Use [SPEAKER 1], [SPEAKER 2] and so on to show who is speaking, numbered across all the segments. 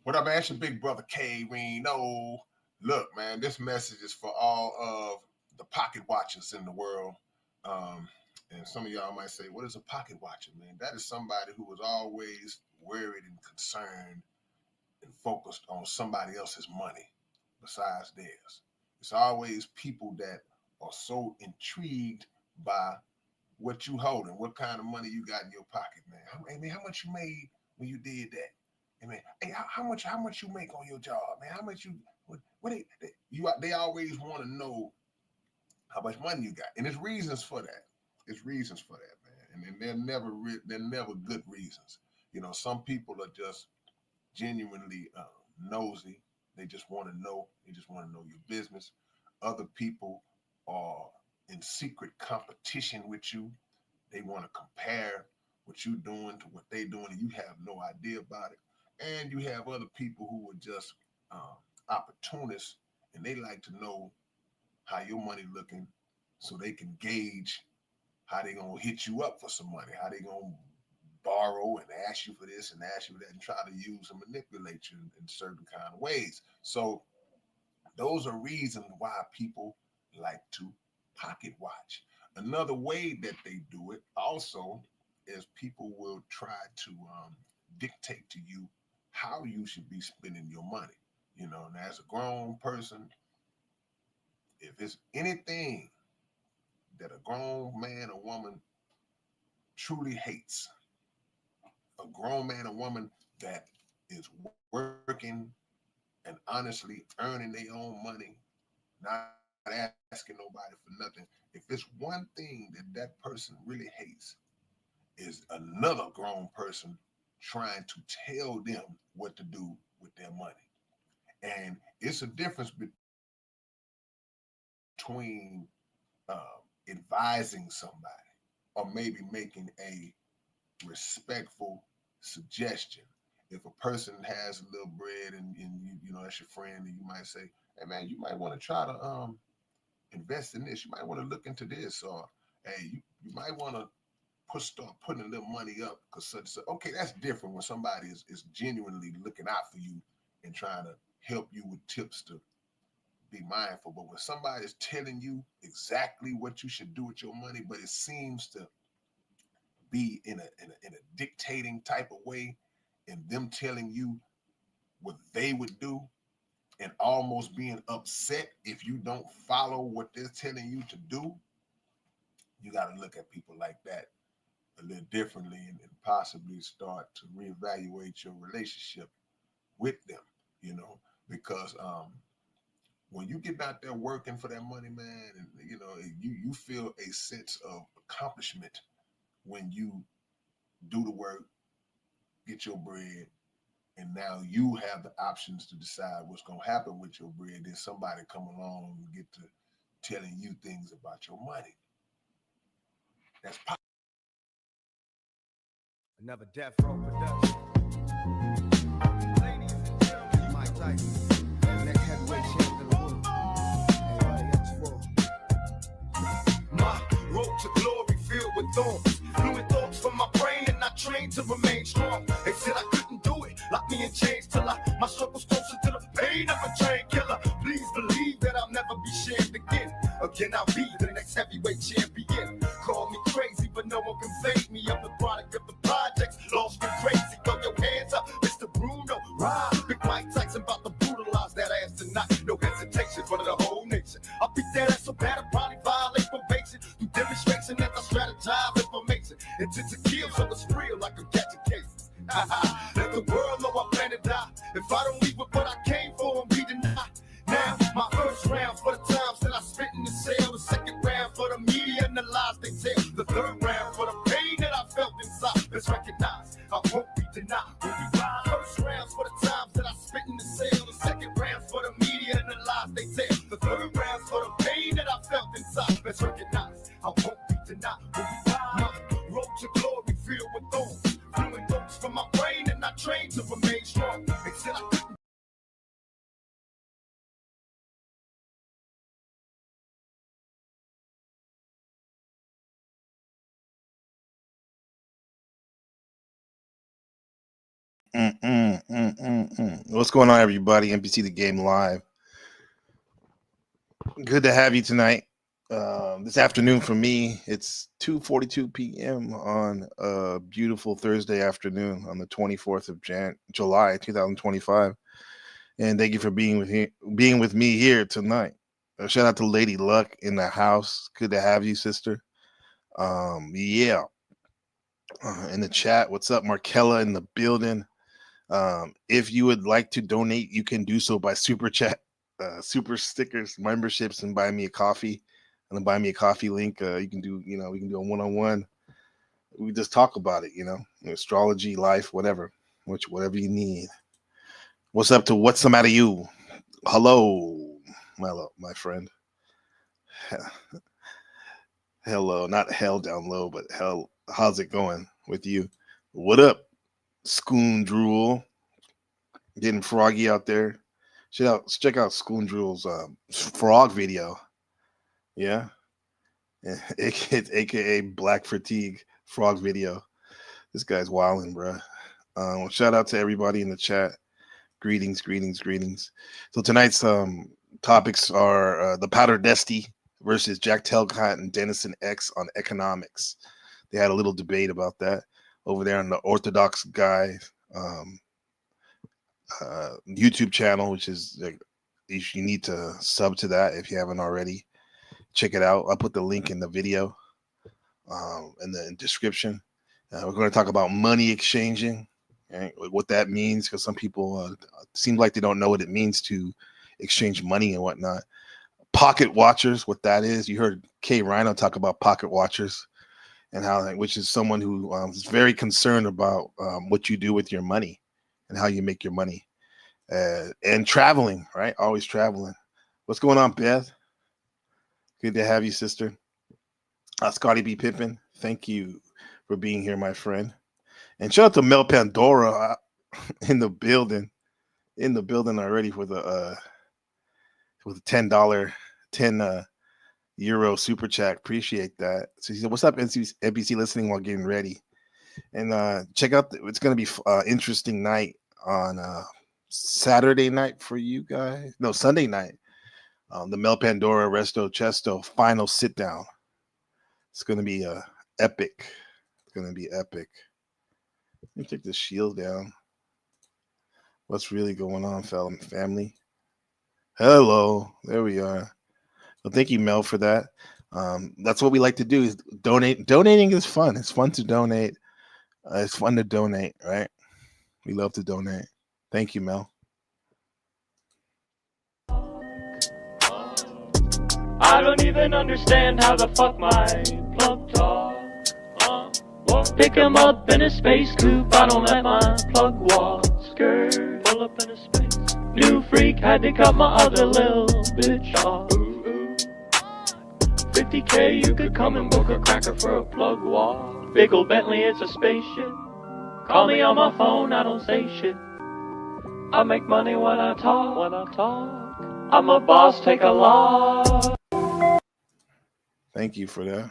[SPEAKER 1] What up, man? It's your big brother K Reno. Look, man, this message is for all of the pocket watchers in the world. Um, and some of y'all might say, what is a pocket watcher, man? That is somebody who is always worried and concerned and focused on somebody else's money besides theirs. It's always people that are so intrigued by what you holding, what kind of money you got in your pocket, man. Hey, man, how much you made when you did that? Hey, man, hey, how much you make on your job, man? How much you what they always want to know how much money you got, and there's reasons for that. It's reasons for that, man, and they're never good reasons. You know, some people are just genuinely nosy. They just want to know. They just want to know your business. Other people are in secret competition with you. They want to compare what you're doing to what they're doing, and you have no idea about it. And you have other people who are just opportunists, and they like to know how your money looking, so they can gauge how they gonna hit you up for some money, how they gonna borrow and ask you for this and ask you for that, and try to use and manipulate you in certain kind of ways. So those are reasons why people like to pocket watch. Another way that they do it also is people will try to dictate to you how you should be spending your money. You know, and as a grown person, if it's anything that a grown man or woman truly hates, a grown man or woman that is working and honestly earning their own money, not asking nobody for nothing. If it's one thing that that person really hates, is another grown person trying to tell them what to do with their money. And it's a difference between advising somebody or maybe making a respectful suggestion. If a person has a little bread and you know that's your friend, and you might say, "Hey man, you might want to try to invest in this. You might want to look into this, or hey, you might want to start putting a little money up because such." Okay, that's different when somebody is genuinely looking out for you and trying to help you with tips to be mindful. But when somebody's telling you exactly what you should do with your money, but it seems to be in a dictating type of way, and them telling you what they would do, and almost being upset if you don't follow what they're telling you to do, you got to look at people like that a little differently, and possibly start to reevaluate your relationship with them, you know, because when you get out there working for that money, man, and you know, you feel a sense of accomplishment when you do the work, get your bread, and now you have the options to decide what's going to happen with your bread. Then somebody come along and get to telling you things about your money. That's
[SPEAKER 2] Another Death Row production. Ladies and gentlemen, Mike Tyson, the next heavyweight champion of the world. Everybody else for.
[SPEAKER 3] My road to glory filled with thorns. Fluid thoughts from my brain, and I trained to remain strong. They said I couldn't do it, locked me in chains till my struggle's closer to the pain of a train killer. Please believe that I'll never be shamed again. Again, I'll be the next heavyweight champion. Call me crazy, but no one can fade me. I'm the product of the projects, lost and crazy. Throw your hands up, Mr. Bruno. Ride, Big Mike Tyson about to brutalize that ass tonight. No hesitation for the whole nation. I'll beat that ass so bad I'll probably violate probation. Through demonstration as I strategize information. Intent to kill, so it's real like I'm catching cases. Let the world know I plan to die. If I don't leave with what I came for, I'm be denied. Now, my first round for the times that I spent in the cell. The second round for the media and the lies they tell. The third round for the pain that I felt inside. Let's recognize I won't be denied. When we ride, first rounds for the times that I spent in the cell. The second rounds for the media and the lies they tell. The third rounds for the pain that I felt inside. Let's recognize I won't be denied. When we ride, my road to glory filled with thorns. Fluid thoughts from my brain, and I trained to remain strong. They said I couldn't.
[SPEAKER 4] What's going on, everybody? NPC The Game Live. Good to have you tonight. This afternoon for me, it's 2:42 p.m. on a beautiful Thursday afternoon on the 24th of July 2025. And thank you for being with me here tonight. Shout out to Lady Luck in the house. Good to have you, sister. In the chat, what's up, Markella in the building? If you would like to donate, you can do so by super chat, super stickers, memberships, and buy me a coffee. And the buy me a coffee link, you can do, we can do a one-on-one. We just talk about it, astrology, life, whatever you need. What's up to what's the matter you? Hello, my friend. Hello, not hell down low, but hell. How's it going with you? What up, Schoondrool? Getting froggy out there. Check out Schoondrool's frog video. Yeah, aka Black Fatigue frog video. This guy's wilding, bro. Shout out to everybody in the chat. Greetings. So tonight's topics are the Powder Dusty versus Jack Telcott and Dennison X on economics. They had a little debate about that over there on the Orthodox Guy YouTube channel, which is you need to sub to that if you haven't already. Check it out. I'll put the link in the video in the description. We're going to talk about money exchanging, right? What that means, because some people seem like they don't know what it means to exchange money and whatnot. Pocket watchers, what that is. You heard Kay Rhino talk about pocket watchers and how, which is someone who is very concerned about what you do with your money and how you make your money. And traveling, right? Always traveling. What's going on, Beth? Good to have you, sister. Scotty B. Pippin, thank you for being here, my friend. And shout out to Mel Pandora in the building already with a $10 euro super chat. Appreciate that. So he said, "What's up, NBC listening while getting ready?" And check out. It's going to be interesting night on Saturday night for you guys. No, Sunday night. The Mel Pandora Resto Chesto final sit down. It's going to be epic. It's going to be epic. Let me take this shield down. What's really going on, family? Hello. There we are. Well, thank you, Mel, for that. That's what we like to do is donate. Donating is fun. It's fun to donate. It's fun to donate, right? We love to donate. Thank you, Mel.
[SPEAKER 5] I don't even understand how the fuck my plug talk. Pick him up in a space coupe. I don't let my plug walk. Skirt, pull up in a space. New freak had to cut my other little bitch off. 50K, you could come and book a cracker for a plug walk. Big ol' Bentley, it's a spaceship. Call me on my phone, I don't say shit. I make money when I talk. I'm a boss, take a loss.
[SPEAKER 4] Thank you for that.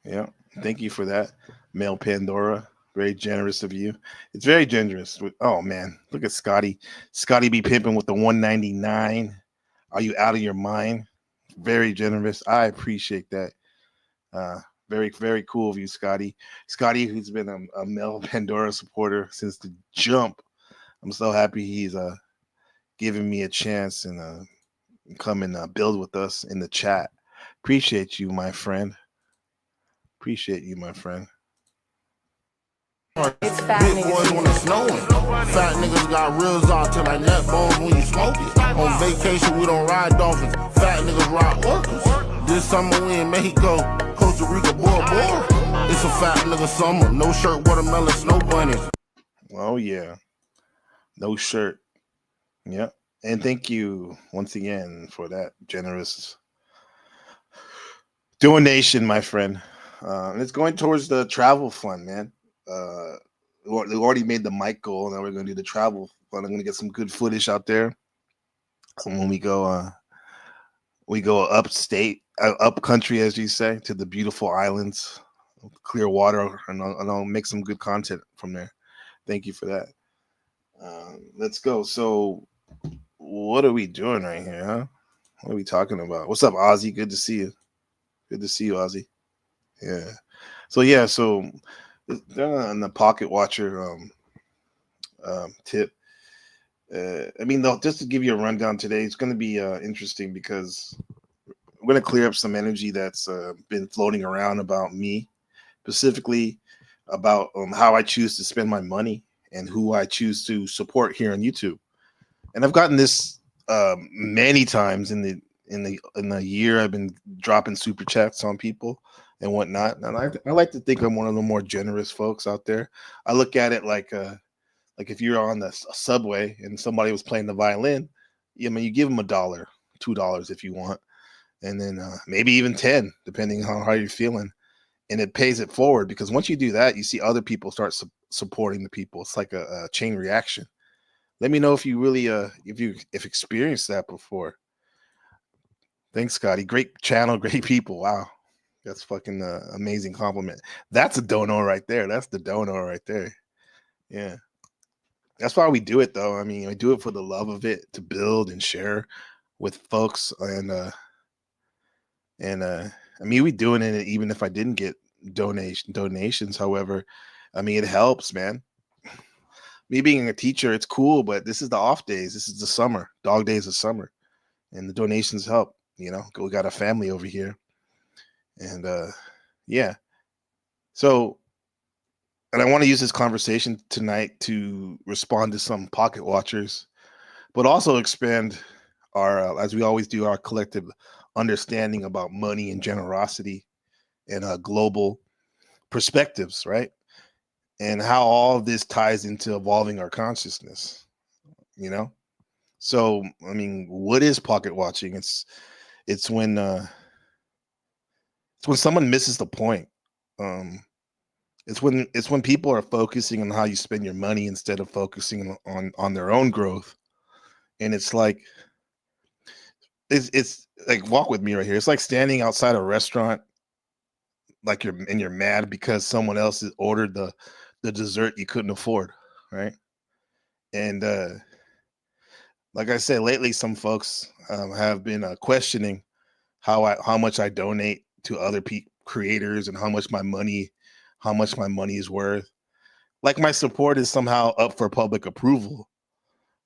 [SPEAKER 4] Yeah, thank you for that, Mel Pandora. Very generous of you. It's very generous. Oh man, look at Scotty. Scotty B. Pimpin' with the 199. Are you out of your mind? Very generous. I appreciate that. Very, very cool of you, Scotty. Scotty, who's been a Mel Pandora supporter since the jump. I'm so happy he's giving me a chance and come and build with us in the chat. Appreciate you, my friend. Appreciate you, my friend.
[SPEAKER 6] It's fat niggas when it's snowing. Fat niggas got reels out till like nut bones when you smoke it. On vacation, we don't ride dolphins. Fat niggas ride orcas. This summer we in Mexico, Costa Rica, Bora Bora. It's a fat nigga summer. No shirt, watermelon, snow bunnies.
[SPEAKER 4] Oh yeah, no shirt. Yep. And thank you once again for that generous donation, my friend. And it's going towards the travel fund, man. We already made the mic goal. Now we're going to do the travel fund. I'm going to get some good footage out there. And when we go upstate, up country, as you say, to the beautiful islands, clear water, and I'll make some good content from there. Thank you for that. Let's go. So, what are we doing right here, huh? What are we talking about? What's up, Ozzy? Good to see you. Good to see you, Ozzy. Yeah. So on the Pocket Watcher tip. I mean, just to give you a rundown today, it's going to be interesting because I'm going to clear up some energy that's been floating around about me, specifically about how I choose to spend my money and who I choose to support here on YouTube. And I've gotten this many times in the year I've been dropping super chats on people and whatnot. And I like to think I'm one of the more generous folks out there. I look at it like if you're on the subway and somebody was playing the violin, I mean, you give them $1, $2 if you want, and then maybe even 10, depending on how you're feeling. And it pays it forward, because once you do that, you see other people start supporting the people. It's like a chain reaction. Let me know if you really if experienced that before. Thanks, Scotty. Great channel, great people. Wow, that's fucking amazing compliment. That's a dono right there. That's the dono right there. Yeah. That's why we do it, though. I mean, I do it for the love of it, to build and share with folks, and I mean, we doing it even if I didn't get donations. However, I mean, it helps, man. Me being a teacher, it's cool, but this is the off days. This is the summer, dog days of summer, and the donations help. You know, we got a family over here, and yeah. So. And I want to use this conversation tonight to respond to some pocket watchers, but also expand our, as we always do, our collective understanding about money and generosity and global perspectives, right? And how all of this ties into evolving our consciousness, you know? So, I mean, what is pocket watching? It's when someone misses the point. It's when people are focusing on how you spend your money instead of focusing on their own growth. And it's like walk with me right here. It's like standing outside a restaurant, like you're mad because someone else has ordered the dessert you couldn't afford, right? And like I said, lately some folks have been questioning how much I donate to other creators and how much my money is worth. Like my support is somehow up for public approval,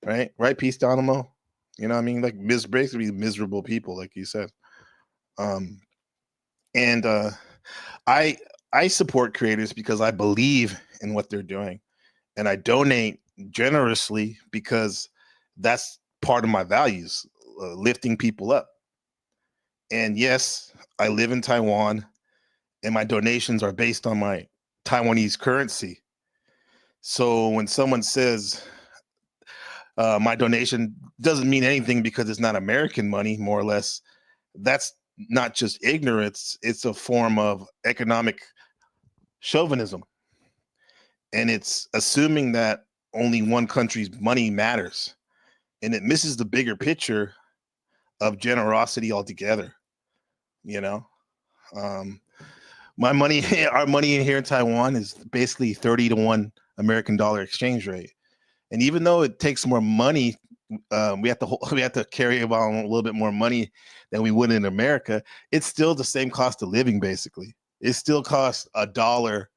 [SPEAKER 4] right? Right, Peace Dynamo? You know what I mean? Like basically miserable people, like you said. And I support creators because I believe in what they're doing, and I donate generously because that's part of my values, lifting people up. And yes, I live in Taiwan, and my donations are based on my Taiwanese currency. So when someone says my donation doesn't mean anything because it's not American money, more or less, that's not just ignorance, it's a form of economic chauvinism. And it's assuming that only one country's money matters. And it misses the bigger picture of generosity altogether, you know? Our money in here in Taiwan is basically 30 to 1 American dollar exchange rate. And even though it takes more money, we have to carry about a little bit more money than we would in America. It's still the same cost of living, basically. It still costs $1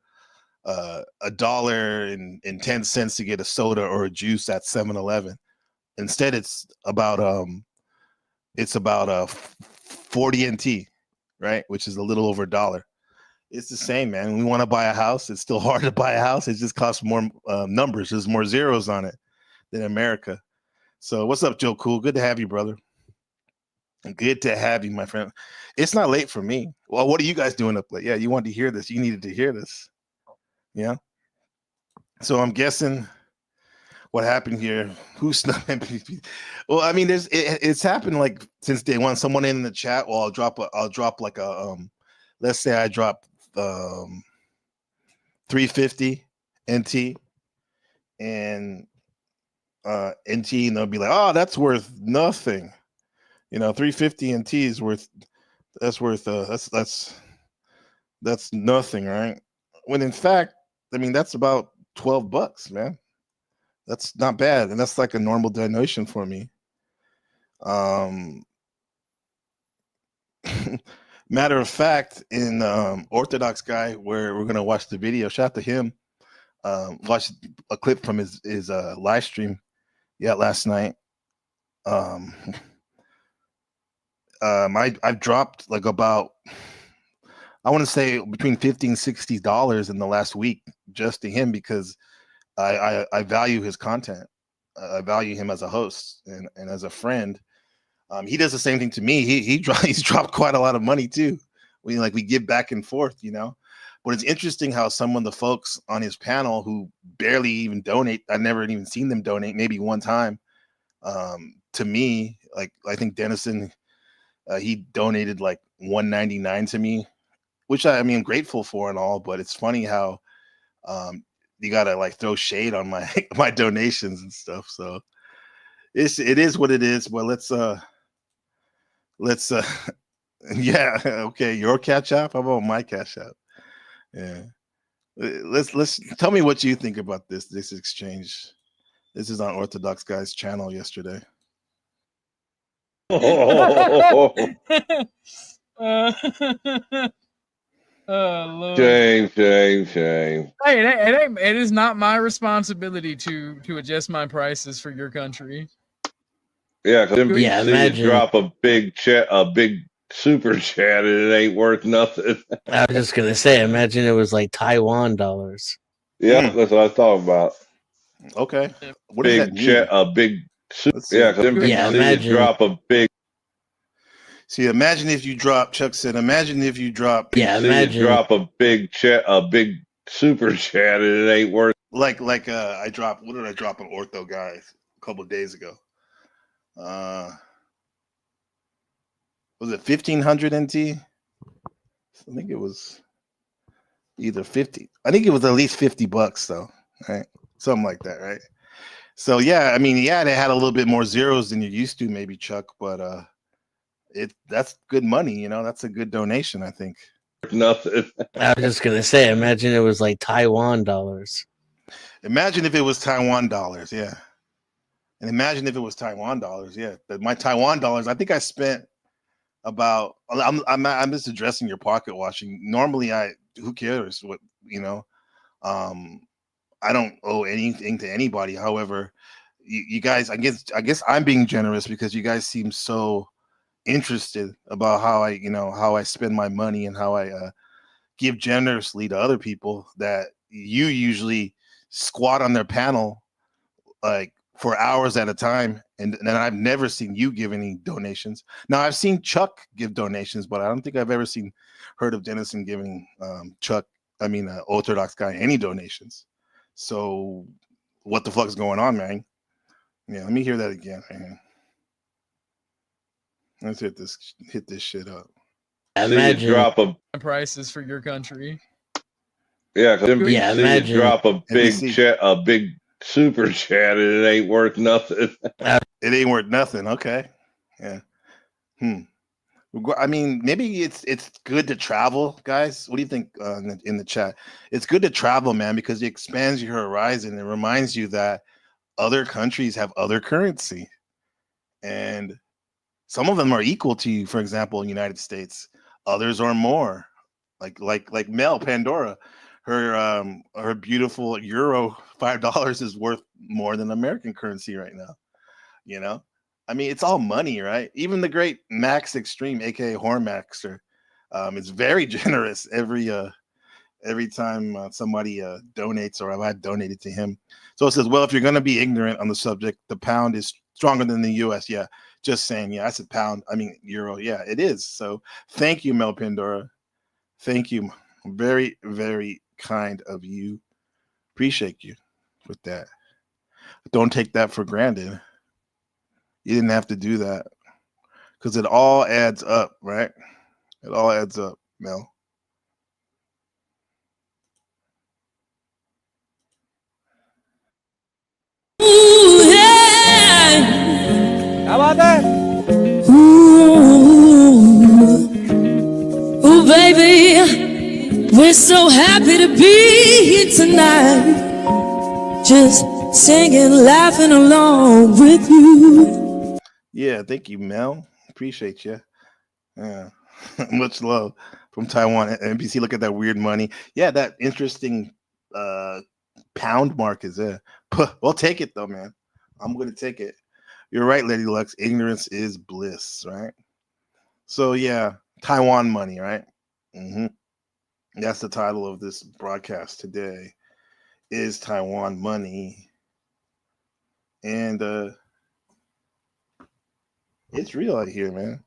[SPEAKER 4] and 10 cents to get a soda or a juice at 7-Eleven. Instead, it's about 40 NT, right? Which is a little over $1. It's the same, man. When we want to buy a house, it's still hard to buy a house. It just costs more numbers. There's more zeros on it than America. So what's up, Joe Cool? Good to have you, brother. Good to have you, my friend. It's not late for me. Well, what are you guys doing up late? Yeah, you wanted to hear this. You needed to hear this. Yeah. So I'm guessing what happened here. Who's not MVP? Well, I mean, it's happened like since day one. Someone in the chat. Well, I'll drop like a let's say I drop 350 NT and NT, and they'll be like, oh, that's worth nothing. You know, 350 NT is worth that's nothing, right? When in fact, I mean, that's about $12, man. That's not bad, and that's like a normal donation for me. Matter of fact, in Orthodox Guy, where we're gonna watch the video, shout out to him. Watched a clip from his live stream, last night. I've dropped like about, I want to say between $50 and $60 in the last week just to him, because I value his content. I value him as a host and as a friend. He does the same thing to me. He's dropped quite a lot of money too. We give back and forth, But it's interesting how some of the folks on his panel who barely even donate, I've never even seen them donate, maybe one time, to me. Like I think Dennison, he donated like $1.99 to me, which I'm grateful for and all. But it's funny how you gotta like throw shade on my my donations and stuff. So it is what it is. But let's yeah, okay, your Cash App. How about my Cash App? Yeah, let's tell me what you think about this exchange. This is on Orthodox Guy's channel yesterday.
[SPEAKER 7] Lord.
[SPEAKER 8] Shame.
[SPEAKER 7] Hey, it is not my responsibility to adjust my prices for your country.
[SPEAKER 8] Yeah, because
[SPEAKER 9] imagine
[SPEAKER 8] drop a big super chat and it ain't worth nothing.
[SPEAKER 9] I was just gonna say, imagine it was like Taiwan dollars.
[SPEAKER 8] Yeah, that's what I thought about.
[SPEAKER 4] Okay, what
[SPEAKER 8] big
[SPEAKER 4] does that mean?
[SPEAKER 8] A big super. Yeah, because
[SPEAKER 9] imagine
[SPEAKER 8] drop a big.
[SPEAKER 4] See, imagine if you drop. Chuck said, imagine if you drop.
[SPEAKER 9] Yeah, imagine
[SPEAKER 8] drop a big super chat and it ain't worth.
[SPEAKER 4] Like I dropped. What did I drop on Ortho Guys a couple of days ago? Was it 1,500 NT? I think it was either 50. I think it was at least $50 though, right? Something like that, right? So yeah, they had a little bit more zeros than you're used to, maybe, Chuck, but that's good money, that's a good donation, I think.
[SPEAKER 8] Nothing.
[SPEAKER 9] I was just gonna say, imagine it was like Taiwan dollars.
[SPEAKER 4] Imagine if it was Taiwan dollars, yeah. And imagine if it was Taiwan dollars, yeah. But my Taiwan dollars, I think I spent about. I'm just addressing your pocket watching. Normally, who cares what I don't owe anything to anybody. However, you guys, I guess I'm being generous because you guys seem so interested about how I spend my money and how I give generously to other people that you usually squat on their panel like for hours at a time, and I've never seen you give any donations. Now I've seen Chuck give donations, but I don't think I've ever heard of Dennison giving Orthodox Guy any donations. So what the fuck's going on, man? Yeah, let me hear that again, man. Let's hit this shit up.
[SPEAKER 9] Imagine
[SPEAKER 8] drop a
[SPEAKER 7] prices for your country.
[SPEAKER 8] Yeah, because
[SPEAKER 9] imagine
[SPEAKER 8] drop a big super chat and it ain't worth nothing.
[SPEAKER 4] It ain't worth nothing. Okay. Yeah. Maybe it's good to travel, guys. What do you think in the chat? It's good to travel, man, because it expands your horizon. It reminds you that other countries have other currency, and some of them are equal to you. For example, in the United States, others are more. Like Mel Pandora, her beautiful euro $5 is worth more than American currency right now. It's all money, right? Even the great Max Extreme, aka Hormaxer, is very generous every time somebody donates, or I've donated to him. So it says, well, if you're going to be ignorant on the subject, the pound is stronger than the US. Yeah, just saying. Yeah, I said pound. Euro. Yeah, it is. So thank you, Mel Pandora. Thank you. Very, very kind of you. Appreciate you with that. Don't take that for granted. You didn't have to do that because it all adds up, right? It all adds up, Mel.
[SPEAKER 10] Ooh, yeah.
[SPEAKER 2] How about that?
[SPEAKER 10] Ooh, baby, we're so happy to be here tonight. just singing, laughing along with you.
[SPEAKER 4] Yeah, thank you, Mel. Appreciate you. Yeah, much love from Taiwan. NPC, look at that weird money. Yeah, that interesting pound mark is there. We'll take it though, man. I'm gonna take it. You're right, Lady Lux. Ignorance is bliss, right? So yeah, Taiwan money, right? hmm That's the title of this broadcast today. Is Taiwan money, and it's real out here, man.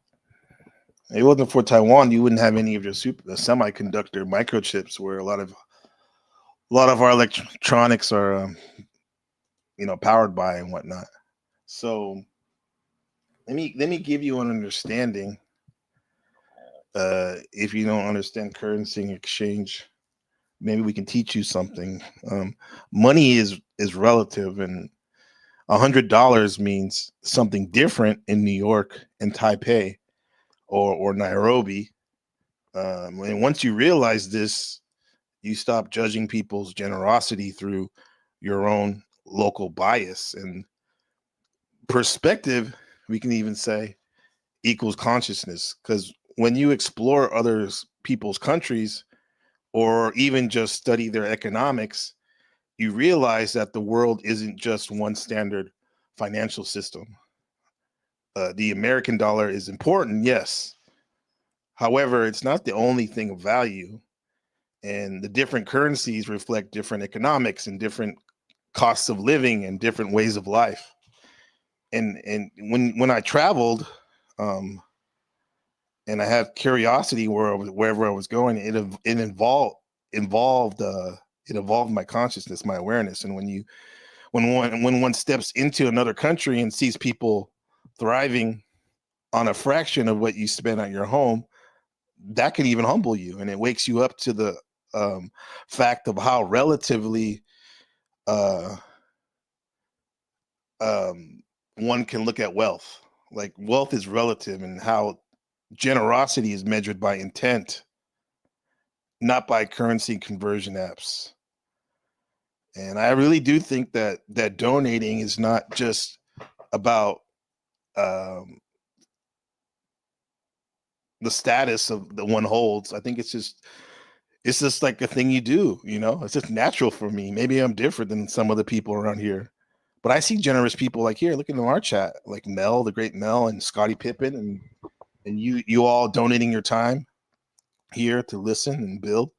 [SPEAKER 4] If it wasn't for Taiwan, you wouldn't have any of your semiconductor microchips, where a lot of our electronics are, powered by and whatnot. So let me give you an understanding. If you don't understand currency and exchange, maybe we can teach you something. Money is relative, and $100 means something different in New York and Taipei or Nairobi. And once you realize this, you stop judging people's generosity through your own local bias and perspective. We can even say equals consciousness, because when you explore others people's countries or even just study their economics, you realize that the world isn't just one standard financial system. The American dollar is important, yes. However, it's not the only thing of value. And the different currencies reflect different economics and different costs of living and different ways of life. And when I traveled, and I had curiosity wherever I was going, it involved my consciousness, my awareness. And when one steps into another country and sees people thriving on a fraction of what you spend at your home, that can even humble you, and it wakes you up to the fact of how relatively one can look at wealth. Like, wealth is relative, and how generosity is measured by intent, not by currency conversion apps. And I really do think that donating is not just about the status of the one holds. I think it's just like a thing you do, it's just natural for me. Maybe I'm different than some of the people around here, but I see generous people like here. Look at our chat, like Mel, the great Mel, and Scottie Pippen, and you all donating your time here to listen and build.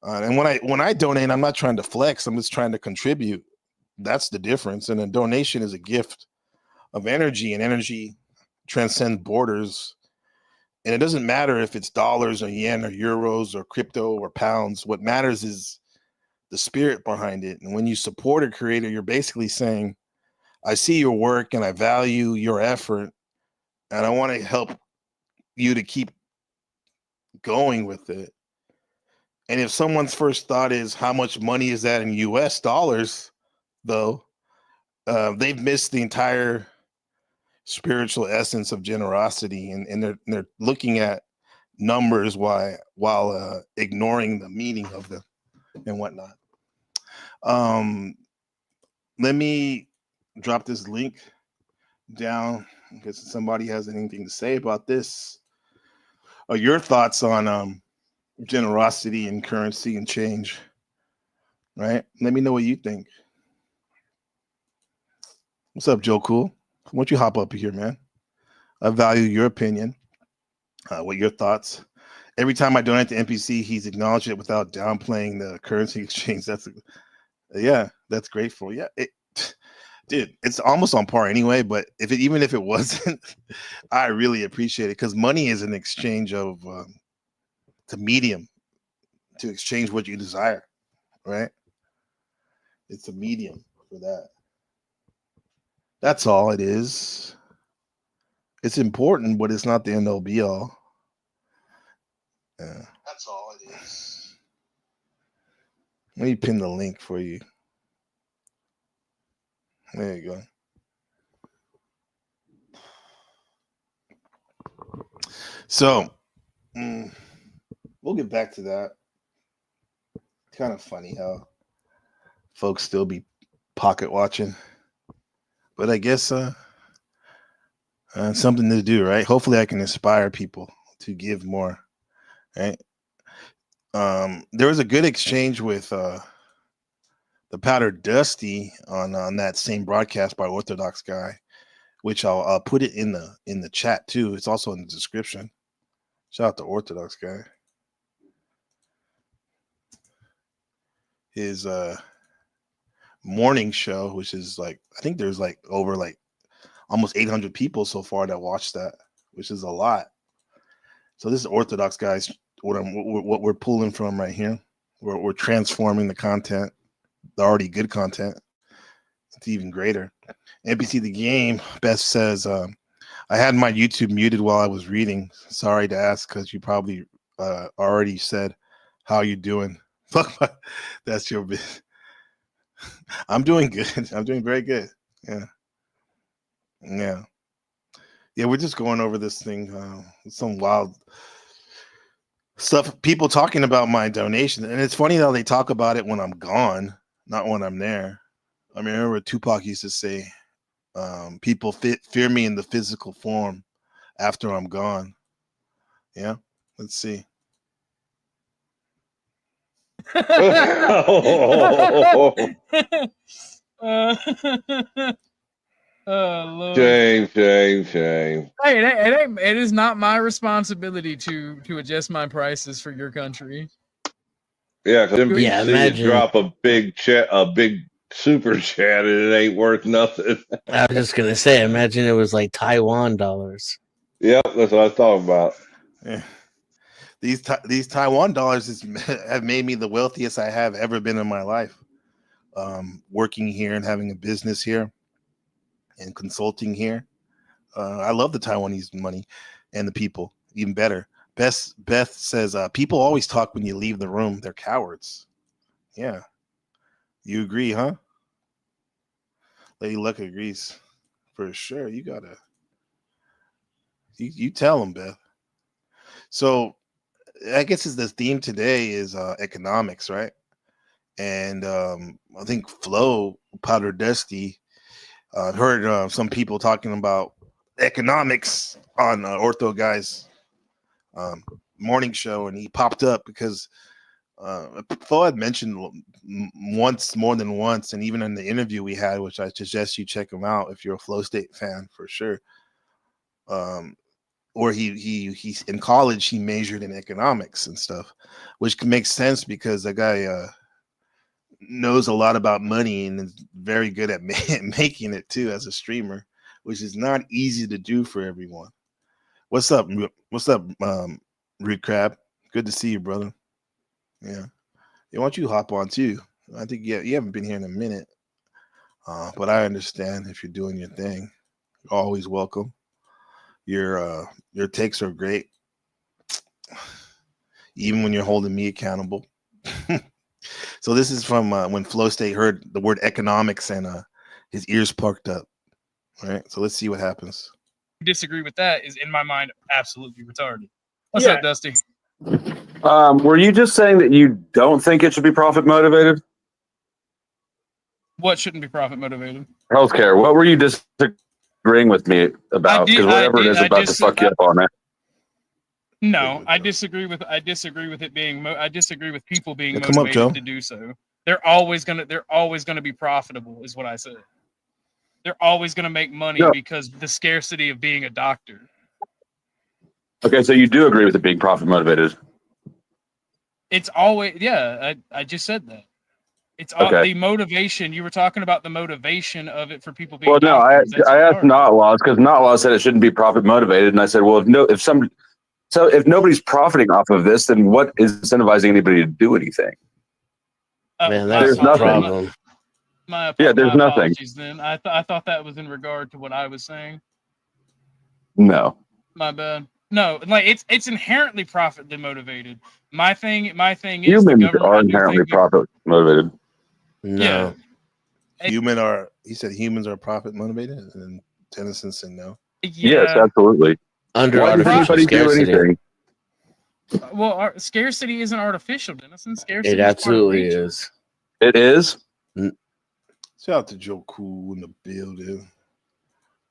[SPEAKER 4] And when I donate, I'm not trying to flex. I'm just trying to contribute. That's the difference. And a donation is a gift of energy, and energy transcends borders. And it doesn't matter if it's dollars or yen or euros or crypto or pounds. What matters is the spirit behind it. And when you support a creator, you're basically saying, I see your work and I value your effort, and I want to help you to keep going with it. And if someone's first thought is, how much money is that in US dollars, though, they've missed the entire spiritual essence of generosity, and they're looking at numbers while ignoring the meaning of them and whatnot. Let me drop this link down in case somebody has anything to say about this, or your thoughts on generosity and currency and change. Right? Let me know what you think. What's up, Joe Cool? Why don't you hop up here, man? I value your opinion. What your thoughts? Every time I donate to NPC, he's acknowledged it without downplaying the currency exchange. That's grateful. Yeah, dude, it's almost on par anyway. But even if it wasn't, I really appreciate it, because money is an exchange of the medium to exchange what you desire, right? It's a medium for that. That's all it is. It's important, but it's not the end all be all. Yeah. That's all it is. Let me pin the link for you. There you go. So, we'll get back to that. Kind of funny how folks still be pocket watching. But I guess something to do, right? Hopefully I can inspire people to give more, right? There was a good exchange with the Powder Dusty on that same broadcast by Orthodox Guy, which I'll put it in the chat too. It's also in the description. Shout out to Orthodox Guy. His morning show, which is like, I think there's like over like almost 800 people so far that watched that, which is a lot. So this is Orthodox Guys, what we're pulling from right here. We're transforming the content, the already good content, it's even greater. NPC the Game, Beth says, I had my YouTube muted while I was reading. Sorry to ask, because you probably already said, how you doing? That's your bit. I'm doing good. I'm doing very good. Yeah. We're just going over this thing. Some wild stuff. People talking about my donation, and it's funny how they talk about it when I'm gone, not when I'm there. I mean, I remember Tupac used to say, "People fear me in the physical form after I'm gone." Yeah. Let's see.
[SPEAKER 7] Lord.
[SPEAKER 8] Shame.
[SPEAKER 7] Hey, it is not my responsibility to adjust my prices for your country.
[SPEAKER 8] Yeah, because NBC
[SPEAKER 9] imagine.
[SPEAKER 8] drop a big super chat and it ain't worth nothing.
[SPEAKER 9] I was just gonna say, imagine it was like Taiwan dollars.
[SPEAKER 8] Yep, that's what I thought about.
[SPEAKER 4] Yeah. These Taiwan dollars have made me the wealthiest I have ever been in my life. Working here and having a business here and consulting here. I love the Taiwanese money and the people, even better. Beth says, people always talk when you leave the room. They're cowards. Yeah. You agree, huh? Lady Luck agrees. For sure. You gotta, you tell them, Beth. So I guess the theme today is economics, right? And I think Flo, Powder Dusty, heard some people talking about economics on Ortho Guy's morning show, and he popped up because Flo had mentioned more than once, and even in the interview we had, which I suggest you check him out if you're a Flow State fan for sure. Or he in college he majored in economics and stuff, which makes sense because the guy knows a lot about money and is very good at making it too as a streamer, which is not easy to do for everyone. What's up, Root Crab? Good to see you, brother. Yeah, why don't you hop on too? I think you haven't been here in a minute, but I understand if you're doing your thing. You're always welcome. Your takes are great, even when you're holding me accountable. So this is from when Flow State heard the word economics and his ears perked up. All right, so let's see what happens.
[SPEAKER 7] Disagree with that is, in my mind, absolutely retarded. What's up, Dusty?
[SPEAKER 11] Were you just saying that you don't think it should be profit motivated?
[SPEAKER 7] What shouldn't be profit motivated?
[SPEAKER 11] Healthcare. What were you disagreeing with me about? Because whatever it is about to fuck you up on it.
[SPEAKER 7] No, I disagree with it being. I disagree with people being
[SPEAKER 4] Come up, Joe.
[SPEAKER 7] motivated to do so. They're always gonna be profitable, is what I said. They're always gonna make money because the scarcity of being a doctor.
[SPEAKER 11] Okay, so you do agree with it being profit motivated?
[SPEAKER 7] It's always, I just said that. It's all the motivation. You were talking about the motivation of it for people being.
[SPEAKER 11] Well, no, I asked Not because Not said it shouldn't be profit motivated, and I said, well, if nobody's profiting off of this, then what is incentivizing anybody to do anything?
[SPEAKER 9] Man, there's nothing.
[SPEAKER 11] There's nothing.
[SPEAKER 7] Then I thought that was in regard to what I was saying.
[SPEAKER 11] No,
[SPEAKER 7] my bad. No, like it's inherently profit motivated. My thing is
[SPEAKER 11] humans are inherently profit motivated.
[SPEAKER 9] No,
[SPEAKER 4] he said humans are profit motivated, and Tennyson said no.
[SPEAKER 11] Yes, absolutely.
[SPEAKER 9] Under
[SPEAKER 11] Why does
[SPEAKER 9] artificial
[SPEAKER 11] anybody do
[SPEAKER 9] scarcity.
[SPEAKER 11] anything?
[SPEAKER 7] Well, scarcity isn't artificial, Dennison. Scarcity.
[SPEAKER 9] It absolutely is.
[SPEAKER 11] It is.
[SPEAKER 4] Shout out to Joe Cool in the building.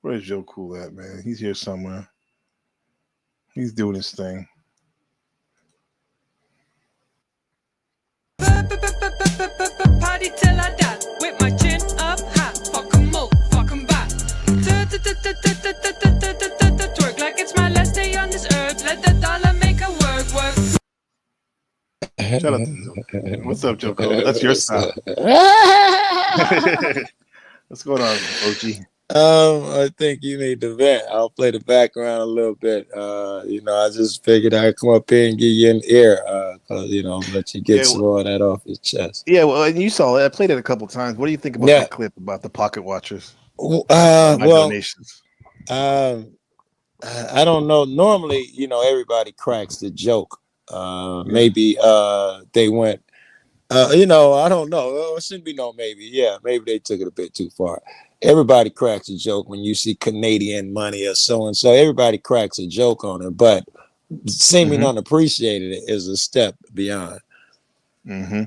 [SPEAKER 4] Where's Joe Cool at, man? He's here somewhere. He's doing his thing.
[SPEAKER 10] Party till I die with my chin up high. Fuck 'em up, fuck 'em back. Twerk like it's my last day on this earth. Let the dollar make a work.
[SPEAKER 4] Shout out to what's up, Joe Cole? That's your style. What's going on, OG?
[SPEAKER 12] I think you need to vent. I'll play the background a little bit. I just figured I'd come up here and give you an ear, let you get some of that off your chest.
[SPEAKER 4] Yeah, well, and you saw it. I played it a couple times. What do you think about that clip about the pocket watchers? Donations.
[SPEAKER 12] I don't know. Normally, everybody cracks the joke. Maybe they went. I don't know. It shouldn't be no maybe. Yeah, maybe they took it a bit too far. Everybody cracks a joke when you see Canadian money or so and so. Everybody cracks a joke on it, but seeming unappreciated is a step beyond.
[SPEAKER 4] Mm-hmm.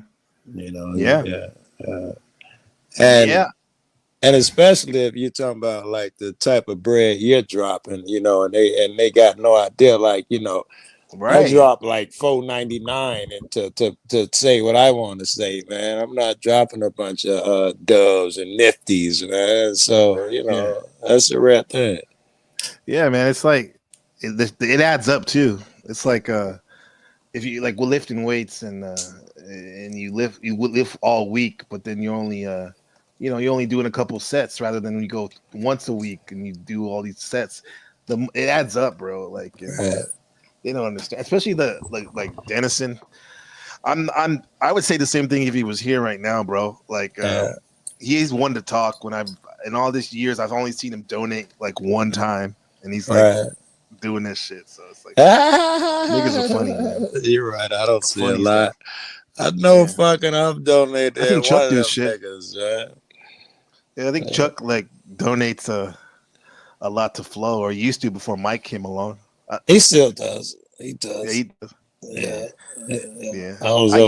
[SPEAKER 12] And especially if you're talking about like the type of bread you're dropping, and they got no idea, like I drop like $4.99 and to say what I want to say, man. I'm not dropping a bunch of doves and nifties, man. So that's a rare thing.
[SPEAKER 4] Yeah, man. It's like it adds up too. It's like if you like we're lifting weights and you lift all week, but then you're only you're only doing a couple sets rather than when you go once a week and you do all these sets. It adds up, bro. Like. They don't understand, especially the like Dennison. I would say the same thing if he was here right now, bro. Like he's one to talk. When in all these years, I've only seen him donate like one time, and he's like doing this shit. So it's like niggas are funny, man.
[SPEAKER 12] You're right. I don't see a lot. I know fucking I've donated.
[SPEAKER 4] I think Chuck does shit.
[SPEAKER 12] Niggas, right?
[SPEAKER 4] Yeah, I think Chuck like donates a lot to Flow, or used to before Mike came along.
[SPEAKER 12] He still does. He does.
[SPEAKER 4] Yeah, he does.
[SPEAKER 12] Yeah.
[SPEAKER 4] I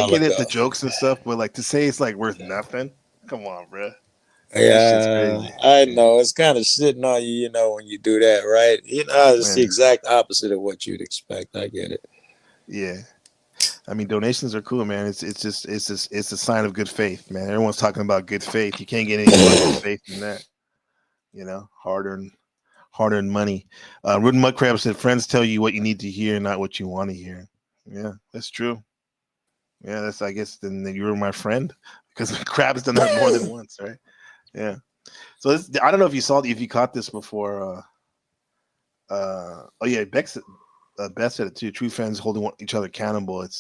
[SPEAKER 4] get it, the jokes and stuff, but like to say it's like worth nothing. Come on, bro.
[SPEAKER 12] Yeah, I know. It's kind of shitting on you, when you do that, right? It's the exact opposite of what you'd expect. I get it.
[SPEAKER 4] Yeah. I mean, donations are cool, man. It's a sign of good faith, man. Everyone's talking about good faith. You can't get any more good faith than that. Hard-earned money. Rudin Mudcrab said, "Friends tell you what you need to hear, not what you want to hear." Yeah, that's true. Yeah, that's. I guess then you were my friend because Crab's done that more than once, right? Yeah. So I don't know if you caught this before. Beth said it too. True friends holding each other accountable. It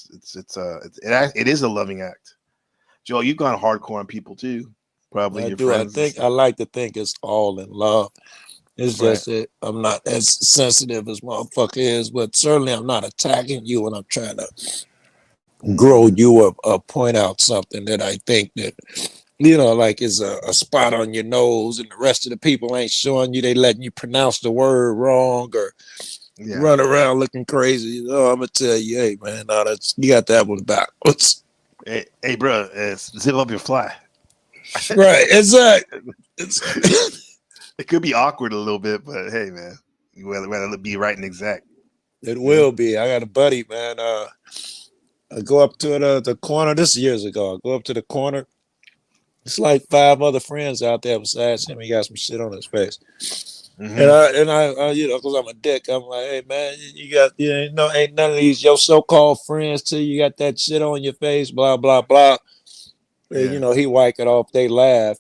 [SPEAKER 4] is a loving act. Joe, you've gone hardcore on people too. Probably
[SPEAKER 12] I
[SPEAKER 4] your
[SPEAKER 12] do.
[SPEAKER 4] friends.
[SPEAKER 12] I like to think it's all in love. It's just that I'm not as sensitive as motherfucker is, but certainly I'm not attacking you when I'm trying to grow you up or point out something that I think that, like is a spot on your nose and the rest of the people ain't showing you, they letting you pronounce the word wrong or run around looking crazy. I'm going to tell you, hey, man, you got that one backwards.
[SPEAKER 4] Hey, bro, zip up your fly.
[SPEAKER 12] Right, exactly.
[SPEAKER 4] It could be awkward a little bit, but hey, man, you rather be right and exact.
[SPEAKER 12] It will be. I got a buddy, man. I go up to the corner. This years ago. I go up to the corner. It's like 5 other friends out there besides him. He got some shit on his face, and I, because I'm a dick. I'm like, hey, man, ain't none of these your so-called friends till you got that shit on your face. Blah blah blah. And, he wipe it off. They laugh.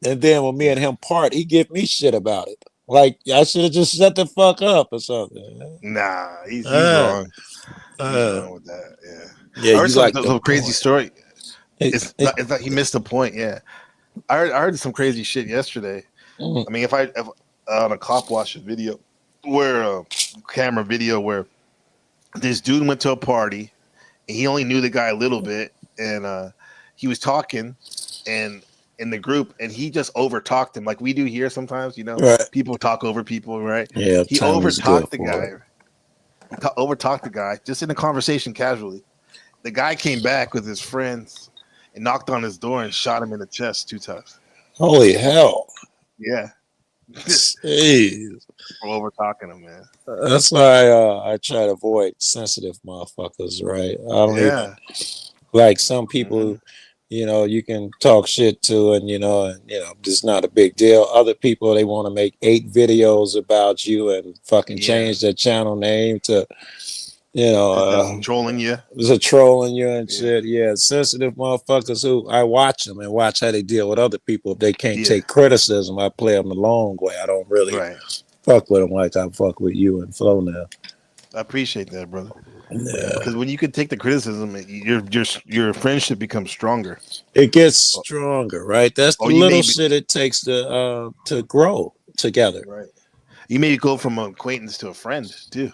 [SPEAKER 12] And then when me and him part, he give me shit about it. Like, I should have just shut the fuck up or something.
[SPEAKER 4] Nah, he's wrong. He's wrong with that,
[SPEAKER 12] Yeah,
[SPEAKER 4] I heard some crazy story. It's not, he missed the point, I heard some crazy shit yesterday. I mean, if on a cop watch video where camera video where this dude went to a party and he only knew the guy a little bit and he was talking and in the group, and he just overtalked him like we do here sometimes. People talk over people, right?
[SPEAKER 12] Yeah,
[SPEAKER 4] he overtalked the guy. Overtalked the guy just in a conversation casually. The guy came back with his friends, and knocked on his door and shot him in the chest 2 times.
[SPEAKER 12] Holy hell.
[SPEAKER 4] Yeah.
[SPEAKER 12] Jeez.
[SPEAKER 4] We're over talking him, man.
[SPEAKER 12] That's why I try to avoid sensitive motherfuckers, right? I don't even like some people, you know, you can talk shit to, and you know, it's not a big deal. Other people, they want to make 8 videos about you and fucking change their channel name to, you know,
[SPEAKER 4] trolling you.
[SPEAKER 12] Just trolling you and shit. Yeah, sensitive motherfuckers who I watch them and watch how they deal with other people. If they can't take criticism, I play them the long way. I don't really fuck with them like I fuck with you and Flo now.
[SPEAKER 4] I appreciate that, brother.
[SPEAKER 12] Yeah.
[SPEAKER 4] Because when you can take the criticism, your friendship becomes stronger.
[SPEAKER 12] It gets stronger, right? That's the little shit it takes to grow together.
[SPEAKER 4] Right. You may go from an acquaintance to a friend too.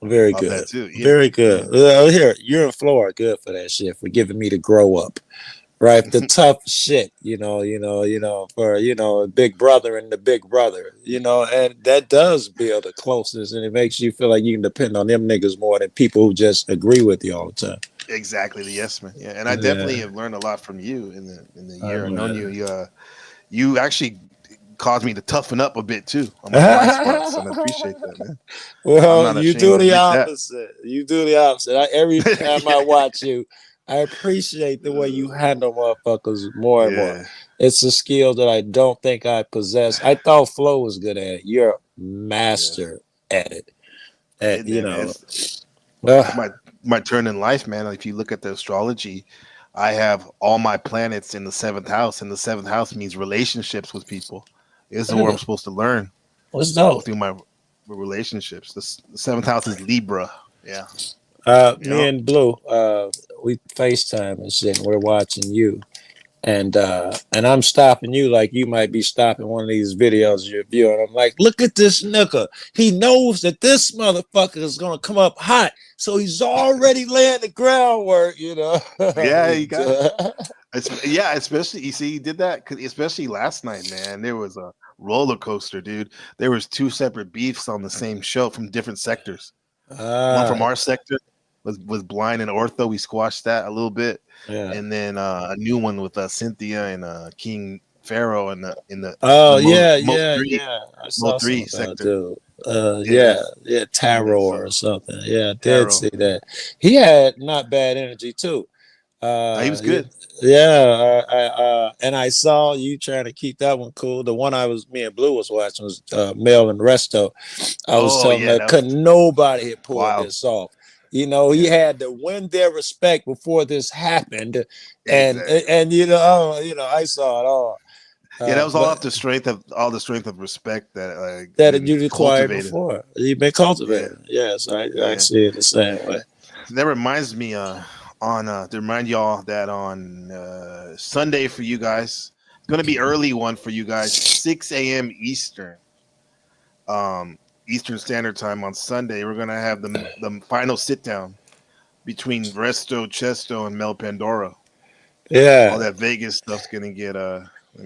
[SPEAKER 12] Very
[SPEAKER 4] About
[SPEAKER 12] good.
[SPEAKER 4] that too. Yeah.
[SPEAKER 12] Very good. Here, you and Flo are good for that shit, for giving me to grow up. Right? The tough shit, for big brother and the big brother, and that does build a closeness, and it makes you feel like you can depend on them niggas more than people who just agree with you all the time.
[SPEAKER 4] Exactly, the yes man. Yeah, and I definitely have learned a lot from you in the year I've known you. You actually caused me to toughen up a bit too on my blind spots, and I appreciate that, man.
[SPEAKER 12] Well, you do the opposite. You do the opposite. Every time I watch you, I appreciate the way you handle motherfuckers more and more. It's a skill that I don't think I possess. I thought Flo was good at it. You're a master at it.
[SPEAKER 4] My turn in life, man. If you look at the astrology, I have all my planets in the 7th house, and the 7th house means relationships with people. This is where I'm supposed to learn.
[SPEAKER 12] What's dope?
[SPEAKER 4] Through my relationships. The 7th house is Libra. Yeah.
[SPEAKER 12] Me and Blue, we FaceTime and shit, and we're watching you. And I'm stopping you like you might be stopping one of these videos you're viewing. I'm like, look at this nigga. He knows that this motherfucker is gonna come up hot. So he's already laying the groundwork,
[SPEAKER 4] Yeah, you got it. Especially you see, he did that especially last night, man. There was a roller coaster, dude. There was 2 separate beefs on the same show from different sectors. One from our sector was blind and ortho. We squashed that a little bit, and then a new one with Cynthia and King Pharaoh in the Mo 3 sector.
[SPEAKER 12] Tarot or something. Yeah, I did see that. He had not bad energy too.
[SPEAKER 4] He was good.
[SPEAKER 12] And I saw you trying to keep that one cool. The one me and Blue was watching was Mel and Resto. I was telling that couldn't nobody had pulled this off. He had to win their respect before this happened, and I saw it all.
[SPEAKER 4] That was all off the strength of respect that
[SPEAKER 12] you acquired before. You've been cultivating. Yes, I see it the same way.
[SPEAKER 4] That reminds me to remind y'all that on Sunday for you guys, it's going to be early one for you guys, 6 a.m. Eastern Standard Time on Sunday. We're going to have the final sit down between Resto, Chesto, and Mel Pandora.
[SPEAKER 12] Yeah,
[SPEAKER 4] all that Vegas stuff's going to get let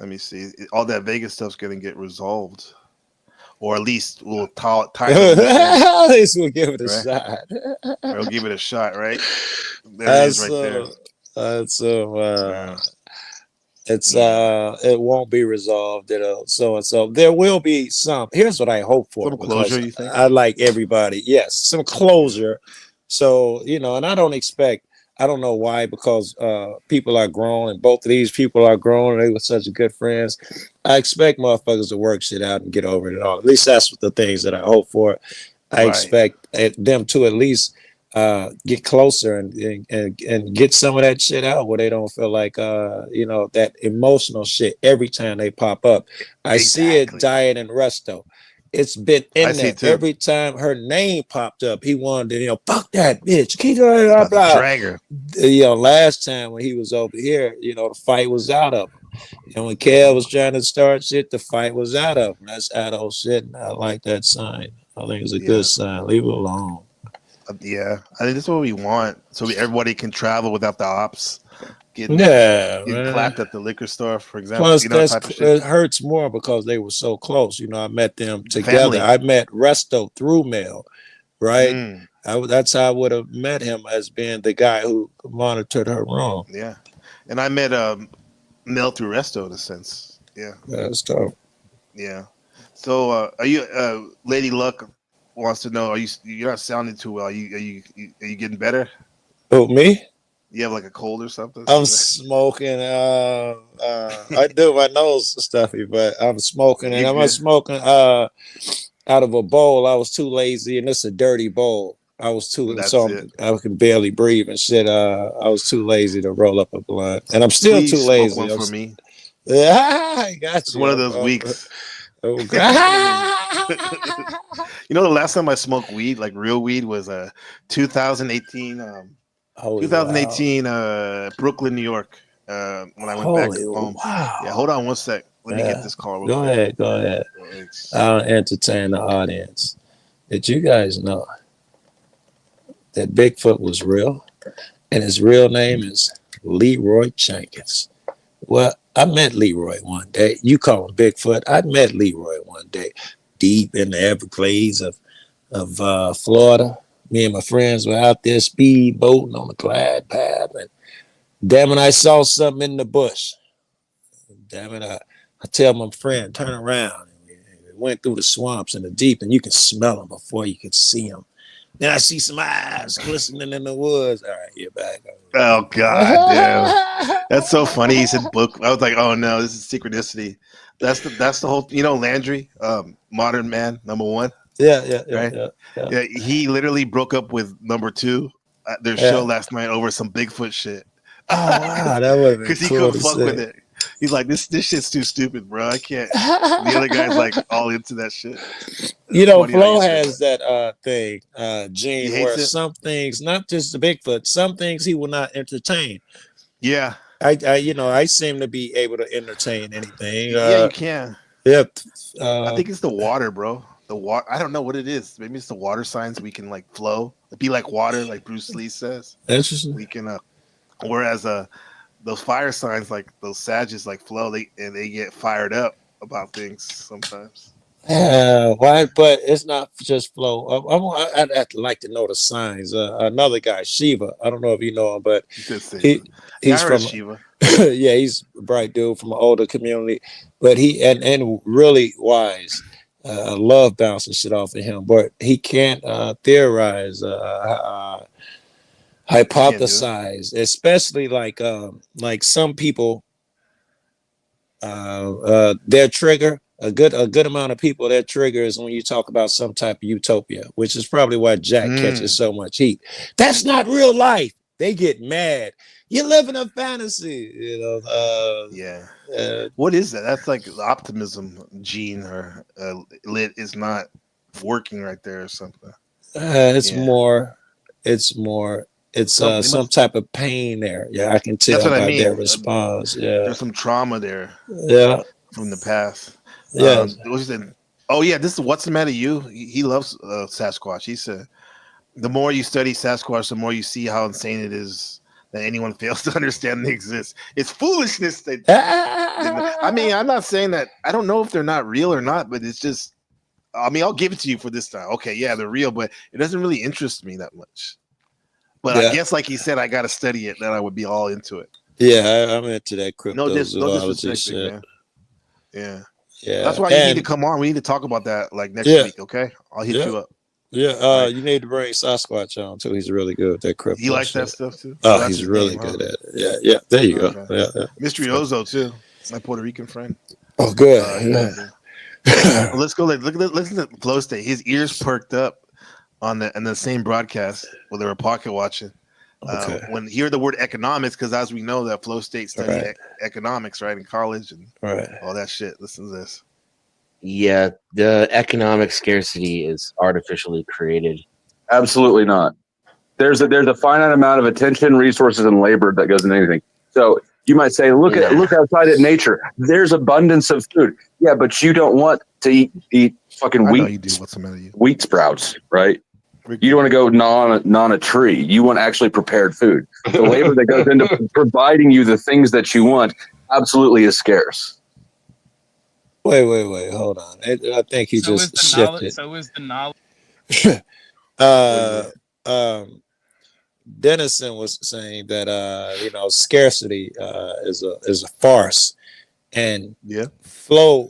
[SPEAKER 4] me see. All that Vegas stuff's going to get resolved. Or at least we'll tie
[SPEAKER 12] at least we'll give it a shot.
[SPEAKER 4] We'll give it a shot, right? There it is right there.
[SPEAKER 12] It won't be resolved, so there will be some. Here's what I hope for.
[SPEAKER 4] Some closure, you think?
[SPEAKER 12] I like everybody. Yes, some closure. So, and I don't know why, because people are grown, and both of these people are grown, and they were such good friends. I expect motherfuckers to work shit out and get over it all. At least that's what the things that I hope for. I expect them to at least get closer and get some of that shit out where they don't feel like that emotional shit every time they pop up. I see it Diet and Resto. It's been in there every time her name popped up. He wanted to, fuck that bitch. Keep blah, blah.
[SPEAKER 4] Drag her.
[SPEAKER 12] Last time when he was over here, the fight was out of him. And when Kev was trying to start shit, the fight was out of him. That's adult shit. And I like that sign. I think it's a good sign. Leave it alone.
[SPEAKER 4] Yeah, I think that's what we want. So everybody can travel without the ops. Getting clapped at the liquor store, for example.
[SPEAKER 12] Plus, it hurts more because they were so close. I met them together. Family. I met Resto through Mel, right? That's how I would have met him, as being the guy who monitored her room.
[SPEAKER 4] Yeah, and I met Mel through Resto in a sense. Yeah,
[SPEAKER 12] That's dope.
[SPEAKER 4] yeah. So are you Lady Luck wants to know, you're not sounding too well. Are you getting better?
[SPEAKER 12] Oh, me?
[SPEAKER 4] You have like a cold or something?
[SPEAKER 12] I'm smoking. I do my nose stuffy, but I'm smoking, and
[SPEAKER 4] You
[SPEAKER 12] I'm
[SPEAKER 4] good?
[SPEAKER 12] smoking out of a bowl. I was too lazy, and it's a dirty bowl. I was too
[SPEAKER 4] That's
[SPEAKER 12] so
[SPEAKER 4] it.
[SPEAKER 12] I can barely breathe and shit. I was too lazy to roll up a blunt, and I'm still
[SPEAKER 4] Please
[SPEAKER 12] too
[SPEAKER 4] smoke
[SPEAKER 12] lazy.
[SPEAKER 4] one
[SPEAKER 12] I'm
[SPEAKER 4] for me.
[SPEAKER 12] Yeah, I got
[SPEAKER 4] It's
[SPEAKER 12] you.
[SPEAKER 4] one of those weeks.
[SPEAKER 12] Oh,
[SPEAKER 4] You know, the last time I smoked weed, like real weed, was 2018.
[SPEAKER 12] Holy
[SPEAKER 4] 2018, Brooklyn, New York. When I went back
[SPEAKER 12] Holy
[SPEAKER 4] home.
[SPEAKER 12] wow.
[SPEAKER 4] Yeah, hold on one sec. Let me
[SPEAKER 12] Yeah.
[SPEAKER 4] get this call. Real
[SPEAKER 12] Go
[SPEAKER 4] quick.
[SPEAKER 12] ahead, go ahead.
[SPEAKER 4] Thanks.
[SPEAKER 12] I'll entertain the audience. Did you guys know that Bigfoot was real, and his real name is Leroy Jenkins? Well, I met Leroy one day. You call him Bigfoot. I met Leroy one day, deep in the Everglades of Florida. Me and my friends were out there speed boating on the Glide Path, and damn it, I saw something in the bush. Damn it, I tell my friend, turn around. We went through the swamps and the deep, and you can smell them before you can see them. Then I see some eyes glistening in the woods. All right, you're back.
[SPEAKER 4] Oh god damn. That's so funny. He said book. I was like, oh no, this is synchronicity. That's the whole, Landry, Modern Man, #1.
[SPEAKER 12] Yeah.
[SPEAKER 4] Yeah, he literally broke up with #2 at their
[SPEAKER 12] Yeah.
[SPEAKER 4] show last night over some Bigfoot shit.
[SPEAKER 12] Oh wow, that would have been
[SPEAKER 4] Because he
[SPEAKER 12] cool
[SPEAKER 4] couldn't
[SPEAKER 12] to
[SPEAKER 4] fuck
[SPEAKER 12] see.
[SPEAKER 4] with it. He's like, this shit's too stupid, bro. I can't. The other guy's like all into that shit.
[SPEAKER 12] You know,
[SPEAKER 4] Funny how
[SPEAKER 12] Flo
[SPEAKER 4] you say
[SPEAKER 12] has that thing,
[SPEAKER 4] He
[SPEAKER 12] Gene,
[SPEAKER 4] hates
[SPEAKER 12] where
[SPEAKER 4] it?
[SPEAKER 12] some things, not just the Bigfoot, some things he will not entertain.
[SPEAKER 4] Yeah.
[SPEAKER 12] I seem to be able to entertain anything.
[SPEAKER 4] Yeah, you can.
[SPEAKER 12] Yep.
[SPEAKER 4] I think it's the water, bro. The water. I don't know what it is. Maybe it's the water signs. We can like flow, be like water, like Bruce Lee says.
[SPEAKER 12] Interesting.
[SPEAKER 4] We can. Whereas those fire signs, like those sages, like flow, they get fired up about things sometimes.
[SPEAKER 12] Why? But it's not just Flo. I'd like to know the signs. Another guy, Shiva. I don't know if you know him, but he's
[SPEAKER 4] I heard
[SPEAKER 12] from
[SPEAKER 4] of Shiva.
[SPEAKER 12] yeah, he's a bright dude from an older community, but he and really wise. I love bouncing shit off of him, but he can't theorize, hypothesize, especially like some people. Their trigger, a good amount of people, their trigger is when you talk about some type of utopia, which is probably why Jack catches so much heat. That's not real life. They get mad. You're living a fantasy,
[SPEAKER 4] Yeah. What is that? That's like the optimism gene or lit is not working right there or something.
[SPEAKER 12] It's
[SPEAKER 4] Yeah.
[SPEAKER 12] more. It's
[SPEAKER 4] Something
[SPEAKER 12] some
[SPEAKER 4] must-
[SPEAKER 12] type of pain there. Yeah, I can tell
[SPEAKER 4] That's what I
[SPEAKER 12] by
[SPEAKER 4] mean.
[SPEAKER 12] their response. Yeah,
[SPEAKER 4] There's some trauma there.
[SPEAKER 12] Yeah.
[SPEAKER 4] From the past.
[SPEAKER 12] Yeah.
[SPEAKER 4] What was it? Oh yeah, this is What's the Matter You. He loves Sasquatch. He said, the more you study Sasquatch, the more you see how insane it is that anyone fails to understand they exist. It's foolishness. I mean, I'm not saying that. I don't know if they're not real or not, but it's just. I mean, I'll give it to you for this time. Okay, yeah, they're real, but it doesn't really interest me that much. But
[SPEAKER 12] Yeah.
[SPEAKER 4] I guess, like he said, I got to study it. Then I would be all into it.
[SPEAKER 12] yeah. I'm into that
[SPEAKER 4] No
[SPEAKER 12] cryptozoology
[SPEAKER 4] disrespect,
[SPEAKER 12] shit.
[SPEAKER 4] man. Yeah.
[SPEAKER 12] Yeah,
[SPEAKER 4] That's why you
[SPEAKER 12] and-
[SPEAKER 4] need to come on. We need to talk about that like next
[SPEAKER 12] Yeah.
[SPEAKER 4] week, okay? I'll hit
[SPEAKER 12] Yeah.
[SPEAKER 4] you up.
[SPEAKER 12] Yeah, you need to bring Sasquatch on too. He's really good at that crypto.
[SPEAKER 4] He likes that
[SPEAKER 12] shit.
[SPEAKER 4] stuff too?
[SPEAKER 12] Oh,
[SPEAKER 4] That's
[SPEAKER 12] he's
[SPEAKER 4] his
[SPEAKER 12] really
[SPEAKER 4] name, huh?
[SPEAKER 12] good at it. Yeah. There you go.
[SPEAKER 4] Okay.
[SPEAKER 12] Yeah.
[SPEAKER 4] Mystery Ozo too, my Puerto Rican friend.
[SPEAKER 12] Oh, good.
[SPEAKER 4] Yeah. Let's go. Listen to Flow State. His ears perked up on the same broadcast when they were pocket watching.
[SPEAKER 12] Okay.
[SPEAKER 4] When he heard the word economics, because as we know that Flow State studied
[SPEAKER 9] Right.
[SPEAKER 4] economics, right, in college and
[SPEAKER 12] Right.
[SPEAKER 4] all that shit. Listen to this.
[SPEAKER 9] Yeah, the economic scarcity is artificially created.
[SPEAKER 11] Absolutely not. There's a finite amount of attention, resources, and labor that goes into anything. So you might say, look outside at nature. There's abundance of food. Yeah, but you don't want to eat fucking
[SPEAKER 4] I know
[SPEAKER 11] wheat.
[SPEAKER 4] you do. What's the matter with you?
[SPEAKER 11] Wheat sprouts, right? You don't want to go gnaw a tree. You want actually prepared food. The labor that goes into providing you the things that you want absolutely is scarce.
[SPEAKER 12] Wait. Hold on. I think he
[SPEAKER 7] So is
[SPEAKER 12] just
[SPEAKER 7] the knowledge.
[SPEAKER 12] shifted.
[SPEAKER 7] So is the knowledge.
[SPEAKER 12] Dennison was saying that scarcity is a farce, and Flo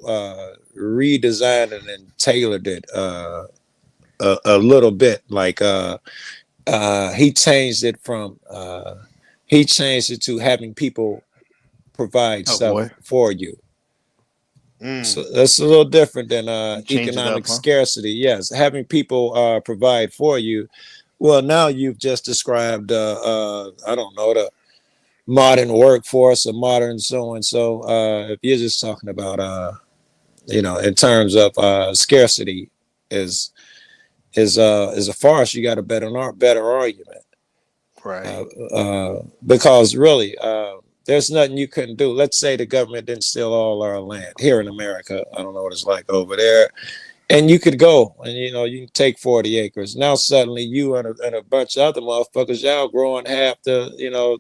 [SPEAKER 12] redesigned it and tailored it a little bit. Like he changed it to having people provide stuff for you. So that's a little different than economic scarcity. Yes, having people provide for you. Well, now you've just described, I don't know, the modern workforce or modern so and so. If you're just talking about, in terms of scarcity, is a farce. You got a better argument,
[SPEAKER 4] right?
[SPEAKER 12] Because really, there's nothing you couldn't do. Let's say the government didn't steal all our land here in America. I don't know what it's like over there. And you could go and, you can take 40 acres. Now suddenly you and a bunch of other motherfuckers, y'all growing half the,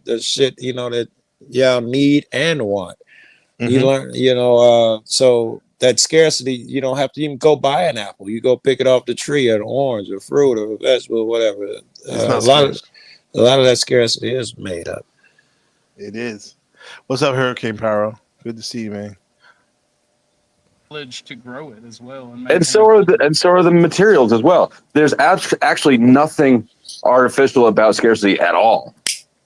[SPEAKER 12] the shit, that y'all need and want. You learn, so that scarcity, you don't have to even go buy an apple. You go pick it off the tree, or an orange, or fruit, or a vegetable, whatever. A lot of that scarcity is made up.
[SPEAKER 4] It is. What's up, Hurricane Paro? Good to see you, man.
[SPEAKER 7] To grow it as well,
[SPEAKER 11] and so are the materials as well. There's actually nothing artificial about scarcity at all.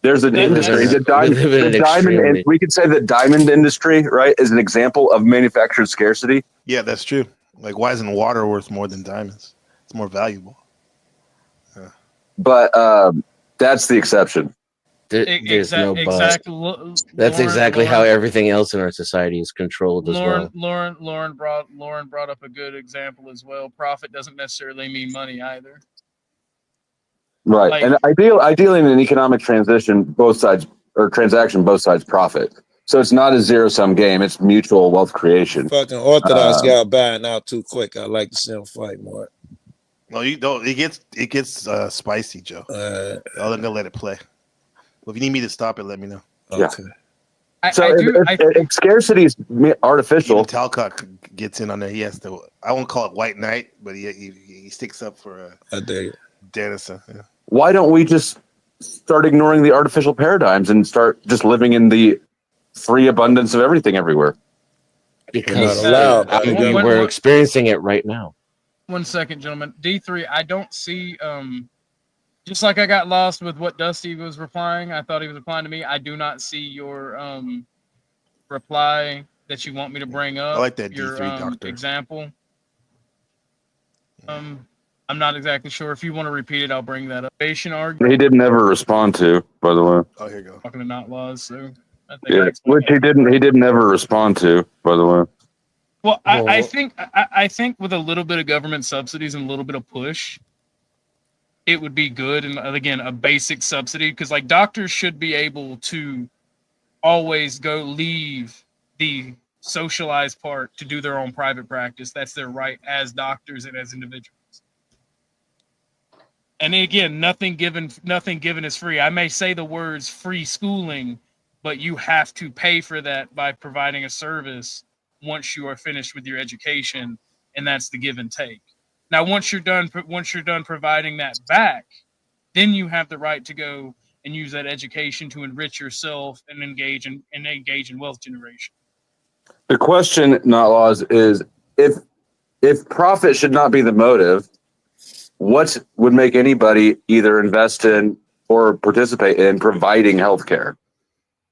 [SPEAKER 11] There's an industry, the diamond. We could say the diamond industry, right, is an example of manufactured scarcity.
[SPEAKER 4] Yeah, that's true. Like, why isn't water worth more than diamonds? It's more valuable. Yeah.
[SPEAKER 11] But that's the exception.
[SPEAKER 9] There's no but. That's exactly how everything else in our society is controlled as well.
[SPEAKER 7] Lauren brought up a good example as well. Profit doesn't necessarily mean money either.
[SPEAKER 11] Right,
[SPEAKER 7] Like,
[SPEAKER 11] and ideally in an economic transition, both sides profit. So it's not a zero-sum game; it's mutual wealth creation.
[SPEAKER 12] Fucking Orthodox guy buying out too quick. I like to see him fight more.
[SPEAKER 4] No, you don't. It gets spicy, Joe. I'm gonna let it play. Well, if you need me to stop it, let me know.
[SPEAKER 11] Okay. If scarcity is artificial.
[SPEAKER 4] Even Talcott gets in on there. He has to. I won't call it white knight, but he sticks up for Dennison. Yeah.
[SPEAKER 11] Why don't we just start ignoring the artificial paradigms and start just living in the free abundance of everything everywhere?
[SPEAKER 9] Because we're experiencing it right now.
[SPEAKER 7] 1 second, gentlemen. D3, I don't see just like I got lost with what Dusty was replying. I thought he was replying to me. I do not see your reply that you want me to bring up.
[SPEAKER 4] I like that
[SPEAKER 7] your
[SPEAKER 4] D3 doctor
[SPEAKER 7] example. I'm not exactly sure. If you want to repeat it, I'll bring that up.
[SPEAKER 11] He didn't ever respond to, by the way.
[SPEAKER 4] Oh, here you go.
[SPEAKER 7] Talking to not laws, so I think
[SPEAKER 11] which he didn't ever respond to, by the way.
[SPEAKER 7] Well, I think with a little bit of government subsidies and a little bit of push, it would be good. And again, a basic subsidy, because like doctors should be able to always leave the socialized part to do their own private practice. That's their right as doctors and as individuals. And again, nothing given is free. I may say the words free schooling, but you have to pay for that by providing a service once you are finished with your education, and that's the give and take. Now, once you're done providing that back, then you have the right to go and use that education to enrich yourself and engage in wealth generation.
[SPEAKER 11] The question, not laws, is if profit should not be the motive, what would make anybody either invest in or participate in providing healthcare?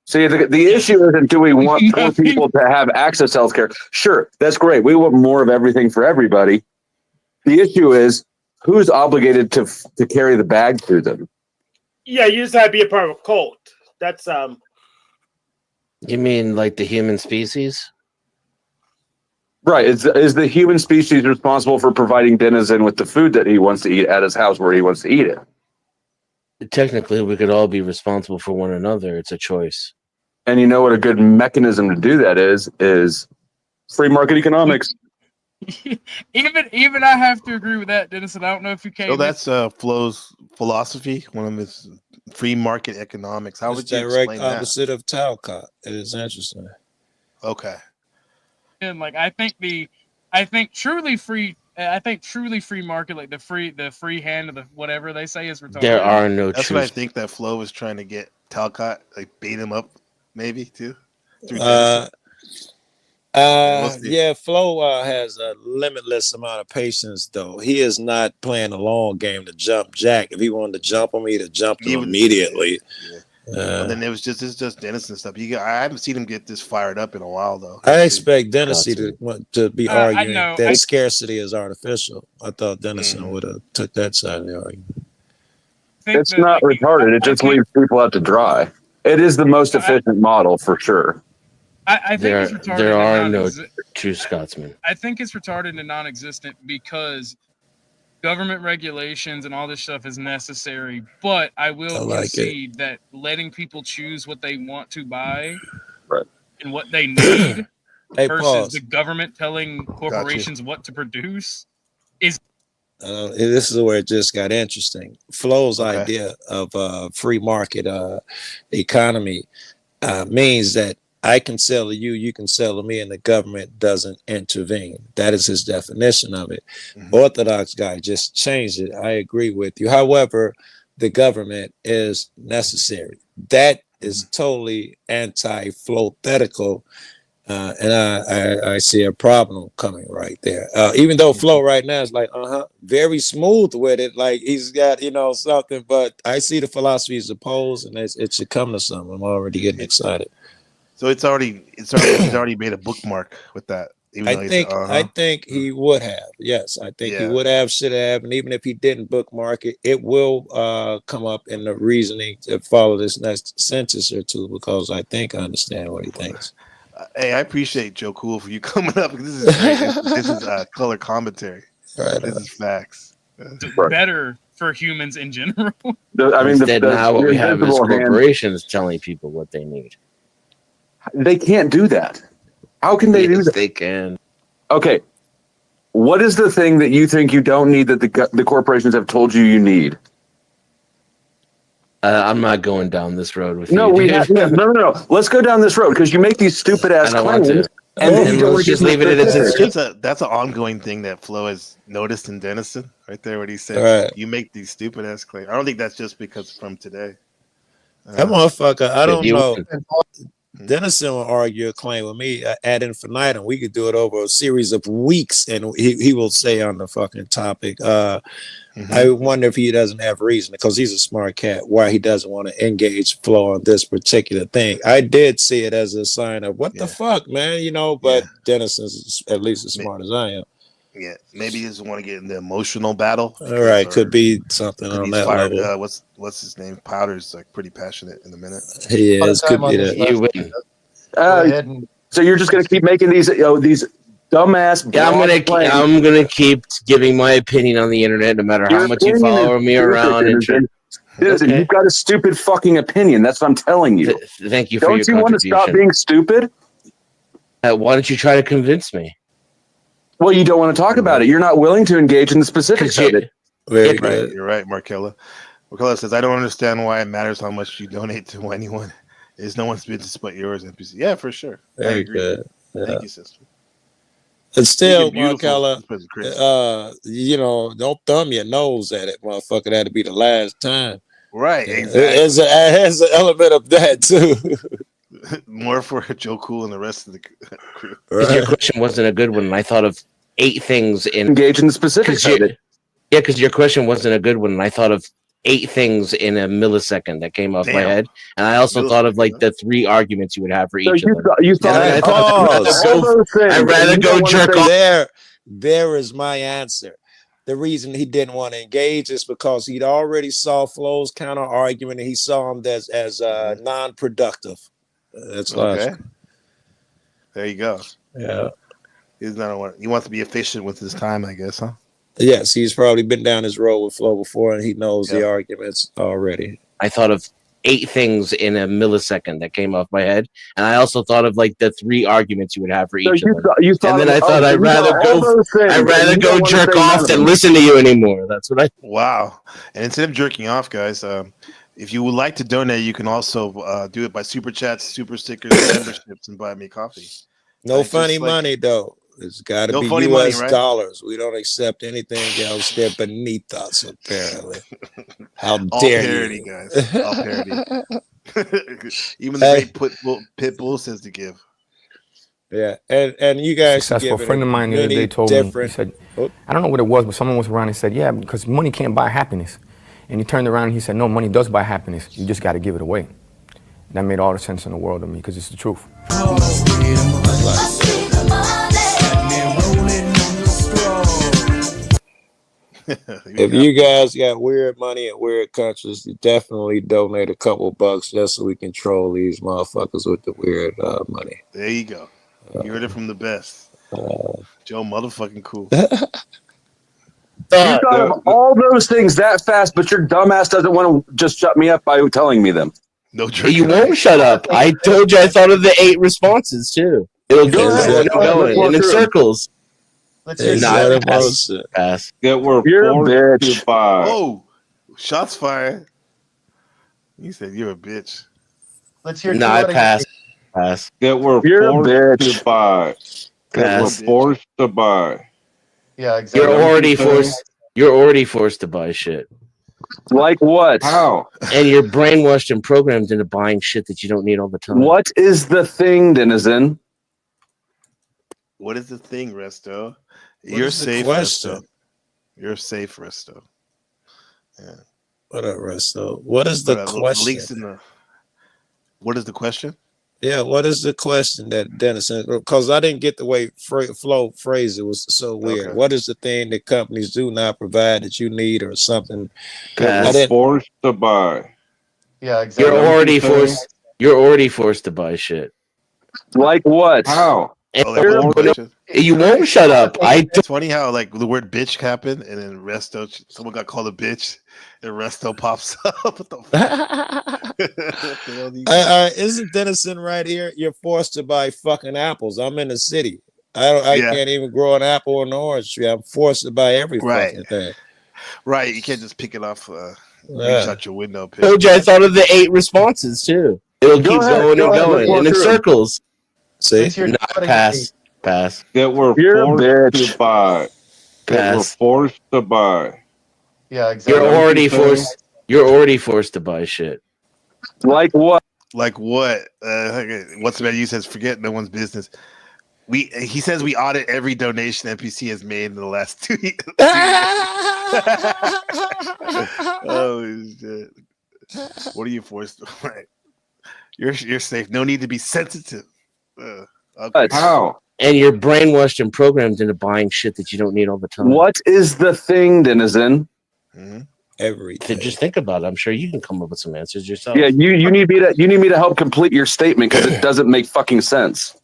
[SPEAKER 11] See, the issue isn't do we want poor people to have access to healthcare? Sure, that's great. We want more of everything for everybody. The issue is who's obligated to carry the bag to them.
[SPEAKER 13] Yeah, you just have to be a part of a cult. That's
[SPEAKER 9] You mean like the human species?
[SPEAKER 11] Right. Is the human species responsible for providing Denizen with the food that he wants to eat at his house where he wants to eat it?
[SPEAKER 9] Technically, we could all be responsible for one another. It's a choice.
[SPEAKER 11] And you know what a good mechanism to do that is free market economics.
[SPEAKER 7] Even I have to agree with that, Dennis. And I don't know if you can.
[SPEAKER 4] So that's Flo's philosophy, one of his free market economics. How would you
[SPEAKER 12] direct
[SPEAKER 4] explain
[SPEAKER 12] opposite of Talcott? It is interesting.
[SPEAKER 4] Okay.
[SPEAKER 7] And like I think truly free I think truly free market, like the free hand of the whatever they say is retarded.
[SPEAKER 9] There are no
[SPEAKER 4] That's
[SPEAKER 9] true.
[SPEAKER 4] what I think that Flo was trying to get Talcott, like bait him up, maybe too. Through Denison.
[SPEAKER 12] Yeah, Flo has a limitless amount of patience, though. He is not playing a long game to jump Jack. If he wanted to jump him, he'd have jumped him immediately.
[SPEAKER 4] And then it's just Denison stuff. I haven't seen him get this fired up in a while, though.
[SPEAKER 12] I expect Denison to be arguing
[SPEAKER 7] know.
[SPEAKER 12] that scarcity is artificial. I thought Denison would have took that side of the argument.
[SPEAKER 11] It's not retarded. It just leaves people out to dry. It is the most efficient model for sure.
[SPEAKER 7] I think it's retarded.
[SPEAKER 9] There are no true Scotsmen.
[SPEAKER 7] I think it's retarded and non-existent because government regulations and all this stuff is necessary. But I will concede that letting people choose what they want to buy and what they need versus the government telling corporations what to produce is.
[SPEAKER 12] This is where it just got interesting. Flo's idea of free market economy means that I can sell to you, you can sell to me, and the government doesn't intervene. That is his definition of it. Orthodox guy just changed it. I agree with you. However, the government is necessary. That is totally anti-flothetical. And I see a problem coming right there. Even though Flo right now is like, very smooth with it, like he's got, something. But I see the philosophy is opposed, and it should come to something. I'm already getting excited.
[SPEAKER 4] So he's already made a bookmark with that.
[SPEAKER 12] I think he would have. Yes, I think he would have, should have, and even if he didn't bookmark it, it will come up in the reasoning to follow this next sentence or two because I think I understand what he thinks.
[SPEAKER 4] Hey, I appreciate Joe Cool for you coming up. This is great. This is color commentary. This is facts.
[SPEAKER 7] Better for humans in general.
[SPEAKER 9] Instead, now what we have is corporations telling people what they need.
[SPEAKER 11] They can't do that. How can they do that?
[SPEAKER 9] They can.
[SPEAKER 11] Okay. What is the thing that you think you don't need that the corporations have told you need?
[SPEAKER 9] I'm not going down this road with you.
[SPEAKER 11] No. Let's go down this road because you make these stupid ass claims. And
[SPEAKER 9] then let's just leave it at its.
[SPEAKER 4] That's an ongoing thing that Flo has noticed in Denison, right there. What he said, you make these stupid ass claims. I don't think that's just because from today.
[SPEAKER 12] That motherfucker, I don't know. Denison will argue a claim with me ad infinitum. We could do it over a series of weeks, and he will say on the fucking topic. I wonder if he doesn't have reason because he's a smart cat. Why he doesn't want to engage Flo on this particular thing? I did see it as a sign of what the fuck, man. But Denison's at least as smart as I am.
[SPEAKER 4] Yeah, maybe he doesn't want to get in the emotional battle.
[SPEAKER 12] All right, could be something on that level.
[SPEAKER 4] What's his name? Powder's like pretty passionate in a minute.
[SPEAKER 12] He is. Could be that.
[SPEAKER 9] You win.
[SPEAKER 11] So you're just gonna keep making these dumbass.
[SPEAKER 9] I'm gonna keep giving my opinion on the internet, no matter how much you follow me around.
[SPEAKER 11] Listen, you've got a stupid fucking opinion. That's what I'm telling you.
[SPEAKER 9] Thank you for your contribution.
[SPEAKER 11] Don't you want to stop being stupid?
[SPEAKER 9] Why don't you try to convince me?
[SPEAKER 11] Well, you don't want to talk about it. You're not willing to engage in the specifics of it.
[SPEAKER 4] You're right, Markella. Markella says, I don't understand why it matters how much you donate to anyone. It's no one's business but yours. NPC. Yeah, for sure.
[SPEAKER 12] Very good.
[SPEAKER 4] Thank you, sister.
[SPEAKER 12] But still, Markella, don't thumb your nose at it, motherfucker. That'd be the last time.
[SPEAKER 4] Right, exactly.
[SPEAKER 12] There's an element of that, too.
[SPEAKER 4] More for Joe Cool and the rest of the crew.
[SPEAKER 9] Your question wasn't a good one, and I thought of 8 things in
[SPEAKER 11] engage in the specifics of it.
[SPEAKER 9] Yeah, because your question wasn't a good one, and I thought of 8 things in a millisecond that came off my head, and I also thought of like the 3 arguments you would have for each of them. I'd rather go jerk off.
[SPEAKER 12] There is my answer. The reason he didn't want to engage is because he'd already saw Flo's counter argument, and he saw him as non-productive. That's
[SPEAKER 4] okay. There you go.
[SPEAKER 12] Yeah,
[SPEAKER 4] he wants to be efficient with his time, I guess, huh?
[SPEAKER 12] Yes, he's probably been down this road with Flo before, and he knows the arguments already.
[SPEAKER 9] I thought of 8 things in a millisecond that came off my head, and I also thought of like the 3 arguments you would have for each of them. And then I thought I'd rather go jerk off than listen to you anymore. That's what I.
[SPEAKER 4] Wow! And instead of jerking off, guys, if you would like to donate, you can also do it by super chats, super stickers, memberships, and buy me coffee.
[SPEAKER 12] No funny money though. It's got to
[SPEAKER 4] No
[SPEAKER 12] be
[SPEAKER 4] funny money,
[SPEAKER 12] U.S.
[SPEAKER 4] right?
[SPEAKER 12] dollars. We don't accept anything else. They're beneath us, apparently. How
[SPEAKER 4] All
[SPEAKER 12] dare
[SPEAKER 4] parody,
[SPEAKER 12] you?
[SPEAKER 4] guys. All parody. Even the
[SPEAKER 12] Hey.
[SPEAKER 4] great pit bull says to give.
[SPEAKER 12] Yeah, and you guys should
[SPEAKER 14] Successful
[SPEAKER 12] give it
[SPEAKER 14] friend of mine the other
[SPEAKER 12] many
[SPEAKER 14] day told me, he
[SPEAKER 12] different.
[SPEAKER 14] said, I don't know what it was, but someone was around and said, yeah, because money can't buy happiness. And he turned around and he said, no, money does buy happiness. You just got to give it away. That made all the sense in the world to me because it's the truth.
[SPEAKER 12] If you guys got weird money in weird countries, you definitely donate a couple bucks just so we can troll these motherfuckers with the weird money.
[SPEAKER 4] There you go. You heard it from the best. Joe motherfucking cool.
[SPEAKER 11] You thought of all those things that fast, but your dumbass doesn't want to just shut me up by telling me them.
[SPEAKER 4] No
[SPEAKER 9] You won't shut up. I told you I thought of the 8 responses too. It'll keep going and going and in circles.
[SPEAKER 6] Let's hear
[SPEAKER 9] Nah,
[SPEAKER 6] some.
[SPEAKER 9] pass.
[SPEAKER 8] That were
[SPEAKER 11] You're a
[SPEAKER 8] forced
[SPEAKER 11] bitch.
[SPEAKER 8] to buy.
[SPEAKER 4] Oh, shots fired. You said you're a bitch.
[SPEAKER 6] Let's hear.
[SPEAKER 9] Nah, I pass. Pass.
[SPEAKER 8] That were
[SPEAKER 11] You're a
[SPEAKER 8] forced
[SPEAKER 11] bitch.
[SPEAKER 8] to buy. That were
[SPEAKER 9] Pass.
[SPEAKER 8] forced to buy.
[SPEAKER 6] Yeah, exactly.
[SPEAKER 9] You're already forced. You're already forced to buy shit,
[SPEAKER 11] Like what?
[SPEAKER 8] How?
[SPEAKER 9] and you're brainwashed and programmed into buying shit that you don't need all the time.
[SPEAKER 11] What is the thing, Denizen?
[SPEAKER 4] What is the thing, Resto?
[SPEAKER 12] What
[SPEAKER 4] You're
[SPEAKER 12] is the
[SPEAKER 4] safe,
[SPEAKER 12] question?
[SPEAKER 4] Resto. You're safe, Resto. Yeah.
[SPEAKER 12] What up, Resto? What is the question?
[SPEAKER 4] Links in the. What is the question?
[SPEAKER 12] Yeah, what is the question that Dennis? Because I didn't get the way Flo phrased it was so weird.
[SPEAKER 4] Okay.
[SPEAKER 12] What is the thing that companies do not provide that you need or something? I
[SPEAKER 8] That were
[SPEAKER 12] didn't.
[SPEAKER 8] forced to buy.
[SPEAKER 6] Yeah, exactly.
[SPEAKER 9] You're already forced. You're already forced to buy shit.
[SPEAKER 11] Like what?
[SPEAKER 8] How?
[SPEAKER 9] And
[SPEAKER 4] Oh, that was the question.
[SPEAKER 9] you won't shut up.
[SPEAKER 4] It's funny how like the word bitch happened and then Resto, someone got called a bitch and Resto pops up. What the fuck? What the hell do you-
[SPEAKER 12] Isn't Dennison right here? You're forced to buy fucking apples. I'm in the city. I
[SPEAKER 4] Yeah.
[SPEAKER 12] can't even grow an apple or an orange tree. I'm forced to buy every
[SPEAKER 4] Right.
[SPEAKER 12] fucking thing.
[SPEAKER 4] Right, you can't just pick it off
[SPEAKER 12] Yeah.
[SPEAKER 4] reach out your window. Pick.
[SPEAKER 9] told you I thought of the 8 responses too. It'll
[SPEAKER 11] Go
[SPEAKER 9] keep
[SPEAKER 11] ahead,
[SPEAKER 9] going
[SPEAKER 11] go
[SPEAKER 9] and
[SPEAKER 11] ahead,
[SPEAKER 9] going
[SPEAKER 11] walk
[SPEAKER 9] and in
[SPEAKER 11] through 'em.
[SPEAKER 9] circles.
[SPEAKER 12] See?
[SPEAKER 6] Let's hear.
[SPEAKER 9] Nah, pass. Pass.
[SPEAKER 8] That were
[SPEAKER 11] You're a
[SPEAKER 8] forced
[SPEAKER 11] bitch.
[SPEAKER 8] to buy. That were
[SPEAKER 9] Pass.
[SPEAKER 8] forced to buy.
[SPEAKER 6] Yeah, exactly.
[SPEAKER 9] You're already forced. You're already forced to buy shit.
[SPEAKER 11] Like what?
[SPEAKER 4] Like what? What's the man? You says forget no one's business. He says we audit every donation NPC has made in the last 2 years. Oh shit! What are you forced to? Right. You're safe. No need to be sensitive. Okay.
[SPEAKER 8] How?
[SPEAKER 9] And you're brainwashed and programmed into buying shit that you don't need all the time.
[SPEAKER 11] What is the thing, Denizen?
[SPEAKER 4] Mhm.
[SPEAKER 12] Everything.
[SPEAKER 9] Just think about it. I'm sure you can come up with some answers yourself.
[SPEAKER 11] Yeah, you need me to help complete your statement because it doesn't make fucking sense.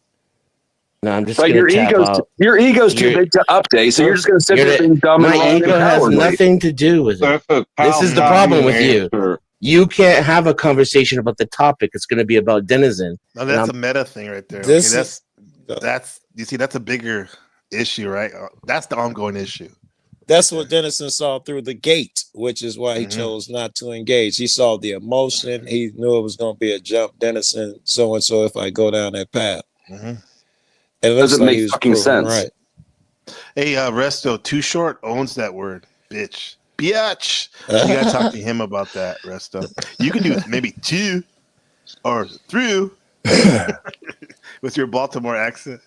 [SPEAKER 9] No, I'm just
[SPEAKER 11] Like
[SPEAKER 9] gonna tap out.
[SPEAKER 11] your ego's too
[SPEAKER 9] You're-
[SPEAKER 11] big to update, so you're just gonna sit
[SPEAKER 9] You're
[SPEAKER 11] there
[SPEAKER 9] the-
[SPEAKER 11] being dumb and
[SPEAKER 9] My
[SPEAKER 11] wrong
[SPEAKER 9] ego
[SPEAKER 11] and
[SPEAKER 9] has
[SPEAKER 11] cowardly.
[SPEAKER 9] nothing to do with it.
[SPEAKER 8] That's a
[SPEAKER 9] This is the
[SPEAKER 8] cow
[SPEAKER 9] problem with
[SPEAKER 8] value
[SPEAKER 9] you.
[SPEAKER 8] answer.
[SPEAKER 9] You can't have a conversation about the topic. It's going to be about Denizen.
[SPEAKER 4] Now that's a meta thing right there.
[SPEAKER 12] This
[SPEAKER 4] Okay,
[SPEAKER 12] is-
[SPEAKER 4] that's you see that's a bigger issue, right? That's the ongoing issue.
[SPEAKER 12] That's what Dennison saw through the gate, which is why he
[SPEAKER 4] Mhm.
[SPEAKER 12] chose not to engage. He saw the emotion. He knew it was going to be a jump. Dennison, so and so, if I go down that path.
[SPEAKER 4] Mhm.
[SPEAKER 12] And it looks
[SPEAKER 11] Doesn't
[SPEAKER 12] like
[SPEAKER 11] make
[SPEAKER 12] he was
[SPEAKER 11] fucking
[SPEAKER 12] proven
[SPEAKER 11] sense.
[SPEAKER 12] right.
[SPEAKER 4] Hey, Resto, Too Short owns that word, bitch. Biatch. You gotta talk to him about that, Resto. You can do maybe 2 or 3 with your Baltimore accent.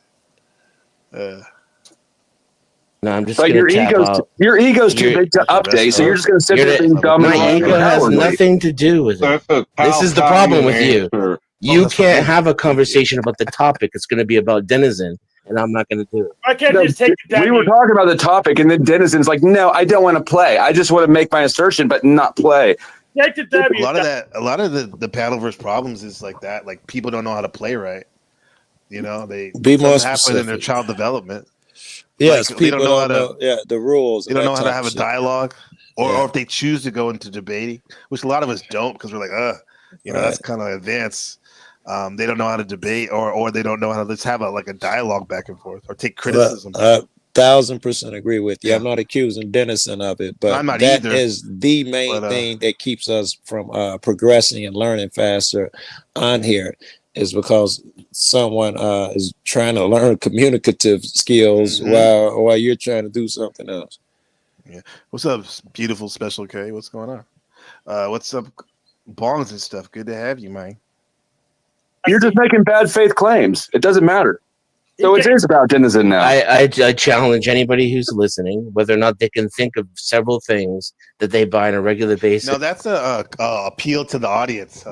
[SPEAKER 9] No, I'm just
[SPEAKER 11] But
[SPEAKER 9] going
[SPEAKER 11] your
[SPEAKER 9] to tap out.
[SPEAKER 11] your ego's too
[SPEAKER 9] You're-
[SPEAKER 11] big to update, so you're just gonna sit
[SPEAKER 9] You're
[SPEAKER 11] there
[SPEAKER 9] the-
[SPEAKER 11] being dumb and
[SPEAKER 9] My
[SPEAKER 11] wrong
[SPEAKER 9] ego
[SPEAKER 11] and
[SPEAKER 9] has
[SPEAKER 11] cowardly.
[SPEAKER 9] nothing to do with it.
[SPEAKER 8] That's a
[SPEAKER 9] This is the
[SPEAKER 8] cow
[SPEAKER 9] problem
[SPEAKER 8] value
[SPEAKER 9] with you.
[SPEAKER 8] answer.
[SPEAKER 9] You
[SPEAKER 4] that's
[SPEAKER 9] can't
[SPEAKER 4] what-
[SPEAKER 9] have a conversation about the topic. It's going to be about Denizen, and I'm not going to do it.
[SPEAKER 13] I can't
[SPEAKER 11] No,
[SPEAKER 13] just take it down.
[SPEAKER 11] we were talking about the topic, and then Denizen's like, "No, I don't want to play. I just want to make my assertion, but not play."
[SPEAKER 13] Take the
[SPEAKER 4] A
[SPEAKER 13] W.
[SPEAKER 4] lot of that, a lot of the Paddleverse problems is like that. Like people don't know how to play right. You know, they
[SPEAKER 12] Be more
[SPEAKER 4] something happened in their
[SPEAKER 12] specific.
[SPEAKER 4] child development.
[SPEAKER 12] Yes,
[SPEAKER 4] Like, they
[SPEAKER 12] people
[SPEAKER 4] don't know how to-
[SPEAKER 12] the rules.
[SPEAKER 4] They don't know how to have a
[SPEAKER 12] shit.
[SPEAKER 4] dialogue, or,
[SPEAKER 12] Yeah.
[SPEAKER 4] or if they choose to go into debating, which a lot of us don't, because we're like, that's kind of advanced. They don't know how to debate, or they don't know how to just have a dialogue back and forth, or take criticism.
[SPEAKER 12] 1,000% agree with you. I'm not accusing Dennison of it, but
[SPEAKER 4] I'm not
[SPEAKER 12] that
[SPEAKER 4] either.
[SPEAKER 12] is the main thing that keeps us from progressing and learning faster on here is because someone is trying to learn communicative skills while you're trying to do something else.
[SPEAKER 4] Yeah. What's up, beautiful Special K? What's going on? What's up, Bongs and stuff? Good to have you, man.
[SPEAKER 11] You're just making bad faith claims. It doesn't matter. So it is about denizen now.
[SPEAKER 9] I challenge anybody who's listening, whether or not they can think of several things that they buy on a regular basis.
[SPEAKER 4] No, that's a appeal to the audience.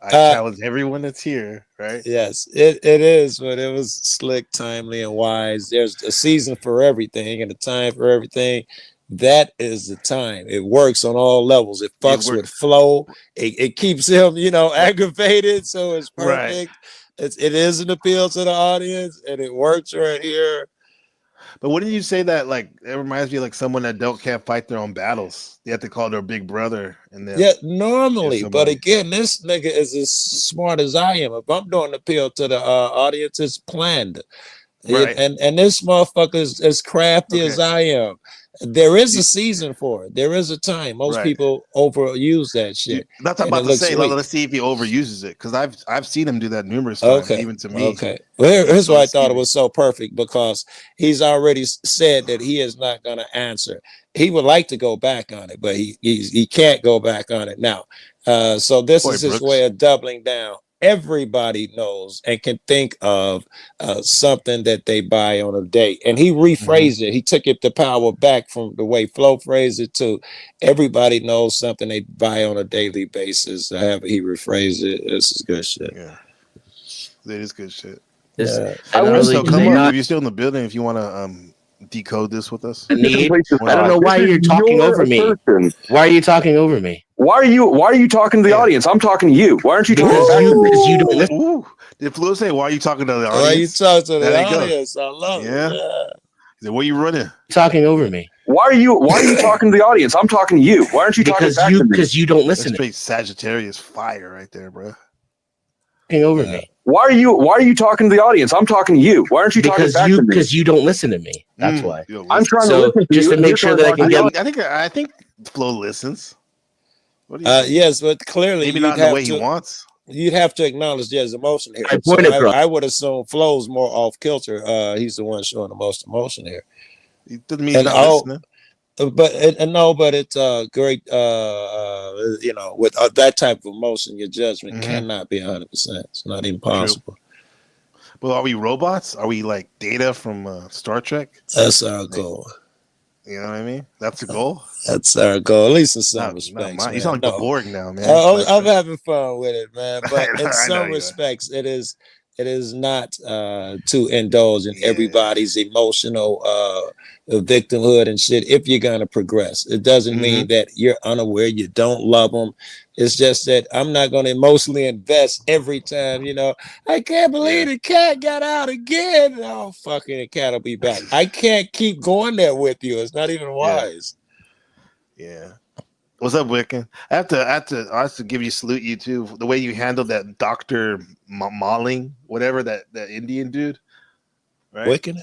[SPEAKER 4] I challenge everyone that's here, right?
[SPEAKER 12] Yes, it is, but it was slick, timely, and wise. There's a season for everything and a time for everything. That is the time. It works on all levels. It fucks with flow. It keeps him, aggravated, so it's perfect.
[SPEAKER 4] Right.
[SPEAKER 12] It is an appeal to the audience, and it works right here.
[SPEAKER 4] But wouldn't you say that it reminds me of someone that can't fight their own battles? They have to call their big brother, and then
[SPEAKER 12] normally. But again, this nigga is as smart as I am. If I'm doing an appeal to the audience, it's planned.
[SPEAKER 4] Right.
[SPEAKER 12] And this motherfucker is as crafty as I am. There is a season for it. There is a time. Most people overuse that shit.
[SPEAKER 4] That's what I'm about to say. Let's see if he overuses it, because I've seen him do that numerous times, even to me.
[SPEAKER 12] Okay. Well, here's why I thought it was so perfect, because he's already said that he is not going to answer. He would like to go back on it, but he can't go back on it now. So this is his way of doubling down. Everybody knows and can think of something that they buy on a date, and he rephrased it. He took the power back from the way Flo phrased it to everybody knows something they buy on a daily basis. However he rephrased it, this is good shit.
[SPEAKER 4] Yeah, it is good shit.
[SPEAKER 9] I will
[SPEAKER 4] so come on, if you're still in the building, if you want to decode this with us.
[SPEAKER 9] I don't know why you're talking over me. Why are you talking over me?
[SPEAKER 11] Why are you talking to the audience? I'm talking to you. Why aren't you talking
[SPEAKER 9] because you don't listen?
[SPEAKER 4] Ooh. Did Flo say, why are you talking to the audience?
[SPEAKER 12] Why are you talking to the audience? I love it.
[SPEAKER 4] Yeah. He said, where you running?
[SPEAKER 9] Talking over me.
[SPEAKER 11] Why are you talking to the audience? I'm talking to you. Why aren't you talking back to me?
[SPEAKER 9] Because you don't listen.
[SPEAKER 4] That's straight Sagittarius fire right there, bro.
[SPEAKER 9] Talking over me.
[SPEAKER 11] Why are you talking to the audience? I'm talking to you. Why aren't you talking back to me?
[SPEAKER 9] Because you don't listen to me. That's why.
[SPEAKER 11] I'm trying to listen to
[SPEAKER 9] just
[SPEAKER 11] you.
[SPEAKER 9] to make sure that I can get.
[SPEAKER 4] I think Flo listens. What do you
[SPEAKER 12] yes, but clearly
[SPEAKER 4] maybe not the way he wants.
[SPEAKER 12] You'd have to acknowledge there's emotion here. I would assume Flo's more off kilter. He's the one showing the most emotion here.
[SPEAKER 4] It doesn't mean he's not listening.
[SPEAKER 12] But it's great. With that type of emotion, your judgment cannot be 100%. It's not even possible.
[SPEAKER 4] Well, are we robots? Are we like Data from Star Trek?
[SPEAKER 12] That's our goal.
[SPEAKER 4] You know what I mean? That's the goal.
[SPEAKER 12] That's our goal, at least in some respects.
[SPEAKER 4] You sound like the Borg now, man.
[SPEAKER 12] I'm having fun with it, man. But in some respects, it is not to indulge in everybody's emotional victimhood and shit. If you're gonna progress, it doesn't mean that you're unaware. You don't love them. It's just that I'm not gonna emotionally invest every time. I can't believe the cat got out again. Oh, fucking the cat will be back. I can't keep going there with you. It's not even wise.
[SPEAKER 4] Yeah. What's up, Wiccan? I have to give you salute you too. The way you handled that Dr. Malling, whatever that Indian dude, right?
[SPEAKER 12] Wiccan?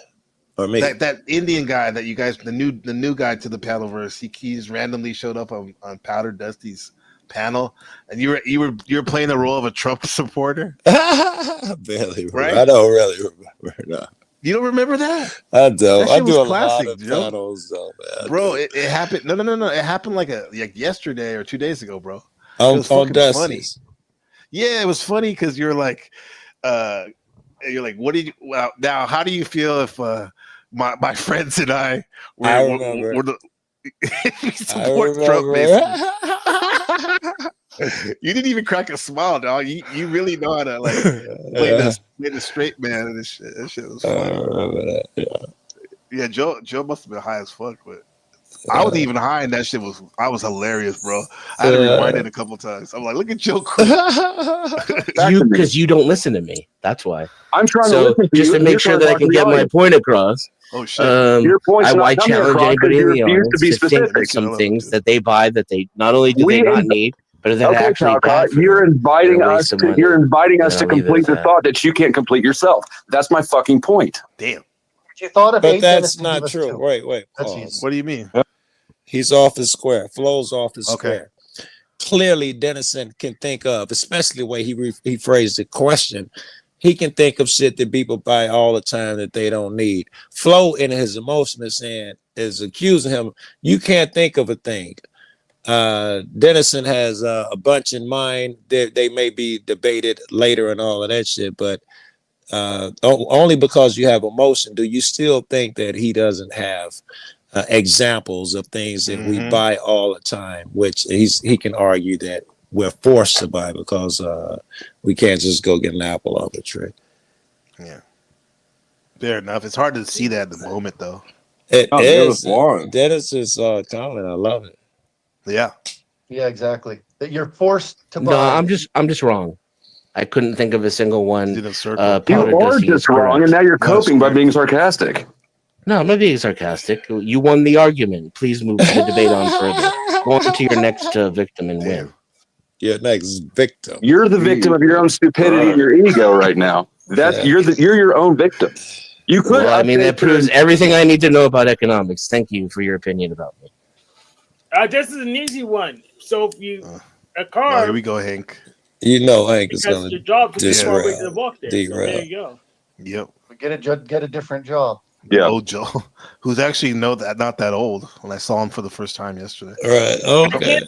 [SPEAKER 12] Or me?
[SPEAKER 4] That Indian guy that you guys, the new guy to the Panelverse, he's randomly showed up on Powder Dusty's panel, and you were playing the role of a Trump supporter.
[SPEAKER 12] Barely,
[SPEAKER 4] right?
[SPEAKER 12] I don't really remember. No.
[SPEAKER 4] You don't remember that?
[SPEAKER 12] I don't. I do a
[SPEAKER 4] classic,
[SPEAKER 12] lot of panels, though, man.
[SPEAKER 4] Bro, it happened. No. It happened like yesterday or 2 days ago, bro. It was
[SPEAKER 12] on
[SPEAKER 4] funny. Yeah, it was funny because you're like, what did you? Well, now how do you feel if my friends and I were the we support Trump, basically. You didn't even crack a smile, dog. You really know how to like play the straight man and this shit. That shit was funny.
[SPEAKER 12] I remember that.
[SPEAKER 4] Yeah, Joe must have been high as fuck, but I was even high, and that shit was hilarious, bro. I had to rewind it a couple times. I'm like, look at Joe.
[SPEAKER 9] Because you don't listen to me. That's why.
[SPEAKER 11] I'm trying to listen to
[SPEAKER 9] just to make sure that I can get my point across.
[SPEAKER 4] Oh shit!
[SPEAKER 11] Your point's
[SPEAKER 9] I
[SPEAKER 11] not coming
[SPEAKER 9] challenge
[SPEAKER 11] across
[SPEAKER 9] anybody in the audience
[SPEAKER 11] to be
[SPEAKER 9] to think of some things that they buy that they not only do they not need, but that actually bad for
[SPEAKER 11] you're
[SPEAKER 9] them.
[SPEAKER 11] inviting us to complete the thought that you can't complete yourself. That's my fucking point.
[SPEAKER 4] Damn.
[SPEAKER 15] You thought of
[SPEAKER 12] but that's not true. Wait.
[SPEAKER 4] What do you mean?
[SPEAKER 12] He's off his square. Flo's off his square. Clearly, Dennison can think of, especially the way he phrased the question, He can think of shit that people buy all the time that they don't need. Flo, in his emotion, is accusing him. You can't think of a thing. Dennison has a bunch in mind. They may be debated later and all of that shit, but only because you have emotion do you still think that he doesn't have examples of things that we buy all the time, which he can argue that we're forced to buy because we can't just go get an apple off the tree.
[SPEAKER 4] Yeah, fair enough. It's hard to see that at the moment, though.
[SPEAKER 12] It is. Dennis's comment, I love it.
[SPEAKER 4] Yeah.
[SPEAKER 15] Yeah, exactly. That you're forced to buy.
[SPEAKER 9] No, I'm just wrong. I couldn't think of a single one.
[SPEAKER 11] You are just wrong, and now you're coping by being sarcastic.
[SPEAKER 9] No, I'm not being sarcastic. You won the argument. Please move the debate on further. Go on to your next victim and win.
[SPEAKER 12] Your next victim.
[SPEAKER 11] You're the victim of your own stupidity and your ego right now. You're your own victim. You could.
[SPEAKER 9] Well, I mean, that proves everything I need to know about economics. Thank you for your opinion about me.
[SPEAKER 13] This is an easy one. So if you a car,
[SPEAKER 4] here we go, Hank.
[SPEAKER 12] You know, Hank is going
[SPEAKER 13] your job to
[SPEAKER 12] derail.
[SPEAKER 13] there you go.
[SPEAKER 4] Yep.
[SPEAKER 15] Get a different job.
[SPEAKER 11] Yeah.
[SPEAKER 4] Old Joe, who's actually not that old. When I saw him for the first time yesterday.
[SPEAKER 12] Right. Okay.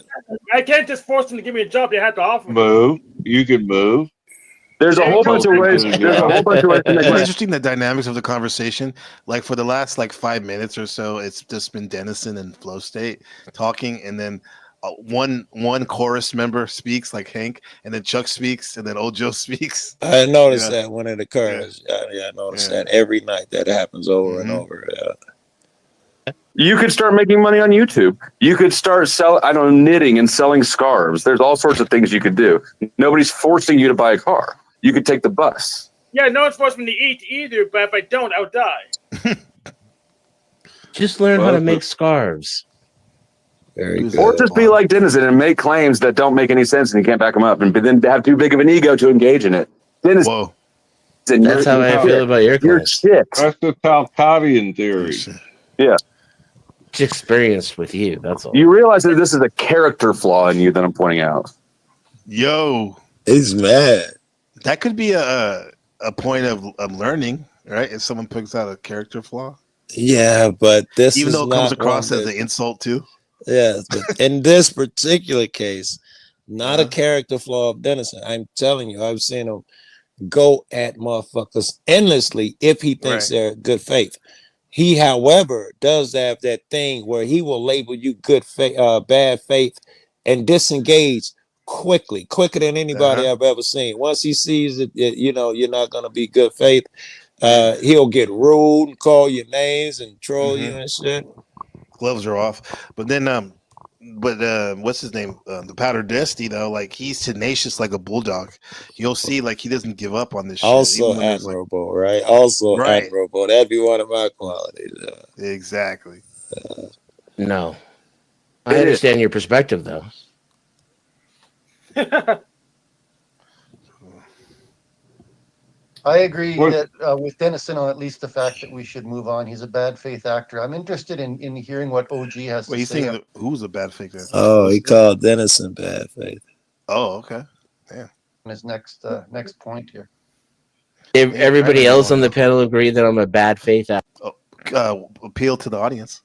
[SPEAKER 13] I can't just force them to give me a job. They have to offer me.
[SPEAKER 8] Move. You can move.
[SPEAKER 11] There's a whole bunch of ways. There's a whole bunch of ways to make
[SPEAKER 4] It's
[SPEAKER 11] money.
[SPEAKER 4] interesting the dynamics of the conversation. Like for the last 5 minutes or so, it's just been Dennison and Flow State talking, and then one chorus member speaks, like Hank, and then Chuck speaks, and then Old Joe speaks.
[SPEAKER 12] I noticed that when it occurs. I noticed that every night. That happens over and over.
[SPEAKER 11] You could start making money on YouTube. You could start knitting and selling scarves. There's all sorts of things you could do. Nobody's forcing you to buy a car. You could take the bus.
[SPEAKER 13] Yeah, no one's forced me to eat either, but if I don't, I'll die.
[SPEAKER 9] Just learn how to make scarves.
[SPEAKER 12] Very good.
[SPEAKER 11] Or just be like Dennison and make claims that don't make any sense and you can't back them up, and then have too big of an ego to engage in it. Dennison,
[SPEAKER 4] whoa.
[SPEAKER 9] That's how I feel about your claims.
[SPEAKER 11] Shit.
[SPEAKER 8] That's the Talcottian theory.
[SPEAKER 11] Yeah.
[SPEAKER 9] It's experienced with you. That's all.
[SPEAKER 11] You realize that this is a character flaw in you that I'm pointing out.
[SPEAKER 4] Yo,
[SPEAKER 12] he's mad.
[SPEAKER 4] That could be a point of learning, right? If someone picks out a character flaw.
[SPEAKER 12] Yeah, but this
[SPEAKER 4] even
[SPEAKER 12] is
[SPEAKER 4] though it comes
[SPEAKER 12] not
[SPEAKER 4] across
[SPEAKER 12] one
[SPEAKER 4] as an insult too.
[SPEAKER 12] Yeah, but in this particular case, not a character flaw of Dennison. I'm telling you, I've seen him go at motherfuckers endlessly if he thinks they're good faith. He, however, does have that thing where he will label you good faith, bad faith, and disengage quicker than anybody I've ever seen. Once he sees that you're not going to be good faith, he'll get rude and call you names and troll you and shit.
[SPEAKER 4] Gloves are off, but then what's his name? The Powder Dusty though, like he's tenacious like a bulldog. You'll see, like he doesn't give up on this.
[SPEAKER 12] Also
[SPEAKER 4] shit,
[SPEAKER 12] admirable, right? Also admirable. That'd be one of my qualities.
[SPEAKER 4] Exactly.
[SPEAKER 9] No, I understand your perspective though.
[SPEAKER 15] I agree that with Dennison on at least the fact that we should move on. He's a bad faith actor. I'm interested in hearing what OG has to say.
[SPEAKER 4] Saying who's a bad faith actor?
[SPEAKER 12] Oh, he called Dennison bad faith.
[SPEAKER 4] Oh, okay. Yeah.
[SPEAKER 15] His next point here.
[SPEAKER 9] If everybody else on the panel agree that I'm a bad faith actor,
[SPEAKER 4] appeal to the audience.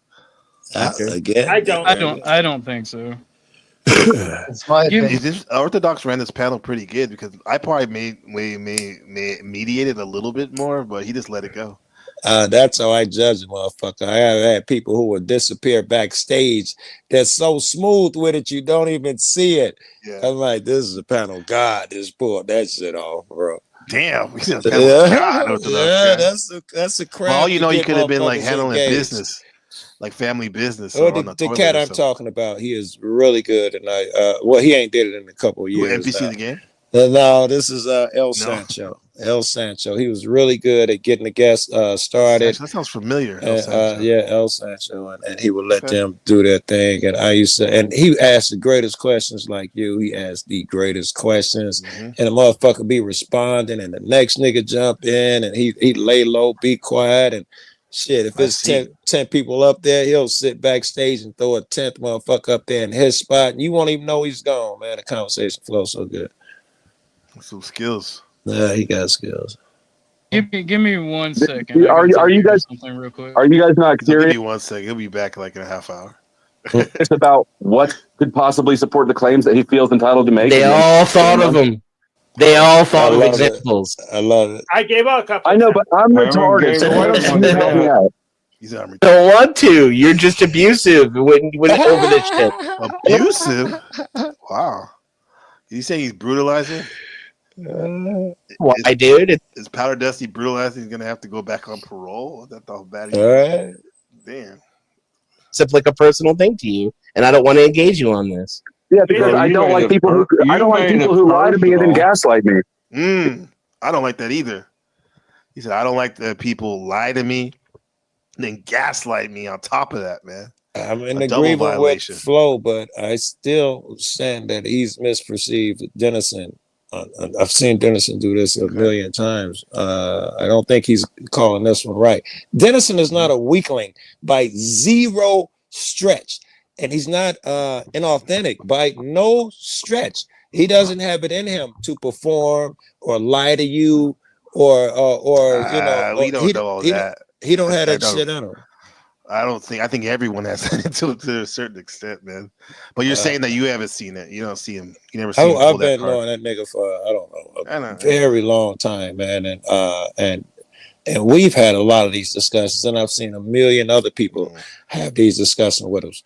[SPEAKER 12] Again,
[SPEAKER 13] I
[SPEAKER 7] don't think so.
[SPEAKER 15] It's my opinion.
[SPEAKER 4] Orthodox ran this panel pretty good because I probably mediated a little bit more, but he just let it go.
[SPEAKER 12] That's how I judge a motherfucker. I have had people who would disappear backstage. They're so smooth with it, you don't even see it.
[SPEAKER 4] Yeah.
[SPEAKER 12] I'm like, this is a panel. God, just pulled that shit off, bro.
[SPEAKER 4] Damn.
[SPEAKER 12] That's a crap.
[SPEAKER 4] Well, you could have been like handling business. Like family business.
[SPEAKER 12] Oh, the cat I'm talking about, he is really good, and he ain't did it in a couple of years.
[SPEAKER 4] NBC the game?
[SPEAKER 12] No, this is Sancho. El Sancho. He was really good at getting the guests started.
[SPEAKER 4] That sounds familiar.
[SPEAKER 12] El Sancho, and he would let them do their thing. And I used to, and he asked the greatest questions like you. He asked the greatest questions, and the motherfucker be responding, and the next nigga jump in, and he lay low, be quiet, and. Shit, if it's 10 people up there, he'll sit backstage and throw a 10th motherfucker up there in his spot, and you won't even know he's gone, man. The conversation flows so good.
[SPEAKER 4] Some skills.
[SPEAKER 12] Nah, he got skills.
[SPEAKER 7] Give me 1 second.
[SPEAKER 11] Are you guys
[SPEAKER 7] something real quick?
[SPEAKER 11] Are you guys not
[SPEAKER 4] I'll give
[SPEAKER 11] curious?
[SPEAKER 4] you 1 second. He'll be back like in a half hour.
[SPEAKER 11] It's about what could possibly support the claims that he feels entitled to make.
[SPEAKER 9] They all thought of them. They all thought of
[SPEAKER 12] love it.
[SPEAKER 9] examples.
[SPEAKER 12] I love it.
[SPEAKER 13] I gave out a couple.
[SPEAKER 11] I know, but I'm retarded, so why don't you help me out?
[SPEAKER 9] Don't want to. You're just abusive when over this shit.
[SPEAKER 4] Abusive? Wow. Did you say he's brutalizing?
[SPEAKER 9] Why, dude?
[SPEAKER 4] Is Powder Dusty brutalizing? He's gonna have to go back on parole? That's all bad.
[SPEAKER 12] All right.
[SPEAKER 4] Damn.
[SPEAKER 9] It's like a personal thing to you, and I don't want to engage you on this.
[SPEAKER 11] Yeah, because I don't like people who lie to me and then gaslight me.
[SPEAKER 4] I don't like that either. He said, I don't like that people lie to me and then gaslight me on top of that, man.
[SPEAKER 12] I'm in
[SPEAKER 4] A double
[SPEAKER 12] agreement with
[SPEAKER 4] violation.
[SPEAKER 12] Flo, but I still stand that he's misperceived Dennison. I've seen Dennison do this a million times. I don't think he's calling this one right. Dennison is not a weakling by zero stretch, and he's not inauthentic by no stretch. He doesn't have it in him to perform or lie to you or you know.
[SPEAKER 4] We don't know all that.
[SPEAKER 12] He don't have that
[SPEAKER 4] I don't-
[SPEAKER 12] shit in him.
[SPEAKER 4] I think everyone has that to a certain extent, man. But you're saying that you haven't seen it. You don't see him. You never see him pull
[SPEAKER 12] I've
[SPEAKER 4] that
[SPEAKER 12] been
[SPEAKER 4] card.
[SPEAKER 12] knowing that nigga for I don't know
[SPEAKER 4] I know.
[SPEAKER 12] a very long time, man, and we've had a lot of these discussions, and I've seen a million other people have these discussions with us.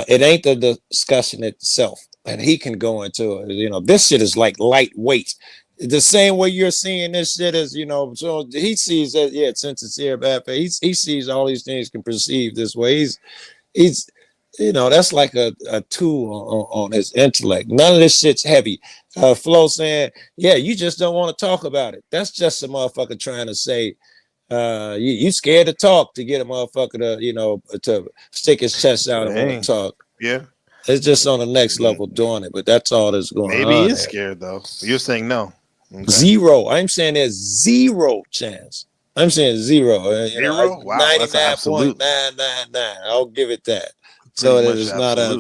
[SPEAKER 12] It ain't the discussion itself, and he can go into it. You know, this shit is like lightweight. The same way you're seeing this shit is, you know, so he sees that, yeah, since it's here, bad faith, he sees all these things can perceive this way. He's you know, that's like a tool on his intellect. None of this shit's heavy. Flo saying, yeah, you just don't want to talk about it. That's just a motherfucker trying to say, you scared to talk to get a motherfucker to, you know, to stick his chest out and want to talk.
[SPEAKER 4] Yeah.
[SPEAKER 12] It's just on the next level doing it, but that's all that's going on.
[SPEAKER 4] Maybe he is
[SPEAKER 12] there.
[SPEAKER 4] scared though. You're saying no. Okay.
[SPEAKER 12] Zero. I'm saying there's zero chance. I'm saying zero.
[SPEAKER 4] Zero? Wow, that's an absolute.
[SPEAKER 12] 99.999. I'll give it that.
[SPEAKER 4] Pretty
[SPEAKER 12] So that
[SPEAKER 4] much
[SPEAKER 12] it's not
[SPEAKER 4] absolute.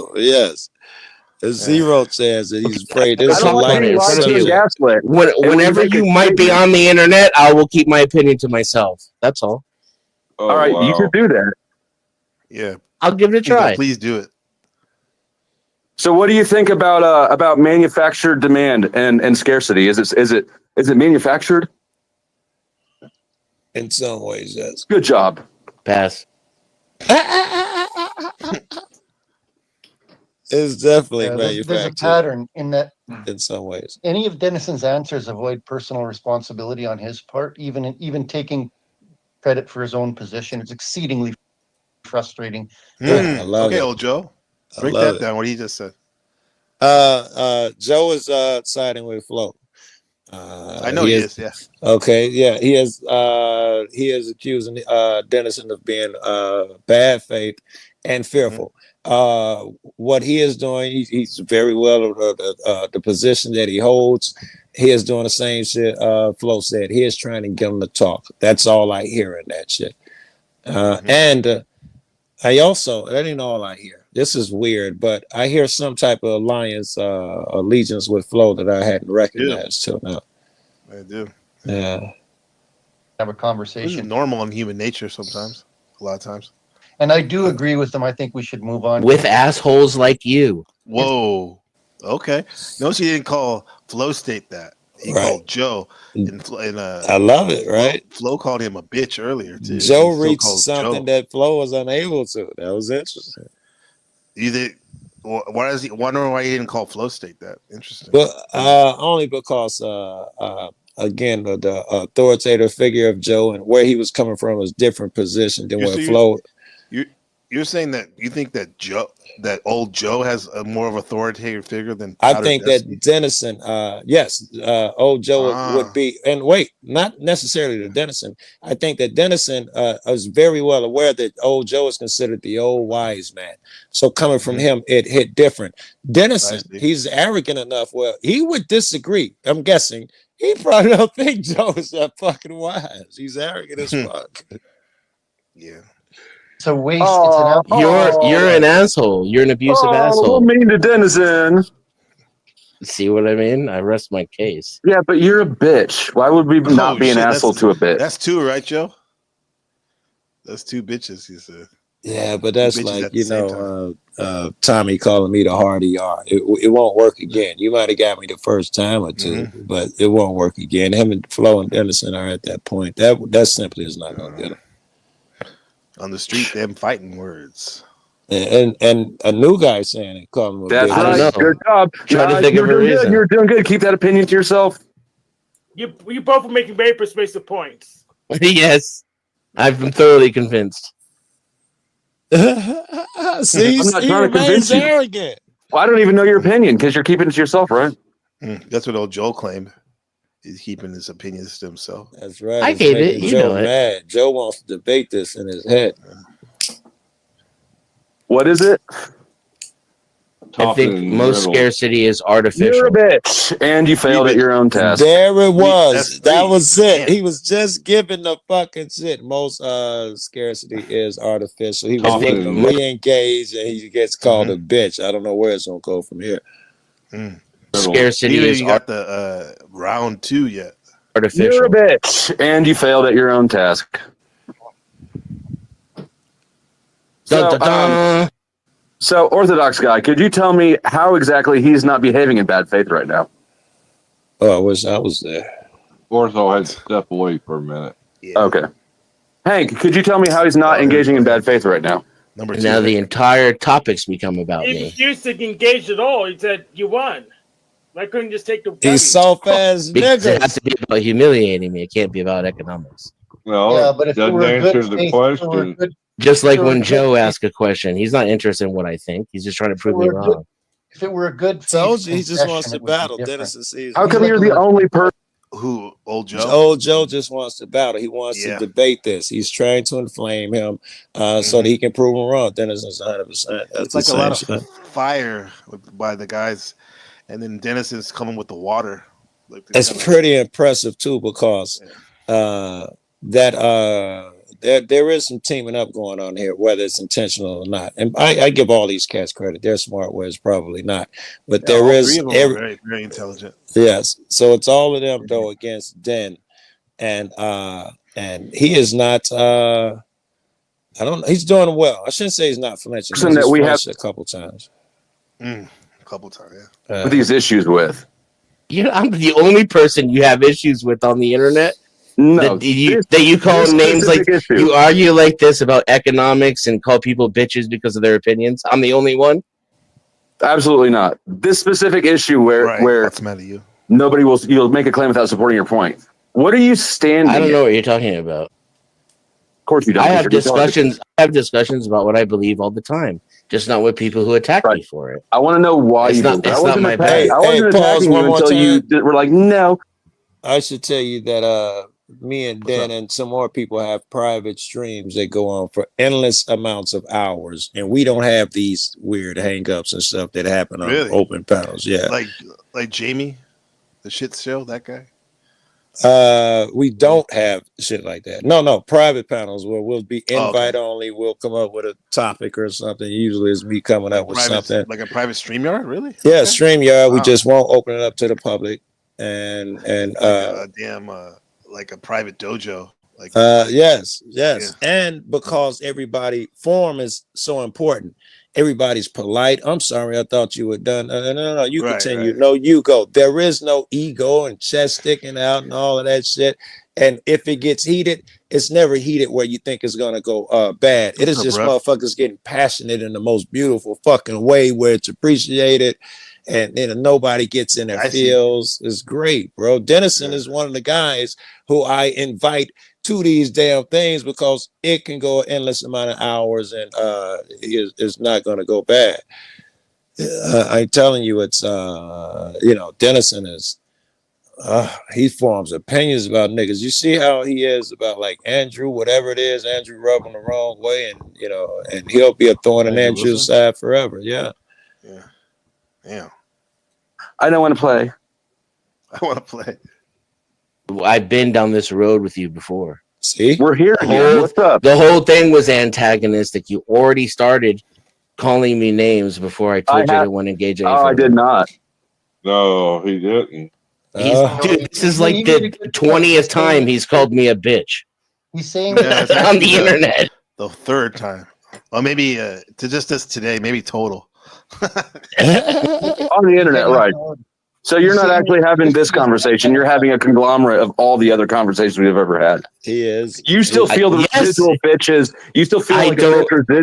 [SPEAKER 12] absolute. Yes. There's zero chance that he's afraid
[SPEAKER 9] I
[SPEAKER 12] this
[SPEAKER 9] don't like
[SPEAKER 12] light
[SPEAKER 9] it.
[SPEAKER 12] is
[SPEAKER 9] Thank you.
[SPEAKER 11] gaslit.
[SPEAKER 9] Whenever you might be on the internet, I will keep my opinion to myself. That's all.
[SPEAKER 11] All right, you should do that.
[SPEAKER 4] Yeah.
[SPEAKER 9] I'll give it a try.
[SPEAKER 4] Please do it.
[SPEAKER 11] So, what do you think about manufactured demand and scarcity? Is it manufactured?
[SPEAKER 12] In some ways, yes.
[SPEAKER 11] Good job.
[SPEAKER 9] Pass.
[SPEAKER 12] It's definitely
[SPEAKER 15] There's a
[SPEAKER 12] manufactured
[SPEAKER 15] pattern in that
[SPEAKER 12] in some ways.
[SPEAKER 15] any of Dennison's answers avoid personal responsibility on his part, even taking credit for his own position. It's exceedingly frustrating.
[SPEAKER 12] I love
[SPEAKER 4] Okay,
[SPEAKER 12] it.
[SPEAKER 4] old Joe.
[SPEAKER 12] I
[SPEAKER 4] Break
[SPEAKER 12] love
[SPEAKER 4] that
[SPEAKER 12] it.
[SPEAKER 4] down. What he just said.
[SPEAKER 12] Joe is siding with Flo.
[SPEAKER 4] I know he is. Yeah.
[SPEAKER 12] Okay, yeah, he is accusing Dennison of being bad faith and fearful. What he is doing, he's very well the position that he holds. He is doing the same shit Flo said. He is trying to get him to talk. That's all I hear in that shit. And I also, that ain't all I hear. This is weird, but I hear some type of allegiance with Flo that I hadn't recognized till now.
[SPEAKER 4] I do.
[SPEAKER 12] Yeah.
[SPEAKER 15] Have a
[SPEAKER 4] This is
[SPEAKER 15] conversation.
[SPEAKER 4] normal in human nature sometimes. A lot of times.
[SPEAKER 15] And I do agree with them. I think we should move on.
[SPEAKER 9] With assholes like you.
[SPEAKER 4] Whoa. Okay. Notice he didn't call Flow State that. He
[SPEAKER 12] Right.
[SPEAKER 4] called Joe.
[SPEAKER 12] I love it, right?
[SPEAKER 4] Flo called him a bitch earlier too.
[SPEAKER 12] Joe
[SPEAKER 4] He still
[SPEAKER 12] reached
[SPEAKER 4] calls
[SPEAKER 12] something
[SPEAKER 4] Joe.
[SPEAKER 12] that Flo was unable to. That was interesting.
[SPEAKER 4] You think? Why does he? Wondering why he didn't call Flow State that? Interesting.
[SPEAKER 12] But only because again the authoritative figure of Joe and where he was coming from was different position than
[SPEAKER 4] You're-
[SPEAKER 12] where
[SPEAKER 4] so
[SPEAKER 12] Flo.
[SPEAKER 4] You're saying that you think that old Joe has a more of authoritative figure than
[SPEAKER 12] I
[SPEAKER 4] Powder
[SPEAKER 12] think
[SPEAKER 4] Dusty?
[SPEAKER 12] that Dennison, yes, old Joe would be, and wait, not necessarily to Dennison. I think that Dennison is very well aware that old Joe is considered the old wise man. So coming from him, it hit different. Dennison, he's arrogant enough where he would disagree. I'm guessing he probably don't think Joe is that fucking wise. He's arrogant as fuck.
[SPEAKER 4] Yeah.
[SPEAKER 15] It's a waste.
[SPEAKER 9] You're an asshole. You're an abusive asshole.
[SPEAKER 11] Mean to Dennison.
[SPEAKER 9] See what I mean? I rest my case.
[SPEAKER 11] Yeah, but you're a bitch. Why would we not be an asshole to a bitch?
[SPEAKER 4] That's two, right, Joe? That's two bitches, he said.
[SPEAKER 12] Yeah, but that's
[SPEAKER 4] Bitches
[SPEAKER 12] like,
[SPEAKER 4] at the
[SPEAKER 12] you
[SPEAKER 4] same
[SPEAKER 12] know, Tommy calling me the hard ER. It won't work again. You might have got me the first time or two, but it won't work again. Him and Flo and Anderson are at that point. That simply is not going to get him.
[SPEAKER 4] On the street, them fighting words.
[SPEAKER 12] And a new guy saying it, calling him a
[SPEAKER 11] That's
[SPEAKER 12] bitch.
[SPEAKER 11] right. Good job.
[SPEAKER 9] Trying to think
[SPEAKER 11] you're
[SPEAKER 9] of a
[SPEAKER 11] doing good.
[SPEAKER 9] reason.
[SPEAKER 11] You're doing good. Keep that opinion to yourself.
[SPEAKER 13] You both are making very persuasive points.
[SPEAKER 9] Yes, I've been thoroughly convinced.
[SPEAKER 12] See,
[SPEAKER 11] I'm not
[SPEAKER 12] he
[SPEAKER 11] trying to
[SPEAKER 12] remains
[SPEAKER 11] convince you.
[SPEAKER 12] arrogant.
[SPEAKER 11] Well, I don't even know your opinion because you're keeping it to yourself, right?
[SPEAKER 4] That's what old Joe claimed. He's keeping his opinions to himself.
[SPEAKER 12] That's right.
[SPEAKER 9] I
[SPEAKER 12] It's
[SPEAKER 9] get it.
[SPEAKER 12] making
[SPEAKER 9] You
[SPEAKER 12] Joe
[SPEAKER 9] know it.
[SPEAKER 12] mad. Joe wants to debate this in his head.
[SPEAKER 11] What is it?
[SPEAKER 9] I think most scarcity is artificial.
[SPEAKER 11] You're a bitch, and you failed at your own test.
[SPEAKER 12] There it was.
[SPEAKER 4] That's
[SPEAKER 12] That
[SPEAKER 4] three.
[SPEAKER 12] was it.
[SPEAKER 4] Damn.
[SPEAKER 12] He was just giving the fucking shit. Most scarcity is artificial. He was
[SPEAKER 8] Talking
[SPEAKER 12] looking to
[SPEAKER 8] about-
[SPEAKER 12] re-engage and he gets called a bitch. I don't know where it's gonna go from here.
[SPEAKER 9] Scarcity
[SPEAKER 4] Neither
[SPEAKER 9] is
[SPEAKER 4] you got the round 2 yet.
[SPEAKER 9] artificial.
[SPEAKER 11] You're a bitch, and you failed at your own task.
[SPEAKER 9] Dun, dun, dun.
[SPEAKER 11] So, Orthodox guy, could you tell me how exactly he's not behaving in bad faith right now?
[SPEAKER 12] Oh, I wish I was there.
[SPEAKER 8] Ortho had to step away for a minute.
[SPEAKER 4] Yeah.
[SPEAKER 11] Okay. Hank, could you tell me how he's not engaging in bad faith right now?
[SPEAKER 4] Number 2.
[SPEAKER 9] Now the entire topic's become about
[SPEAKER 13] He
[SPEAKER 9] me.
[SPEAKER 13] refused to engage at all. He said, "You won." Why couldn't you just take the?
[SPEAKER 12] He's soft ass
[SPEAKER 9] Because it has
[SPEAKER 12] niggas.
[SPEAKER 9] to be about humiliating me. It can't be about economics.
[SPEAKER 8] Well,
[SPEAKER 15] Yeah, but if it
[SPEAKER 8] doesn't
[SPEAKER 15] were a
[SPEAKER 8] answer
[SPEAKER 15] good
[SPEAKER 8] the
[SPEAKER 15] faith, if it were a
[SPEAKER 8] question.
[SPEAKER 15] good-
[SPEAKER 9] Just like
[SPEAKER 15] Sure,
[SPEAKER 9] when
[SPEAKER 15] good.
[SPEAKER 9] Joe asked a question, he's not interested in what I think. He's just trying to prove me
[SPEAKER 15] we're good-
[SPEAKER 9] wrong.
[SPEAKER 15] if it were a good
[SPEAKER 12] Told
[SPEAKER 15] faith
[SPEAKER 12] you he just
[SPEAKER 15] confession,
[SPEAKER 12] wants to
[SPEAKER 15] it would be
[SPEAKER 12] battle.
[SPEAKER 15] different.
[SPEAKER 12] Dennis sees.
[SPEAKER 11] How come you're the only person?
[SPEAKER 4] Who? Old Joe?
[SPEAKER 12] Old Joe just wants to battle. He wants
[SPEAKER 4] Yeah.
[SPEAKER 12] to debate this. He's trying to inflame him so that he can prove him wrong. Dennis is 100%.
[SPEAKER 4] It's like a lot of fire by the guys, and then Dennis is coming with the water. Like
[SPEAKER 12] It's pretty impressive too because there is some teaming up going on here, whether it's intentional or not. And I give all these cats credit. They're smart, whereas probably not. But
[SPEAKER 4] Yeah, all
[SPEAKER 12] there is
[SPEAKER 4] three of them are very, very intelligent.
[SPEAKER 12] yes. So it's all of them though against Den, and he is not. I don't. He's doing well. I shouldn't say he's not flinching.
[SPEAKER 11] Person
[SPEAKER 12] He's
[SPEAKER 11] that we have-
[SPEAKER 12] flinched a couple times.
[SPEAKER 4] A couple times, yeah.
[SPEAKER 11] With these issues with?
[SPEAKER 9] I'm the only person you have issues with on the internet.
[SPEAKER 11] No,
[SPEAKER 9] that you call
[SPEAKER 11] this
[SPEAKER 9] names like
[SPEAKER 11] specific issue.
[SPEAKER 9] you argue like this about economics and call people bitches because of their opinions. I'm the only one.
[SPEAKER 11] Absolutely not. This specific issue where
[SPEAKER 4] What's the matter with you?
[SPEAKER 11] nobody will, you'll make a claim without supporting your point. What are you standing?
[SPEAKER 9] I don't know
[SPEAKER 11] in?
[SPEAKER 9] what you're talking about.
[SPEAKER 11] Of course you don't.
[SPEAKER 9] I have
[SPEAKER 11] You're retarded.
[SPEAKER 9] discussions. I have discussions about what I believe all the time, just not with people who attack me for it.
[SPEAKER 11] I want to know why
[SPEAKER 9] It's
[SPEAKER 11] you
[SPEAKER 9] not-
[SPEAKER 11] do.
[SPEAKER 9] it's
[SPEAKER 11] I wasn't
[SPEAKER 9] not my
[SPEAKER 11] attacking-
[SPEAKER 9] bag.
[SPEAKER 11] I wasn't
[SPEAKER 12] Hey, pause
[SPEAKER 11] attacking
[SPEAKER 12] one
[SPEAKER 11] you
[SPEAKER 12] more
[SPEAKER 11] until you
[SPEAKER 12] time.
[SPEAKER 11] were like, no.
[SPEAKER 12] I should tell you that me and Dan and some more people have private streams that go on for endless amounts of hours, and we don't have these weird hangups and stuff that happen on
[SPEAKER 4] Really?
[SPEAKER 12] open panels. Yeah,
[SPEAKER 4] Like Jamie, the shit show, that guy.
[SPEAKER 12] we don't have shit like that. No, private panels where we'll be
[SPEAKER 4] Oh,
[SPEAKER 12] invite only. We'll come up with a topic or something. Usually, it's me coming up with something.
[SPEAKER 4] Like a private StreamYard, really?
[SPEAKER 12] Yeah, StreamYard. We
[SPEAKER 4] Wow.
[SPEAKER 12] just won't open it up to the public, and
[SPEAKER 4] like a private dojo. Like
[SPEAKER 12] yes, and because everybody form is so important. Everybody's polite. I'm sorry, I thought you were done. No. You
[SPEAKER 4] Right,
[SPEAKER 12] continue.
[SPEAKER 4] right.
[SPEAKER 12] No, you go. There is no ego and chest sticking out and all of that shit. And if it gets heated, it's never heated where you think it's gonna go bad. It is
[SPEAKER 4] What's up,
[SPEAKER 12] just
[SPEAKER 4] bro?
[SPEAKER 12] motherfuckers getting passionate in the most beautiful fucking way where it's appreciated. And then nobody gets in their
[SPEAKER 4] I see.
[SPEAKER 12] feels. It's great, bro. Dennison is one of the guys who I invite to these damn things because it can go an endless amount of hours and it's not going to go bad. I'm telling you, it's Dennison is he forms opinions about niggas. You see how he is about like Andrew, whatever it is, Andrew rubbing the wrong way, and he'll be a thorn in
[SPEAKER 4] Andrew
[SPEAKER 12] Andrew's
[SPEAKER 4] Wilson?
[SPEAKER 12] side forever. Yeah.
[SPEAKER 4] Damn.
[SPEAKER 11] I don't want to play.
[SPEAKER 4] I want to play.
[SPEAKER 9] I've been down this road with you before.
[SPEAKER 12] See,
[SPEAKER 11] we're here
[SPEAKER 9] The
[SPEAKER 11] again.
[SPEAKER 9] whole-
[SPEAKER 11] What's up?
[SPEAKER 9] The whole thing was antagonistic. You already started calling me names before I told you
[SPEAKER 11] have-
[SPEAKER 9] to want to engage any
[SPEAKER 11] Oh, I
[SPEAKER 9] further.
[SPEAKER 11] did not.
[SPEAKER 8] No, he didn't.
[SPEAKER 9] Dude, this is like the 20th time he's called me a bitch.
[SPEAKER 15] He's saying
[SPEAKER 4] Yeah, it's
[SPEAKER 9] on
[SPEAKER 4] actually
[SPEAKER 9] the internet.
[SPEAKER 4] The third time. Or maybe to just this today, maybe total.
[SPEAKER 11] On the internet, right? So you're not actually having this conversation. You're having a conglomerate of all the other conversations we've ever had.
[SPEAKER 12] He is.
[SPEAKER 11] You still feel the residual bitches. You still feel like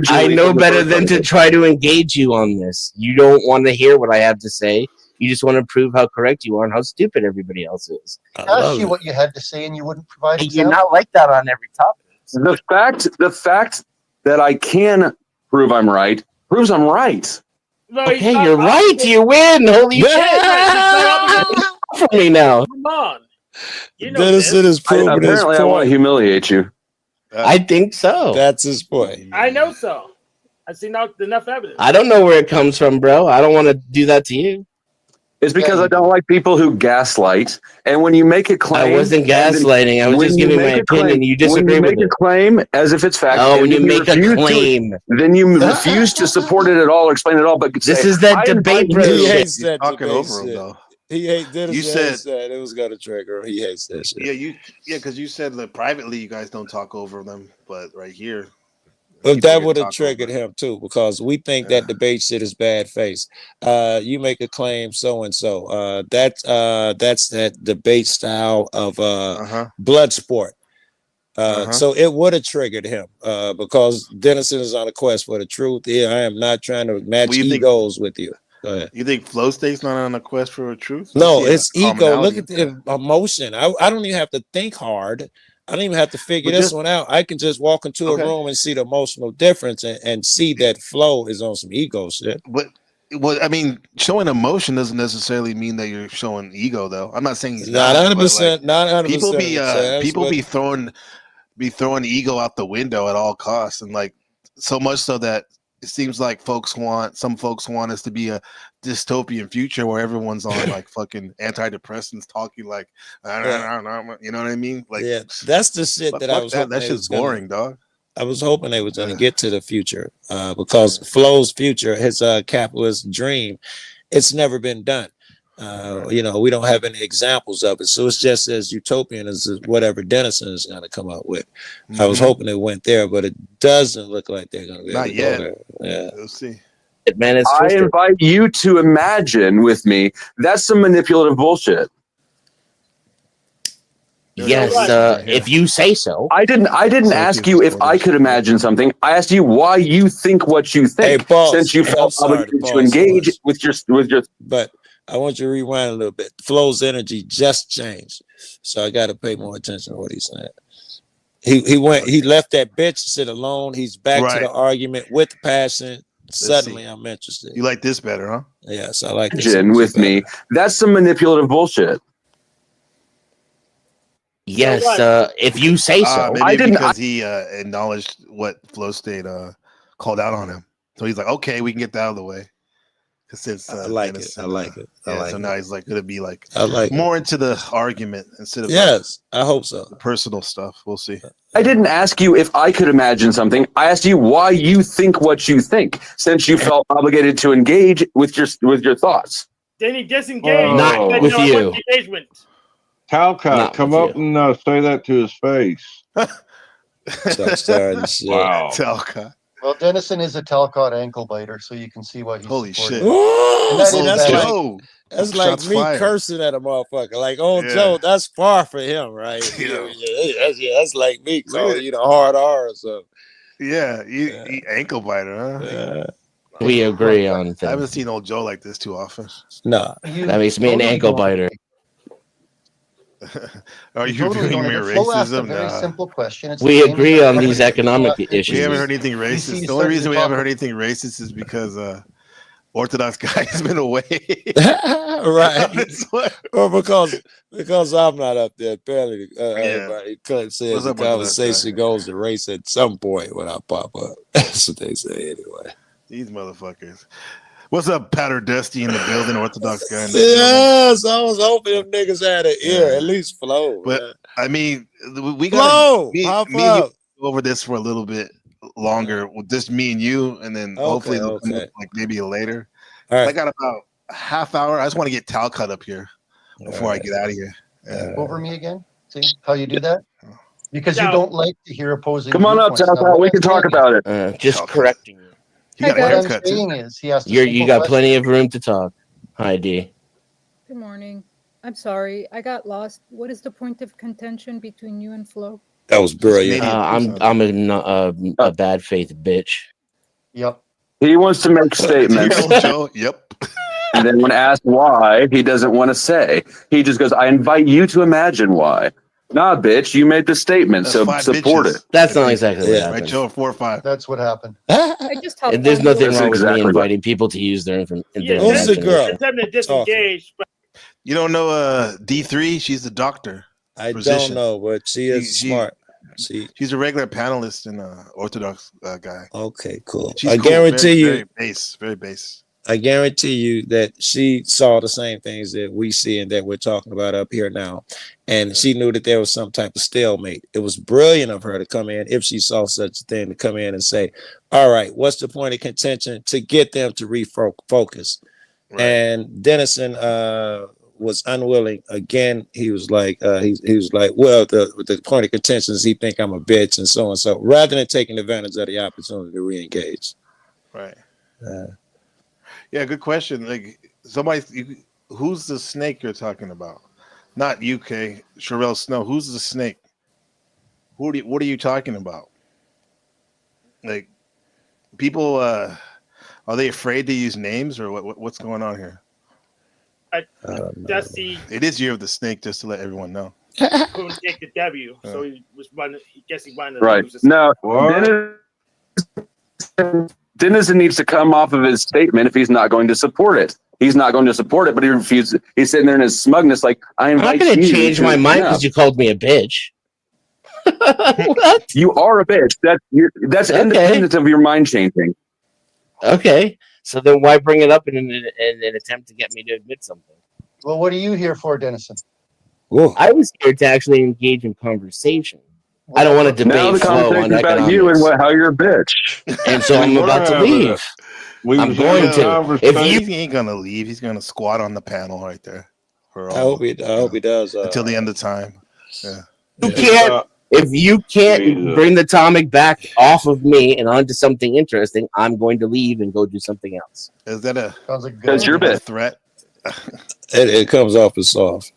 [SPEAKER 9] I know better than to try to engage you on this. You don't want to hear what I have to say. You just want to prove how correct you are and how stupid everybody else is.
[SPEAKER 15] I asked you what you had to say, and you wouldn't provide.
[SPEAKER 9] You're not like that on every topic.
[SPEAKER 11] The fact that I can prove I'm right proves I'm right.
[SPEAKER 9] Okay, you're right. You win. Holy shit! For me now.
[SPEAKER 13] Come on. You know
[SPEAKER 12] Dennison is proving his
[SPEAKER 11] Apparently, I want to
[SPEAKER 12] point.
[SPEAKER 11] humiliate you.
[SPEAKER 9] I think so.
[SPEAKER 12] That's his point.
[SPEAKER 13] I know so. I've seen enough evidence.
[SPEAKER 9] I don't know where it comes from, bro. I don't want to do that to you.
[SPEAKER 11] It's because I don't like people who gaslight. And when you make a claim,
[SPEAKER 9] I wasn't gaslighting. I was just giving my opinion. You disagree
[SPEAKER 11] when you
[SPEAKER 9] with
[SPEAKER 11] make a claim as if it's fact.
[SPEAKER 9] Oh, when
[SPEAKER 11] and
[SPEAKER 9] you
[SPEAKER 11] then
[SPEAKER 9] make a claim,
[SPEAKER 11] then you refuse to support it at all or explain it at all. But
[SPEAKER 9] this
[SPEAKER 11] say,
[SPEAKER 9] is that
[SPEAKER 11] I
[SPEAKER 9] debate,
[SPEAKER 11] invite
[SPEAKER 9] bro.
[SPEAKER 11] you-
[SPEAKER 12] He hates that
[SPEAKER 4] talking
[SPEAKER 12] debate
[SPEAKER 4] over him
[SPEAKER 12] shit.
[SPEAKER 4] though.
[SPEAKER 12] He hates Dennis.
[SPEAKER 4] You
[SPEAKER 12] Said it was gonna trigger. He hates that shit.
[SPEAKER 4] Yeah, because you said that privately you guys don't talk over them, but right here,
[SPEAKER 12] Well,
[SPEAKER 4] people
[SPEAKER 12] that
[SPEAKER 4] can
[SPEAKER 12] would have
[SPEAKER 4] talk
[SPEAKER 12] triggered him too, because we think that debate shit is bad face. You make a claim, so and so. That's that debate style of blood sport. So it would have triggered him because Dennison is on a quest for the truth. Yeah, I am not trying to match
[SPEAKER 4] Well, you think-
[SPEAKER 12] egos with you. Go ahead.
[SPEAKER 4] You think Flow State's not on a quest for a truth?
[SPEAKER 12] No,
[SPEAKER 4] I see a
[SPEAKER 12] it's ego. Look
[SPEAKER 4] commonality.
[SPEAKER 12] at the emotion. I don't even have to think hard. I don't even have to figure
[SPEAKER 4] But
[SPEAKER 12] this
[SPEAKER 4] just-
[SPEAKER 12] one out. I can just walk into
[SPEAKER 4] Okay.
[SPEAKER 12] a room and see the emotional difference and see that Flow is on some ego shit.
[SPEAKER 4] But well, I mean, showing emotion doesn't necessarily mean that you're showing ego, though. I'm not saying he's
[SPEAKER 12] Not
[SPEAKER 4] not,
[SPEAKER 12] 100%.
[SPEAKER 4] but,
[SPEAKER 12] Not 100%.
[SPEAKER 4] people be
[SPEAKER 12] That's
[SPEAKER 4] people
[SPEAKER 12] what-
[SPEAKER 4] be throwing ego out the window at all costs, and like so much so that it seems like some folks want us to be a dystopian future where everyone's on like fucking antidepressants, talking like, you know what I mean? Like,
[SPEAKER 12] yeah, that's the shit
[SPEAKER 4] fuck
[SPEAKER 12] that I was
[SPEAKER 4] that.
[SPEAKER 12] hoping
[SPEAKER 4] That's
[SPEAKER 12] they
[SPEAKER 4] just
[SPEAKER 12] was gonna-
[SPEAKER 4] boring, dog.
[SPEAKER 12] I was hoping they was going to get to the future because Flow's future, his capitalist dream, it's never been done. We don't have any examples of it, so it's just as utopian as whatever Dennison is going to come up with. I was
[SPEAKER 4] Mhm.
[SPEAKER 12] hoping it went there, but it doesn't look like they're going to be able
[SPEAKER 4] Not
[SPEAKER 12] to
[SPEAKER 4] yet.
[SPEAKER 12] go there. Yeah,
[SPEAKER 4] We'll see.
[SPEAKER 9] Man, it's
[SPEAKER 11] I
[SPEAKER 9] twisted.
[SPEAKER 11] invite you to imagine with me. That's some manipulative bullshit.
[SPEAKER 9] Yes, if you say so.
[SPEAKER 11] I didn't ask you if I could imagine something. I asked you why you think what you think.
[SPEAKER 12] Hey, pause.
[SPEAKER 11] Since you
[SPEAKER 12] I'm
[SPEAKER 11] felt
[SPEAKER 12] sorry to
[SPEAKER 11] obligated to
[SPEAKER 12] pause,
[SPEAKER 11] engage
[SPEAKER 12] pause.
[SPEAKER 11] with your.
[SPEAKER 12] but I want you to rewind a little bit. Flow's energy just changed, so I got to pay more attention to what he's saying. He left that bitch to sit alone. He's back to
[SPEAKER 4] Right.
[SPEAKER 12] the argument with passion.
[SPEAKER 4] see.
[SPEAKER 12] Suddenly, I'm interested.
[SPEAKER 4] You like this better, huh?
[SPEAKER 12] Yes, I like this
[SPEAKER 11] Imagine with me. That's some manipulative bullshit.
[SPEAKER 9] Yes, if you say so.
[SPEAKER 4] Maybe because he acknowledged what Flow State called out on him, so he's like, okay, we can get that out of the way. Since
[SPEAKER 12] I like it.
[SPEAKER 4] Dennis,
[SPEAKER 12] I like it. I
[SPEAKER 4] yeah,
[SPEAKER 12] like
[SPEAKER 4] so
[SPEAKER 12] it.
[SPEAKER 4] now he's like gonna be like
[SPEAKER 12] I like it.
[SPEAKER 4] more into the argument instead of
[SPEAKER 12] Yes, I hope so.
[SPEAKER 4] the personal stuff. We'll see.
[SPEAKER 11] I didn't ask you if I could imagine something. I asked you why you think what you think, since you felt obligated to engage with your thoughts.
[SPEAKER 13] Then he disengaged.
[SPEAKER 8] Not
[SPEAKER 13] Said,
[SPEAKER 8] with
[SPEAKER 13] "No, I want
[SPEAKER 8] you."
[SPEAKER 13] engagement."
[SPEAKER 8] Talcott,
[SPEAKER 9] Not
[SPEAKER 8] come
[SPEAKER 9] with
[SPEAKER 8] up and say that to his face. Wow.
[SPEAKER 4] Talcott.
[SPEAKER 15] Well, Dennison is a Talcott ankle biter, so you can see why he's
[SPEAKER 4] Holy
[SPEAKER 15] supporting
[SPEAKER 4] shit.
[SPEAKER 15] it.
[SPEAKER 12] Ooh,
[SPEAKER 15] And that
[SPEAKER 12] see,
[SPEAKER 15] is
[SPEAKER 12] that's
[SPEAKER 15] bad.
[SPEAKER 12] like, that's like
[SPEAKER 4] Shots
[SPEAKER 12] me
[SPEAKER 4] fired.
[SPEAKER 12] cursing at a motherfucker. Like, oh,
[SPEAKER 4] Yeah.
[SPEAKER 12] Joe, that's far for him, right? That's like me calling you the hard R or something.
[SPEAKER 4] Yeah, he ankle biter, huh?
[SPEAKER 9] We agree on
[SPEAKER 4] I
[SPEAKER 9] things.
[SPEAKER 4] haven't seen old Joe like this too often.
[SPEAKER 12] No,
[SPEAKER 9] That makes me an
[SPEAKER 15] Totally
[SPEAKER 9] ankle
[SPEAKER 15] don't.
[SPEAKER 9] biter.
[SPEAKER 4] Are you
[SPEAKER 15] Totally
[SPEAKER 4] viewing
[SPEAKER 15] don't.
[SPEAKER 4] me
[SPEAKER 15] The Flo asked a
[SPEAKER 4] racism?
[SPEAKER 15] very
[SPEAKER 4] Nah.
[SPEAKER 15] simple question. It's
[SPEAKER 9] We
[SPEAKER 15] the same
[SPEAKER 9] agree
[SPEAKER 15] as
[SPEAKER 9] on
[SPEAKER 15] everybody-
[SPEAKER 9] these economic
[SPEAKER 15] He
[SPEAKER 9] issues.
[SPEAKER 4] We haven't heard anything
[SPEAKER 15] You
[SPEAKER 4] racist.
[SPEAKER 15] see,
[SPEAKER 4] The
[SPEAKER 15] you
[SPEAKER 4] only reason
[SPEAKER 15] started
[SPEAKER 4] we
[SPEAKER 15] to
[SPEAKER 4] haven't
[SPEAKER 15] talk-
[SPEAKER 4] heard anything racist is because Orthodox guy has been away.
[SPEAKER 12] right.
[SPEAKER 4] That's what-
[SPEAKER 12] Or because I'm not up there. Apparently, everybody says
[SPEAKER 4] What's
[SPEAKER 12] the
[SPEAKER 4] up with that
[SPEAKER 12] conversation goes to race at some point when I pop up. That's what they say anyway.
[SPEAKER 4] These motherfuckers. What's up, Patter Dusty in the building? Orthodox guy in the building.
[SPEAKER 12] Yes, I was hoping them niggas had an ear,
[SPEAKER 4] Yeah.
[SPEAKER 12] at least Flow.
[SPEAKER 4] But
[SPEAKER 12] man.
[SPEAKER 4] I mean, we
[SPEAKER 12] Flo,
[SPEAKER 4] got
[SPEAKER 12] hop
[SPEAKER 4] me and you
[SPEAKER 12] up.
[SPEAKER 4] go over this for a little bit longer with just me and you, and then hopefully they'll come up, like maybe later.
[SPEAKER 12] All right.
[SPEAKER 4] I got about half hour. I just want to get Talcott up here before I get out of here.
[SPEAKER 15] Over me again. See how you do that? Because you
[SPEAKER 13] No.
[SPEAKER 15] don't like to hear opposing.
[SPEAKER 11] Come on up,
[SPEAKER 15] viewpoints. Now,
[SPEAKER 11] Talcott.
[SPEAKER 15] what
[SPEAKER 11] We
[SPEAKER 15] I'm
[SPEAKER 11] can talk
[SPEAKER 15] saying
[SPEAKER 11] about it.
[SPEAKER 9] Just
[SPEAKER 4] Talcott.
[SPEAKER 9] correcting you.
[SPEAKER 4] You got a
[SPEAKER 15] What I'm
[SPEAKER 4] haircut too.
[SPEAKER 15] saying is he has to.
[SPEAKER 9] You got plenty of room to talk. Hi, D.
[SPEAKER 16] Good morning. I'm sorry, I got lost. What is the point of contention between you and Flo?
[SPEAKER 12] That was brilliant.
[SPEAKER 9] I'm a bad faith bitch.
[SPEAKER 15] Yep.
[SPEAKER 11] He wants to make statements.
[SPEAKER 4] Yep.
[SPEAKER 11] And then when asked why, he doesn't want to say. He just goes, I invite you to imagine why. Nah, bitch, you made the statement, so
[SPEAKER 4] Five
[SPEAKER 11] support
[SPEAKER 4] bitches.
[SPEAKER 11] it.
[SPEAKER 9] That's not exactly what
[SPEAKER 4] Right,
[SPEAKER 9] happened.
[SPEAKER 4] Joe? 4 or 5.
[SPEAKER 15] That's what happened.
[SPEAKER 16] I just hopped
[SPEAKER 9] There's
[SPEAKER 16] on
[SPEAKER 9] nothing
[SPEAKER 16] board.
[SPEAKER 9] wrong with me
[SPEAKER 11] exactly right.
[SPEAKER 9] inviting people to use their
[SPEAKER 13] Yeah,
[SPEAKER 12] Who's the
[SPEAKER 9] imagination.
[SPEAKER 12] girl?
[SPEAKER 13] It's time to disengage. But
[SPEAKER 4] You don't know D3? She's the doctor.
[SPEAKER 12] I
[SPEAKER 4] Physician.
[SPEAKER 12] don't know, but she is
[SPEAKER 4] She-
[SPEAKER 12] smart. See,
[SPEAKER 4] She's a regular panelist and Orthodox guy.
[SPEAKER 12] okay, cool.
[SPEAKER 4] She's
[SPEAKER 12] I
[SPEAKER 4] cool,
[SPEAKER 12] guarantee you,
[SPEAKER 4] very base, very base.
[SPEAKER 12] I guarantee you that she saw the same things that we see and that we're talking about up here now. And she knew that there was some type of stalemate. It was brilliant of her to come in, if she saw such a thing, to come in and say, all right, what's the point of contention, to get them to refocus.
[SPEAKER 4] Right.
[SPEAKER 12] And Dennison was unwilling. Again, he was like, he was like, well, the point of contention is he think I'm a bitch and so and so, rather than taking advantage of the opportunity to re-engage.
[SPEAKER 4] Right. Yeah, good question. Like who's the snake you're talking about? Not UK, Sherelle Snow. Who's the snake? What are you talking about? Like people are they afraid to use names or what's going on here?
[SPEAKER 13] Dusty
[SPEAKER 4] It is Year of the Snake, just to let everyone know.
[SPEAKER 13] couldn't take the W, so he was running. He guess he wanted to
[SPEAKER 11] Right.
[SPEAKER 13] lose.
[SPEAKER 11] No, Dennison needs to come off of his statement if he's not going to support it. He's not going to support it, but he refuses. He's sitting there in his smugness, like, I
[SPEAKER 9] I'm not
[SPEAKER 11] invite
[SPEAKER 9] going to
[SPEAKER 11] you
[SPEAKER 9] change my mind because you called me a bitch.
[SPEAKER 11] You are a bitch. That's
[SPEAKER 9] Okay.
[SPEAKER 11] independent of your mind changing.
[SPEAKER 9] Okay. So then why bring it up in an attempt to get me to admit something?
[SPEAKER 15] Well, what are you here for, Dennison?
[SPEAKER 9] I was here to actually engage in conversation. I don't want to
[SPEAKER 11] Now the
[SPEAKER 9] debate flow on
[SPEAKER 11] conversation about you and
[SPEAKER 9] economics.
[SPEAKER 11] how you're a bitch.
[SPEAKER 9] And so I'm about to leave. I'm going to. If
[SPEAKER 4] He ain't gonna leave. He's gonna squat on the panel right there. For
[SPEAKER 12] I hope he does.
[SPEAKER 4] Until the end of time. Yeah.
[SPEAKER 9] You can't. If you can't bring the topic back off of me and onto something interesting, I'm going to leave and go do something else.
[SPEAKER 4] Is that a
[SPEAKER 11] That's your bit.
[SPEAKER 4] threat?
[SPEAKER 12] It comes off as soft.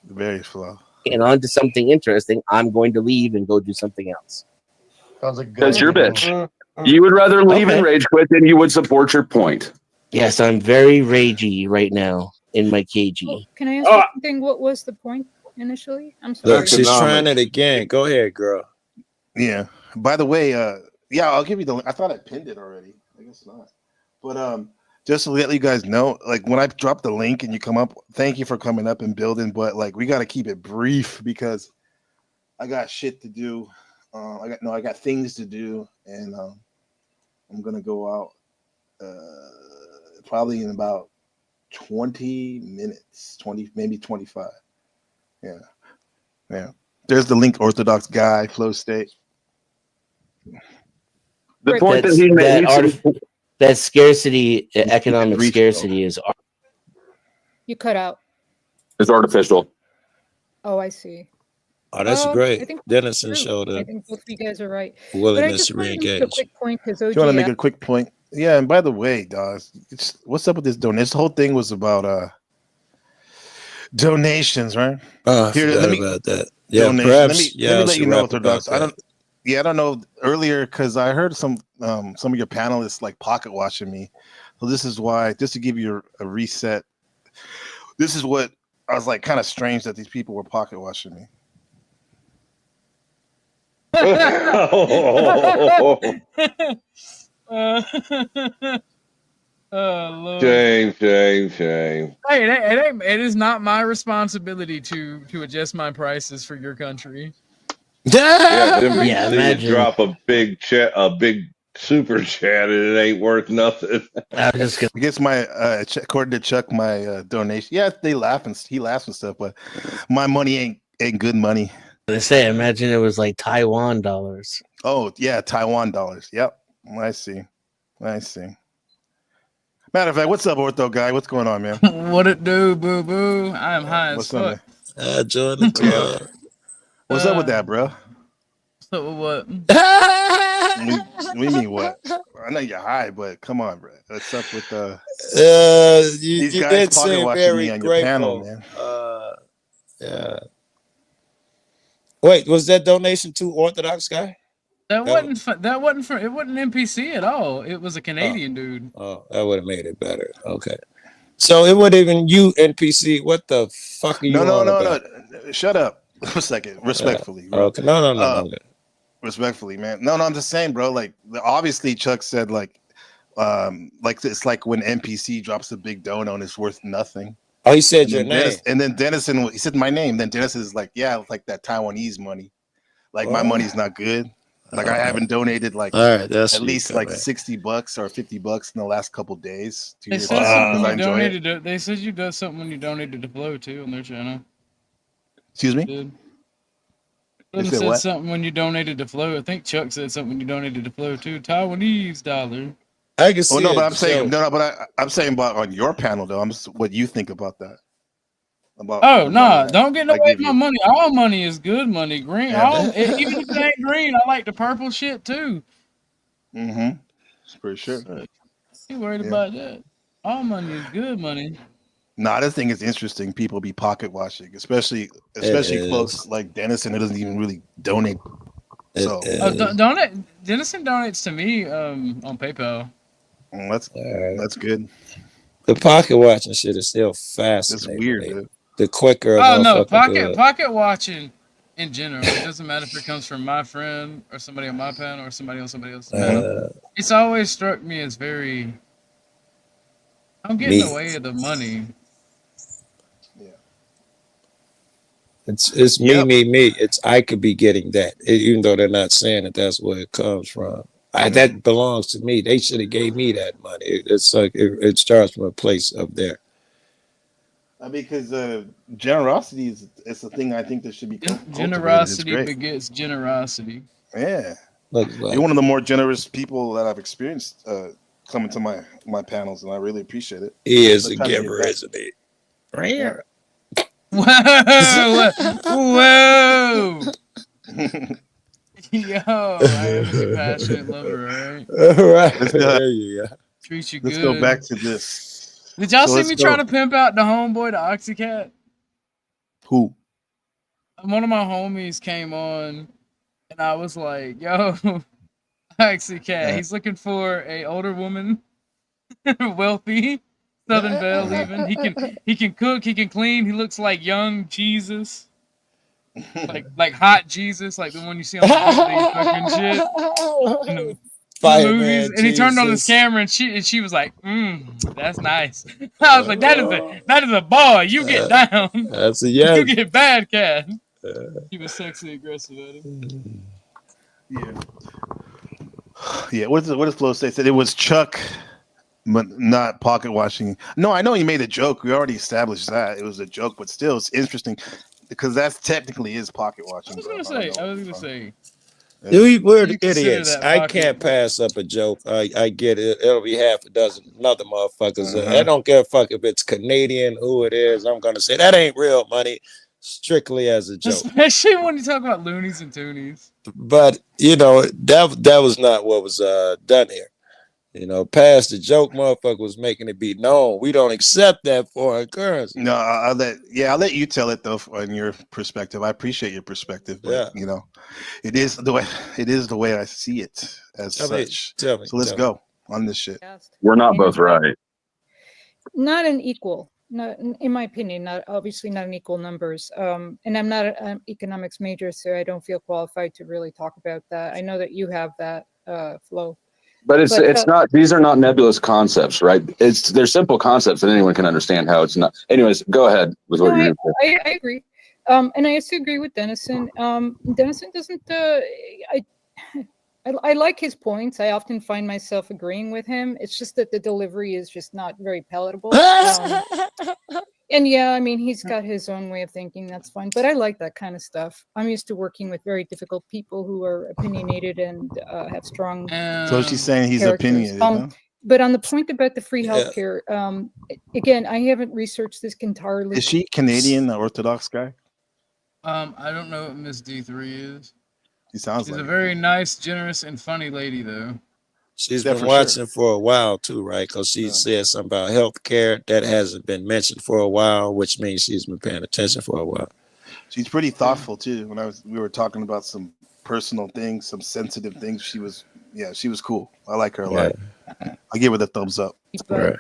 [SPEAKER 4] Very slow.
[SPEAKER 9] And onto something interesting, I'm going to leave and go do something else.
[SPEAKER 15] Sounds like good.
[SPEAKER 11] That's your bitch. You would rather leave and rage quit than you would support your point.
[SPEAKER 9] Yes, I'm very ragey right now in my KG.
[SPEAKER 16] Can I ask you something? What was the point initially? I'm sorry.
[SPEAKER 12] Look, she's trying it again. Go ahead, girl.
[SPEAKER 4] Yeah. By the way, yeah, I'll give you the link. I thought I pinned it already. I guess not. But just to let you guys know, like when I drop the link and you come up, thank you for coming up and building. But like we got to keep it brief because I got shit to do. I got things to do, and I'm gonna go out probably in about 20 minutes, 20 maybe 25. Yeah. There's the link. Orthodox guy, Flow State.
[SPEAKER 11] The point that he made.
[SPEAKER 9] That scarcity, economic scarcity, is
[SPEAKER 16] You cut out.
[SPEAKER 11] It's artificial.
[SPEAKER 16] Oh, I see.
[SPEAKER 12] Oh, that's
[SPEAKER 16] I
[SPEAKER 12] great.
[SPEAKER 16] think
[SPEAKER 12] Dennison
[SPEAKER 16] that's true.
[SPEAKER 12] showed
[SPEAKER 16] I
[SPEAKER 12] a
[SPEAKER 16] think both of you guys are right.
[SPEAKER 12] willingness to
[SPEAKER 16] But I just wanted to make a
[SPEAKER 12] re-engage.
[SPEAKER 16] quick point because
[SPEAKER 4] Do you want to
[SPEAKER 16] OG
[SPEAKER 4] make a quick point? Yeah, and by the way, dogs, what's up with this donation? This whole thing was about donations, right?
[SPEAKER 12] Oh, I forgot about that. Yeah,
[SPEAKER 4] donations.
[SPEAKER 12] perhaps.
[SPEAKER 4] Let me let you know, Orthodox.
[SPEAKER 12] I don't.
[SPEAKER 4] I don't know earlier because I heard some of your panelists like pocket watching me. So this is why, just to give you a reset. This is what I was like, kind of strange that these people were pocket watching me.
[SPEAKER 7] Oh, Lord.
[SPEAKER 8] Shame.
[SPEAKER 7] Hey, it is not my responsibility to adjust my prices for your country.
[SPEAKER 8] Yeah, then we
[SPEAKER 9] Yeah,
[SPEAKER 8] see you
[SPEAKER 9] imagine.
[SPEAKER 8] drop a big super chat, and it ain't worth nothing.
[SPEAKER 9] I was just gonna.
[SPEAKER 4] I guess my according to Chuck, my donation. Yeah, they laugh and he laughs and stuff, but my money ain't good money.
[SPEAKER 9] Say, imagine it was like Taiwan dollars.
[SPEAKER 4] Oh yeah, Taiwan dollars. Yep, I see. Matter of fact, what's up, Ortho guy? What's going on, man?
[SPEAKER 7] What it do, boo boo? I am high
[SPEAKER 4] What's
[SPEAKER 7] as
[SPEAKER 4] up,
[SPEAKER 7] fuck.
[SPEAKER 4] man?
[SPEAKER 12] Join the club.
[SPEAKER 4] What's up with that, bro?
[SPEAKER 7] What's up with what?
[SPEAKER 4] What do you mean what? I know you're high, but come on, bro. What's up with these
[SPEAKER 12] You
[SPEAKER 4] guys
[SPEAKER 12] did
[SPEAKER 4] pocket
[SPEAKER 12] seem
[SPEAKER 4] watching
[SPEAKER 12] very
[SPEAKER 4] me on your panel,
[SPEAKER 12] grateful.
[SPEAKER 4] man?
[SPEAKER 12] Yeah. Wait, was that donation to Orthodox guy?
[SPEAKER 7] That wasn't it wasn't NPC at all. It was a Canadian dude.
[SPEAKER 12] Oh, that would have made it better. Okay. So it wasn't even you, NPC. What the fuck are you
[SPEAKER 4] No.
[SPEAKER 12] about?
[SPEAKER 4] Shut up a second. Respectfully. Bro.
[SPEAKER 12] Okay. No.
[SPEAKER 4] Respectfully, man. No, I'm just saying, bro. Like, obviously, Chuck said, like it's like when NPC drops a big dono and it's worth nothing.
[SPEAKER 12] Oh, he said
[SPEAKER 4] And
[SPEAKER 12] your
[SPEAKER 4] then
[SPEAKER 12] name.
[SPEAKER 4] and then Dennison, he said my name. Then Dennison is like, yeah, it's like that Taiwanese money. Like my
[SPEAKER 12] Oh.
[SPEAKER 4] money's not good. Like I haven't donated like
[SPEAKER 12] All right, that's
[SPEAKER 4] at least
[SPEAKER 12] sweet,
[SPEAKER 4] like
[SPEAKER 12] man.
[SPEAKER 4] $60 or $50 in the last couple days. To
[SPEAKER 7] They
[SPEAKER 4] your
[SPEAKER 7] said
[SPEAKER 4] channel,
[SPEAKER 7] something
[SPEAKER 4] 'cause I
[SPEAKER 7] when you
[SPEAKER 4] enjoy it.
[SPEAKER 7] donated to, they said you did something when you donated to Flow too on their channel.
[SPEAKER 4] Excuse me?
[SPEAKER 7] Did.
[SPEAKER 4] They
[SPEAKER 7] Someone
[SPEAKER 4] said
[SPEAKER 7] said
[SPEAKER 4] what?
[SPEAKER 7] something when you donated to Flow. I think Chuck said something when you donated to Flow too. Taiwanese dollar.
[SPEAKER 12] I can see
[SPEAKER 4] Oh no,
[SPEAKER 12] it,
[SPEAKER 4] but I'm saying
[SPEAKER 12] so-
[SPEAKER 4] no, but I'm saying about on your panel though. I'm just, what you think about that? About
[SPEAKER 7] Oh
[SPEAKER 4] the
[SPEAKER 7] no!
[SPEAKER 4] money that
[SPEAKER 7] Don't get
[SPEAKER 4] I
[SPEAKER 7] away
[SPEAKER 4] give
[SPEAKER 7] with my
[SPEAKER 4] you.
[SPEAKER 7] money. All money is good money. Green,
[SPEAKER 4] Yeah.
[SPEAKER 7] even if it ain't green, I like the purple shit too.
[SPEAKER 4] Mm-hmm. For sure.
[SPEAKER 7] You worried
[SPEAKER 4] Yeah.
[SPEAKER 7] about that? All money is good money.
[SPEAKER 4] No, I just think it's interesting. People be pocket watching, especially
[SPEAKER 12] is.
[SPEAKER 4] folks like Dennison who doesn't even really donate. So
[SPEAKER 7] Donate. Dennison donates to me on PayPal.
[SPEAKER 4] That's good.
[SPEAKER 12] The pocket watching shit is still fascinating.
[SPEAKER 4] That's weird, dude.
[SPEAKER 12] The quicker a
[SPEAKER 7] Oh no,
[SPEAKER 12] motherfucker do it.
[SPEAKER 7] pocket watching in general. It doesn't matter if it comes from my friend or somebody on my panel or somebody on somebody else's panel. It's always struck me as very. I'm getting
[SPEAKER 12] Me.
[SPEAKER 7] away with the money.
[SPEAKER 12] It's me. It's I could be getting that, even though they're not saying that that's where it comes from. That belongs to me. They should have gave me that money. It's like it starts from a place up there.
[SPEAKER 4] Because generosity is a thing I think that should be cultivated.
[SPEAKER 7] Generosity
[SPEAKER 4] It's great.
[SPEAKER 7] begets generosity.
[SPEAKER 4] Yeah.
[SPEAKER 12] Look,
[SPEAKER 4] You're one of the more generous people that I've experienced coming to my panels, and I really appreciate it.
[SPEAKER 12] He is
[SPEAKER 4] I'm
[SPEAKER 12] a
[SPEAKER 4] trying to get
[SPEAKER 12] giver,
[SPEAKER 4] back.
[SPEAKER 12] isn't he? Right here.
[SPEAKER 7] Whoa! Whoa! Yo, I am a passionate lover, right?
[SPEAKER 12] All right.
[SPEAKER 4] Let's go.
[SPEAKER 12] There you go.
[SPEAKER 7] Treat you
[SPEAKER 4] Let's
[SPEAKER 7] good.
[SPEAKER 4] go back to this.
[SPEAKER 7] Did y'all
[SPEAKER 4] So
[SPEAKER 7] see
[SPEAKER 4] let's
[SPEAKER 7] me
[SPEAKER 4] go.
[SPEAKER 7] try to pimp out the homeboy, the Oxycat?
[SPEAKER 4] Who?
[SPEAKER 7] One of my homies came on, and I was like, "Yo, Oxycat, he's looking for a older woman, wealthy, Southern Belle. Even he can cook, he can clean. He looks like young Jesus, like hot Jesus, like the one you see on the fucking shit." In the
[SPEAKER 12] Fireman
[SPEAKER 7] movies, and he turned on his
[SPEAKER 12] Jesus.
[SPEAKER 7] camera, and she was like, "That's nice." I was like, "That is a boy. You get down.
[SPEAKER 12] That's a yes.
[SPEAKER 7] You get bad, cat." He was sexually aggressive at him.
[SPEAKER 4] Yeah. What does Flo say? Said it was Chuck, but not pocket watching. No, I know he made a joke. We already established that it was a joke, but still, it's interesting because that's technically is pocket watching.
[SPEAKER 7] I was gonna say.
[SPEAKER 12] We're
[SPEAKER 7] You consider
[SPEAKER 12] idiots.
[SPEAKER 7] that
[SPEAKER 12] I
[SPEAKER 7] pocket.
[SPEAKER 12] can't pass up a joke. I get it. It'll be half a dozen other motherfuckers.
[SPEAKER 4] Uh-huh.
[SPEAKER 12] I don't give a fuck if it's Canadian, who it is. I'm gonna say that ain't real money, strictly as a joke.
[SPEAKER 7] Especially when you talk about loonies and toonies.
[SPEAKER 12] But you know that was not what was done here. You know, past the joke, motherfucker was making it be known. We don't accept that foreign currency.
[SPEAKER 4] No, I'll let you tell it though on your perspective. I appreciate your perspective, but
[SPEAKER 12] Yeah.
[SPEAKER 4] you know, it is the way I see it as
[SPEAKER 12] Tell me,
[SPEAKER 4] such.
[SPEAKER 12] tell me,
[SPEAKER 4] So let's
[SPEAKER 12] tell me.
[SPEAKER 4] go on this shit.
[SPEAKER 11] We're not both right.
[SPEAKER 16] Not an equal, not in my opinion, not obviously not in equal numbers. And I'm not an economics major, so I don't feel qualified to really talk about that. I know that you have that flow.
[SPEAKER 11] But it's not. These are not nebulous concepts, right? They're simple concepts that anyone can understand. How it's not. Anyways, go ahead with what
[SPEAKER 16] No,
[SPEAKER 11] you're going to say.
[SPEAKER 16] I agree. And I also agree with Dennison. Dennison doesn't. I like his points. I often find myself agreeing with him. It's just that the delivery is just not very palatable. And yeah, I mean, he's got his own way of thinking. That's fine. But I like that kind of stuff. I'm used to working with very difficult people who are opinionated and have strong.
[SPEAKER 4] So she's saying he's
[SPEAKER 16] characters.
[SPEAKER 4] opinionated. Huh?
[SPEAKER 16] But on the point about the free
[SPEAKER 12] Yeah.
[SPEAKER 16] healthcare, again, I haven't researched this entirely.
[SPEAKER 4] Is she Canadian, the Orthodox guy?
[SPEAKER 7] I don't know what Miss D3 is.
[SPEAKER 4] She sounds
[SPEAKER 7] She's
[SPEAKER 4] like
[SPEAKER 7] a
[SPEAKER 4] it.
[SPEAKER 7] very nice, generous, and funny lady, though.
[SPEAKER 12] She's
[SPEAKER 4] Yeah,
[SPEAKER 12] been
[SPEAKER 4] for
[SPEAKER 12] watching
[SPEAKER 4] sure.
[SPEAKER 12] for a while too, right? Because she said something about healthcare that hasn't been mentioned for a while, which means she's been paying attention for a while.
[SPEAKER 4] She's pretty thoughtful too. When we were talking about some personal things, some sensitive things, she was cool. I like her a lot. I give her the thumbs up.
[SPEAKER 16] But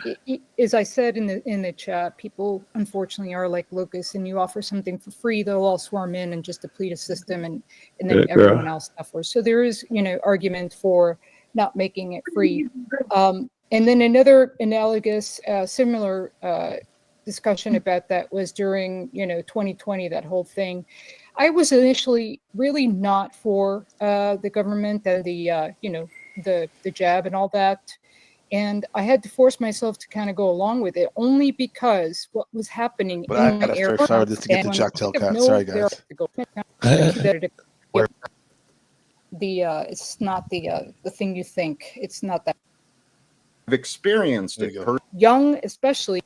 [SPEAKER 16] as I said in the chat, people unfortunately are like locusts, and you offer something for free, they'll all swarm in and just deplete a system, and then
[SPEAKER 12] Yeah, girl.
[SPEAKER 16] everyone else suffers. So there is, argument for not making it free. And then another analogous, similar discussion about that was during 2020, that whole thing. I was initially really not for the government and the jab and all that. And I had to force myself to kind of go along with it, only because what was happening
[SPEAKER 4] But I
[SPEAKER 16] in
[SPEAKER 4] gotta
[SPEAKER 16] the air.
[SPEAKER 4] start. Sorry, just to get the Jocktail cat. Sorry, guys.
[SPEAKER 16] It's not the thing you think. It's not that
[SPEAKER 17] I've experienced it.
[SPEAKER 16] young, especially.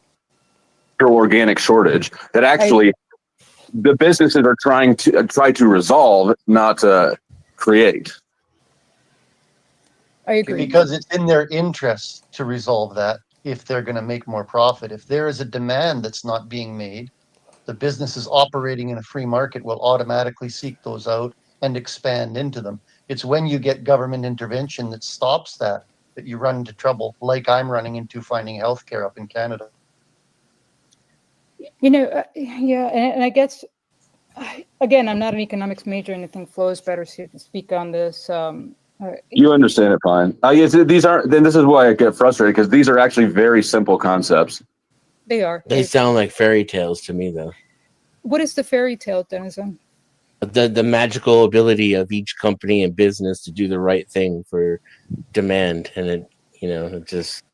[SPEAKER 11] Organic shortage that actually the businesses are trying to resolve, not to create.
[SPEAKER 16] I agree.
[SPEAKER 15] Because it's in their interest to resolve that if they're going to make more profit. If there is a demand that's not being made, the businesses operating in a free market will automatically seek those out and expand into them. It's when you get government intervention that stops that you run into trouble, like I'm running into finding healthcare up in Canada.
[SPEAKER 16] Yeah, and I guess, again, I'm not an economics major, and I think Flo is better suited to speak on this.
[SPEAKER 11] You understand it fine. I guess these aren't. Then this is why I get frustrated, because these are actually very simple concepts.
[SPEAKER 16] They are.
[SPEAKER 9] They sound like fairy tales to me, though.
[SPEAKER 16] What is the fairy tale, Denizen?
[SPEAKER 9] The magical ability of each company and business to do the right thing for demand, and it just.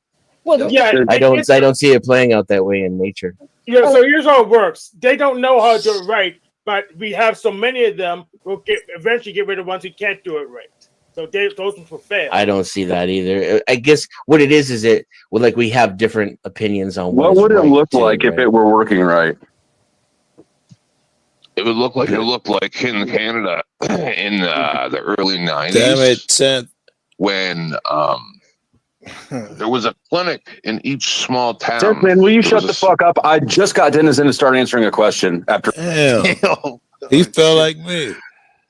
[SPEAKER 16] Well,
[SPEAKER 13] yeah,
[SPEAKER 9] I don't see it playing out that way in nature.
[SPEAKER 13] Yeah, so here's how it works. They don't know how to do it right, but we have so many of them. We'll eventually get rid of ones who can't do it right. So those ones will fail.
[SPEAKER 9] I don't see that either. I guess what it is we have different opinions on
[SPEAKER 11] What would it look like if it were working right?
[SPEAKER 18] It would look like in Canada in the early 90s.
[SPEAKER 12] Damn it, Seth.
[SPEAKER 18] When there was a clinic in each small town.
[SPEAKER 11] Seth, man, will you shut the fuck up? I just got Dennis in to start answering a question after.
[SPEAKER 12] Damn. He felt like me.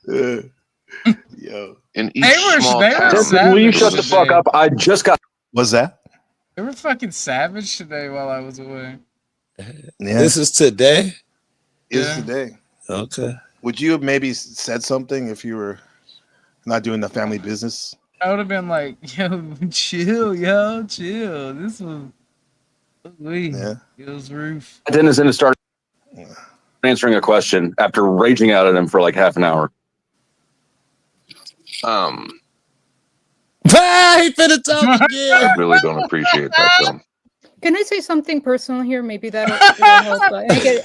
[SPEAKER 4] Yo.
[SPEAKER 18] In each small town.
[SPEAKER 11] Seth, will you shut the fuck up? I just got.
[SPEAKER 4] What's that?
[SPEAKER 7] They were fucking savage today while I was away.
[SPEAKER 4] Yeah.
[SPEAKER 12] This is today?
[SPEAKER 4] Is today.
[SPEAKER 12] Okay.
[SPEAKER 4] Would you have maybe said something if you were not doing the family business?
[SPEAKER 7] I would have been like, yo, chill. This was it was roof.
[SPEAKER 11] Dennis in to start answering a question after raging out at him for like half an hour.
[SPEAKER 12] He finna talk
[SPEAKER 18] I
[SPEAKER 12] again.
[SPEAKER 18] really don't appreciate that, though.
[SPEAKER 16] Can I say something personal here? Maybe that'll help.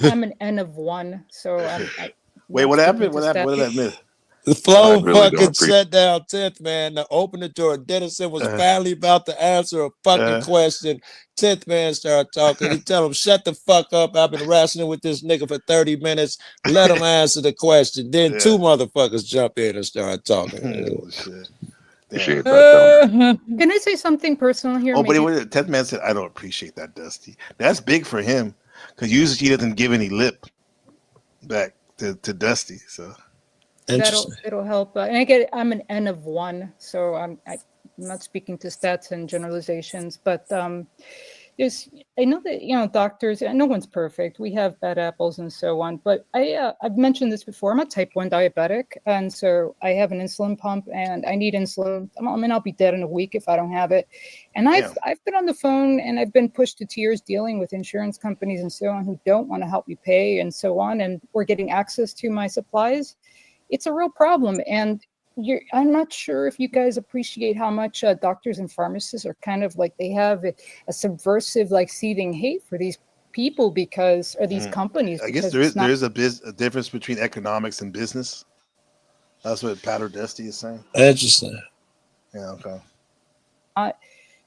[SPEAKER 16] I'm an N of 1, so
[SPEAKER 4] Wait, what happened? What happened? What did I miss?
[SPEAKER 12] The flow
[SPEAKER 18] really
[SPEAKER 12] fucking
[SPEAKER 18] don't
[SPEAKER 12] shut down 10th, man. To open the door, Dennison was finally about to answer a fucking question. 10th man started talking. He tell him, shut the fuck up. I've been wrestling with this nigga for 30 minutes. Let him answer the question. Then two motherfuckers jump in and start talking.
[SPEAKER 4] Oh, shit.
[SPEAKER 18] Appreciate that,
[SPEAKER 16] Can I say something personal here?
[SPEAKER 4] Oh, but
[SPEAKER 16] maybe?
[SPEAKER 4] 10th man said, I don't appreciate that, Dusty. That's big for him because usually he doesn't give any lip back to Dusty. So
[SPEAKER 16] It'll help. And I'm an N of 1, so I'm not speaking to stats and generalizations, but I know that doctors. No one's perfect. We have bad apples and so on. But I've mentioned this before. I'm a type 1 diabetic, and so I have an insulin pump, and I need insulin. I'll be dead in a week if I don't have it. And I've been on the phone and I've been pushed to tears dealing with insurance companies and so on who don't want to help me pay and so on, and we're getting access to my supplies. It's a real problem, and I'm not sure if you guys appreciate how much doctors and pharmacists are kind of like they have a subversive, like seething hate for these people or these companies.
[SPEAKER 4] I guess there is a difference between economics and business. That's what Pat or Dusty is saying.
[SPEAKER 12] Interesting.
[SPEAKER 4] Yeah. Okay.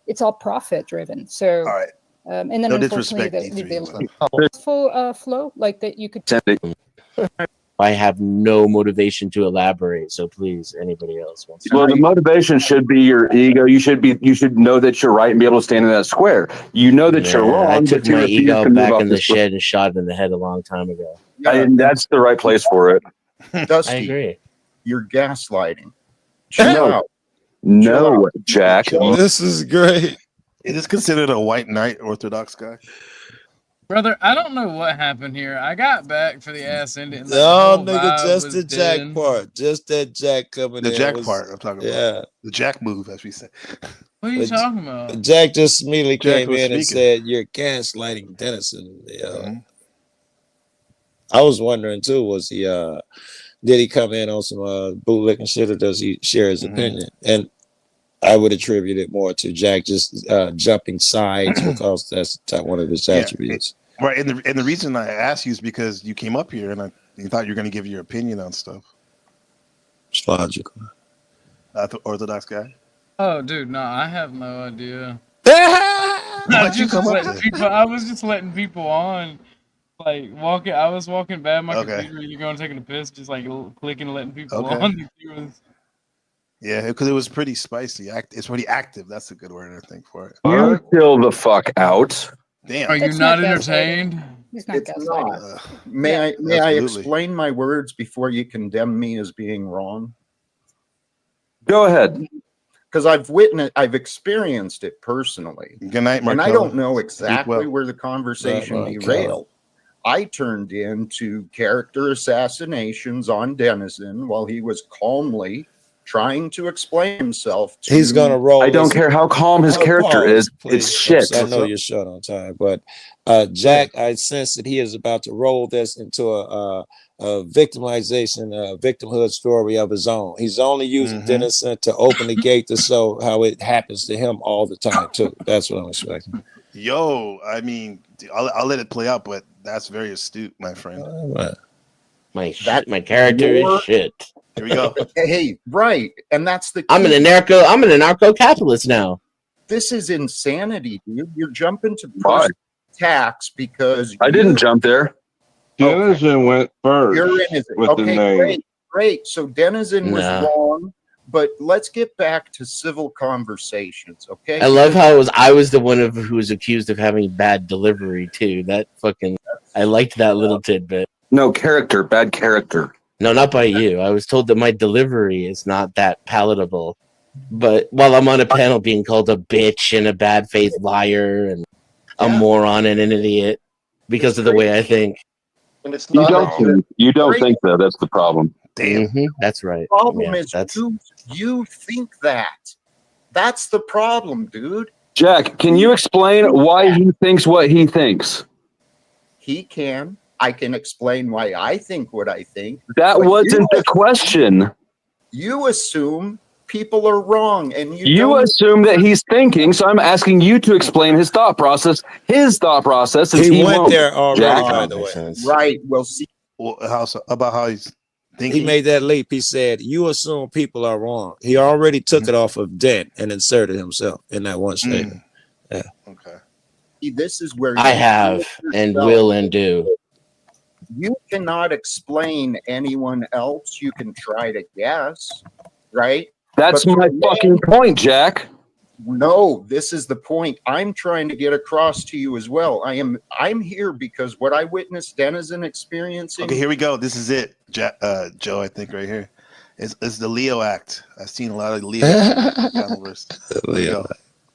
[SPEAKER 16] it's all profit driven. So,
[SPEAKER 4] All right.
[SPEAKER 16] and then
[SPEAKER 4] No
[SPEAKER 16] unfortunately,
[SPEAKER 4] disrespect,
[SPEAKER 16] the flow like that you could.
[SPEAKER 9] I have no motivation to elaborate, so please, anybody else wants to.
[SPEAKER 11] Well, the motivation should be your ego. You should know that you're right and be able to stand in that square. You know that you're wrong.
[SPEAKER 9] I took
[SPEAKER 11] but you
[SPEAKER 9] my
[SPEAKER 11] refuse
[SPEAKER 9] ego
[SPEAKER 11] to move
[SPEAKER 9] back
[SPEAKER 11] off
[SPEAKER 9] in the
[SPEAKER 11] this square.
[SPEAKER 9] shed and shot it in the head a long time ago.
[SPEAKER 11] And that's the right place for it.
[SPEAKER 17] Dusty,
[SPEAKER 9] I agree.
[SPEAKER 17] you're gaslighting. Chill
[SPEAKER 11] No,
[SPEAKER 17] out.
[SPEAKER 11] no, Jack.
[SPEAKER 12] This is great.
[SPEAKER 4] It is considered a white knight Orthodox guy.
[SPEAKER 7] Brother, I don't know what happened here. I got back for the ass ending. Like,
[SPEAKER 12] No,
[SPEAKER 7] the whole
[SPEAKER 12] nigga,
[SPEAKER 7] vibe
[SPEAKER 12] just
[SPEAKER 7] was
[SPEAKER 12] the Jack
[SPEAKER 7] dead.
[SPEAKER 12] part. Just that Jack coming
[SPEAKER 4] The
[SPEAKER 12] in.
[SPEAKER 4] Jack
[SPEAKER 12] was-
[SPEAKER 4] part I'm talking about.
[SPEAKER 12] Yeah.
[SPEAKER 4] The Jack move, as we say.
[SPEAKER 7] What are you
[SPEAKER 12] But
[SPEAKER 7] talking about?
[SPEAKER 12] Jack just immediately
[SPEAKER 4] Jack
[SPEAKER 12] came
[SPEAKER 4] was
[SPEAKER 12] in and
[SPEAKER 4] speaking.
[SPEAKER 12] said, "You're gaslighting Dennison." Yeah.
[SPEAKER 4] Mm-hmm.
[SPEAKER 12] I was wondering too, was he did he come in on some bootlicking shit, or does he share his opinion? And I would attribute it more to Jack just jumping sides because that's one of his
[SPEAKER 4] Yeah,
[SPEAKER 12] attributes.
[SPEAKER 4] Right, and the reason I asked you is because you came up here and you thought you were going to give your opinion on stuff.
[SPEAKER 12] It's logical.
[SPEAKER 4] The Orthodox guy.
[SPEAKER 7] Oh, dude, no, I have no idea.
[SPEAKER 4] Why'd you come up there?
[SPEAKER 7] I was just letting people on, like walking. I was walking by my
[SPEAKER 4] Okay.
[SPEAKER 7] computer. You're going taking a piss, just like clicking and letting people
[SPEAKER 4] Okay.
[SPEAKER 7] on. It was-
[SPEAKER 4] Yeah, because it was pretty spicy. It's pretty active. That's a good word, I think, for it.
[SPEAKER 11] You chill the fuck out.
[SPEAKER 4] Damn.
[SPEAKER 7] Are you
[SPEAKER 16] That's
[SPEAKER 7] not
[SPEAKER 16] not
[SPEAKER 7] entertained?
[SPEAKER 16] He's not
[SPEAKER 17] It's
[SPEAKER 16] gaslighting.
[SPEAKER 17] not. May I
[SPEAKER 4] absolutely.
[SPEAKER 17] explain my words before you condemn me as being wrong?
[SPEAKER 11] Go ahead.
[SPEAKER 17] Because I've experienced it personally.
[SPEAKER 4] Good night,
[SPEAKER 17] And I
[SPEAKER 4] Markello.
[SPEAKER 17] don't know exactly
[SPEAKER 4] well.
[SPEAKER 17] where the conversation
[SPEAKER 12] Markello.
[SPEAKER 17] derailed. I turned into character assassinations on Denizen while he was calmly trying to explain himself. To
[SPEAKER 12] He's gonna roll.
[SPEAKER 11] I don't
[SPEAKER 12] this-
[SPEAKER 11] care how calm his
[SPEAKER 12] Oh,
[SPEAKER 11] character
[SPEAKER 12] Paul,
[SPEAKER 11] is.
[SPEAKER 12] please.
[SPEAKER 11] It's shit.
[SPEAKER 12] I know you're short on time, but Jack, I sense that he is about to roll this into a victimization, victimhood story of his own. He's only using Dennison to open the gate to show how it happens to him all the time too. That's what I'm expecting.
[SPEAKER 4] Yo, I mean, I'll let it play out, but that's very astute, my friend.
[SPEAKER 9] My character is shit.
[SPEAKER 4] Here we go.
[SPEAKER 17] Hey, right, and that's the.
[SPEAKER 9] I'm an
[SPEAKER 17] key.
[SPEAKER 9] anarcho-capitalist now.
[SPEAKER 17] This is insanity, dude. You're jumping to
[SPEAKER 11] Why?
[SPEAKER 17] tax because
[SPEAKER 11] I didn't jump there.
[SPEAKER 8] Denizen went first
[SPEAKER 17] You're in his
[SPEAKER 8] with the
[SPEAKER 17] okay,
[SPEAKER 8] name.
[SPEAKER 17] great. So Denizen was
[SPEAKER 9] Nah.
[SPEAKER 17] wrong, but let's get back to civil conversations, okay?
[SPEAKER 9] I love how I was the one who was accused of having bad delivery too. That fucking I liked that little tidbit.
[SPEAKER 11] No, character, bad character.
[SPEAKER 9] No, not by you. I was told that my delivery is not that palatable. But while I'm on a panel being called a bitch and a bad faith liar and a moron and an idiot because of the way I think.
[SPEAKER 15] And it's
[SPEAKER 11] You
[SPEAKER 15] not
[SPEAKER 11] don't think that. That's the problem.
[SPEAKER 4] Damn.
[SPEAKER 9] That's right.
[SPEAKER 17] The problem
[SPEAKER 9] Yeah,
[SPEAKER 17] is
[SPEAKER 9] that's
[SPEAKER 17] you think that. That's the problem, dude.
[SPEAKER 11] Jack, can you explain why he thinks what he thinks?
[SPEAKER 17] He can. I can explain why I think what I think.
[SPEAKER 11] That
[SPEAKER 17] but
[SPEAKER 11] wasn't the question.
[SPEAKER 17] You assume people are wrong, and
[SPEAKER 11] You
[SPEAKER 17] don't-
[SPEAKER 11] assume that he's thinking, so I'm asking you to explain his thought process. His thought process is
[SPEAKER 12] He went
[SPEAKER 11] won't.
[SPEAKER 12] there already,
[SPEAKER 11] Jack.
[SPEAKER 12] by the way.
[SPEAKER 17] Right. Well, see,
[SPEAKER 4] About how he's thinking.
[SPEAKER 12] He made that leap. He said, "You assume people are wrong." He already took it off of Dent and inserted himself in that one statement. Yeah.
[SPEAKER 4] Okay.
[SPEAKER 17] see, this is where
[SPEAKER 9] I
[SPEAKER 17] you
[SPEAKER 9] have and
[SPEAKER 17] yourself.
[SPEAKER 9] will and do.
[SPEAKER 17] You cannot explain anyone else. You can try to guess, right?
[SPEAKER 11] That's
[SPEAKER 17] But
[SPEAKER 11] my
[SPEAKER 17] for me-
[SPEAKER 11] fucking point, Jack.
[SPEAKER 17] No, this is the point I'm trying to get across to you as well. I'm here because what I witnessed Denizen experiencing.
[SPEAKER 4] Okay, here we go. This is it, Joe. I think right here. It's the Leo act. I've seen a lot of Leo followers.
[SPEAKER 12] Leo.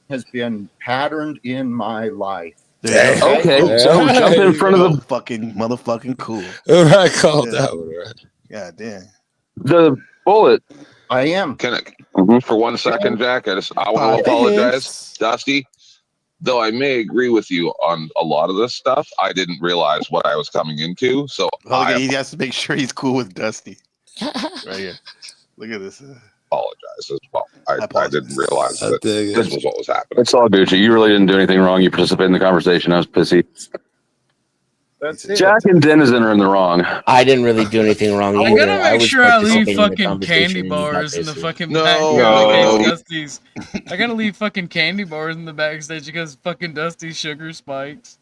[SPEAKER 17] Has been patterned in my life.
[SPEAKER 11] Okay, so jump in front of the
[SPEAKER 4] motherfucking cool.
[SPEAKER 12] I called
[SPEAKER 4] Yeah.
[SPEAKER 12] that one right.
[SPEAKER 4] God damn.
[SPEAKER 11] the bullet.
[SPEAKER 17] I am.
[SPEAKER 18] Can for 1 second, Jack? I want to apologize, Dusty. Though I may agree with you on a lot of this stuff, I didn't realize what I was coming into. So
[SPEAKER 4] Okay, he has to make sure he's cool with Dusty. Right here. Look at this.
[SPEAKER 18] apologize as well. I didn't realize that
[SPEAKER 12] dig
[SPEAKER 18] this
[SPEAKER 12] it.
[SPEAKER 18] was what was happening.
[SPEAKER 11] It's all Gucci. You really didn't do anything wrong. You participated in the conversation. I was pissy.
[SPEAKER 17] That's it.
[SPEAKER 11] Jack and Denizen are in the wrong.
[SPEAKER 9] I didn't really do anything wrong
[SPEAKER 7] I
[SPEAKER 9] either.
[SPEAKER 7] gotta make
[SPEAKER 9] was
[SPEAKER 7] sure I leave
[SPEAKER 9] participating in the
[SPEAKER 7] fucking
[SPEAKER 9] conversation
[SPEAKER 7] candy
[SPEAKER 9] and you got
[SPEAKER 7] bars in the
[SPEAKER 9] pissy.
[SPEAKER 7] fucking
[SPEAKER 18] No.
[SPEAKER 7] background.
[SPEAKER 18] No.
[SPEAKER 7] Dusty's. I gotta leave fucking candy bars in the backstage because fucking Dusty's sugar spikes.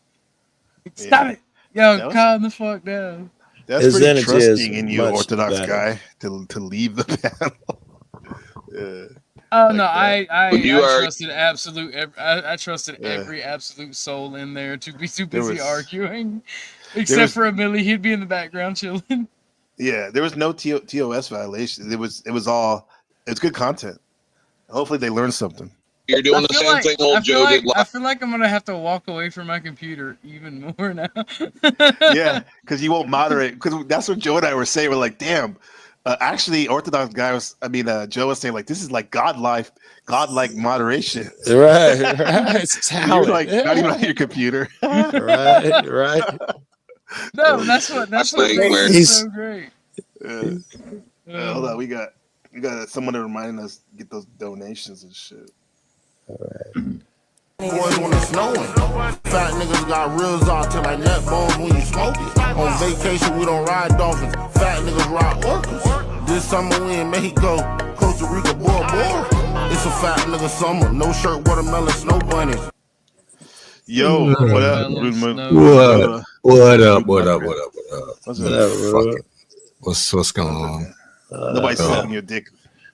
[SPEAKER 7] Stop it! Yo,
[SPEAKER 4] That was-
[SPEAKER 7] calm the fuck down.
[SPEAKER 4] That's
[SPEAKER 12] His
[SPEAKER 4] pretty
[SPEAKER 12] energy is
[SPEAKER 4] trusting in you,
[SPEAKER 12] much
[SPEAKER 4] Orthodox
[SPEAKER 12] better.
[SPEAKER 4] guy, to leave the panel. Yeah.
[SPEAKER 7] Oh
[SPEAKER 4] Like
[SPEAKER 7] no,
[SPEAKER 4] that.
[SPEAKER 7] I
[SPEAKER 18] You are-
[SPEAKER 7] trusted absolute. I trusted
[SPEAKER 4] Yeah.
[SPEAKER 7] every absolute soul in there to be too
[SPEAKER 4] There
[SPEAKER 7] busy
[SPEAKER 4] was-
[SPEAKER 7] arguing, except
[SPEAKER 4] was-
[SPEAKER 7] for Millie. He'd be in the background chilling.
[SPEAKER 4] Yeah, there was no TOS violation. It was all. It's good content. Hopefully, they learned something.
[SPEAKER 18] You're doing the same thing old Joe did
[SPEAKER 7] I
[SPEAKER 18] last.
[SPEAKER 7] feel like I'm gonna have to walk away from my computer even more now.
[SPEAKER 4] Yeah, because you won't moderate. Because that's what Joe and I were saying. We're like, damn. Actually, Orthodox guy was. Joe was saying like, this is like godlike moderation.
[SPEAKER 12] Right, right. It's
[SPEAKER 4] You're
[SPEAKER 12] talent.
[SPEAKER 4] like not even on your computer.
[SPEAKER 12] Right, right.
[SPEAKER 7] No, that's what
[SPEAKER 18] think
[SPEAKER 7] makes
[SPEAKER 18] we're-
[SPEAKER 7] it so great.
[SPEAKER 4] Hold on, we got someone to remind us to get those donations and shit.
[SPEAKER 6] Boys when it's snowing. Fat niggas got ribs out till like neck bones when you smoke it. On vacation, we don't ride dolphins. Fat niggas ride orcas. This summer we in Mexico, Costa Rica, Bora Bora. It's a fat nigga summer. No shirt, watermelon, snow bunnies.
[SPEAKER 4] Yo, what up?
[SPEAKER 19] What up? What up?
[SPEAKER 4] What's
[SPEAKER 19] What
[SPEAKER 4] up?
[SPEAKER 19] up, bro? What's going on?
[SPEAKER 4] Nobody's sucking your dick.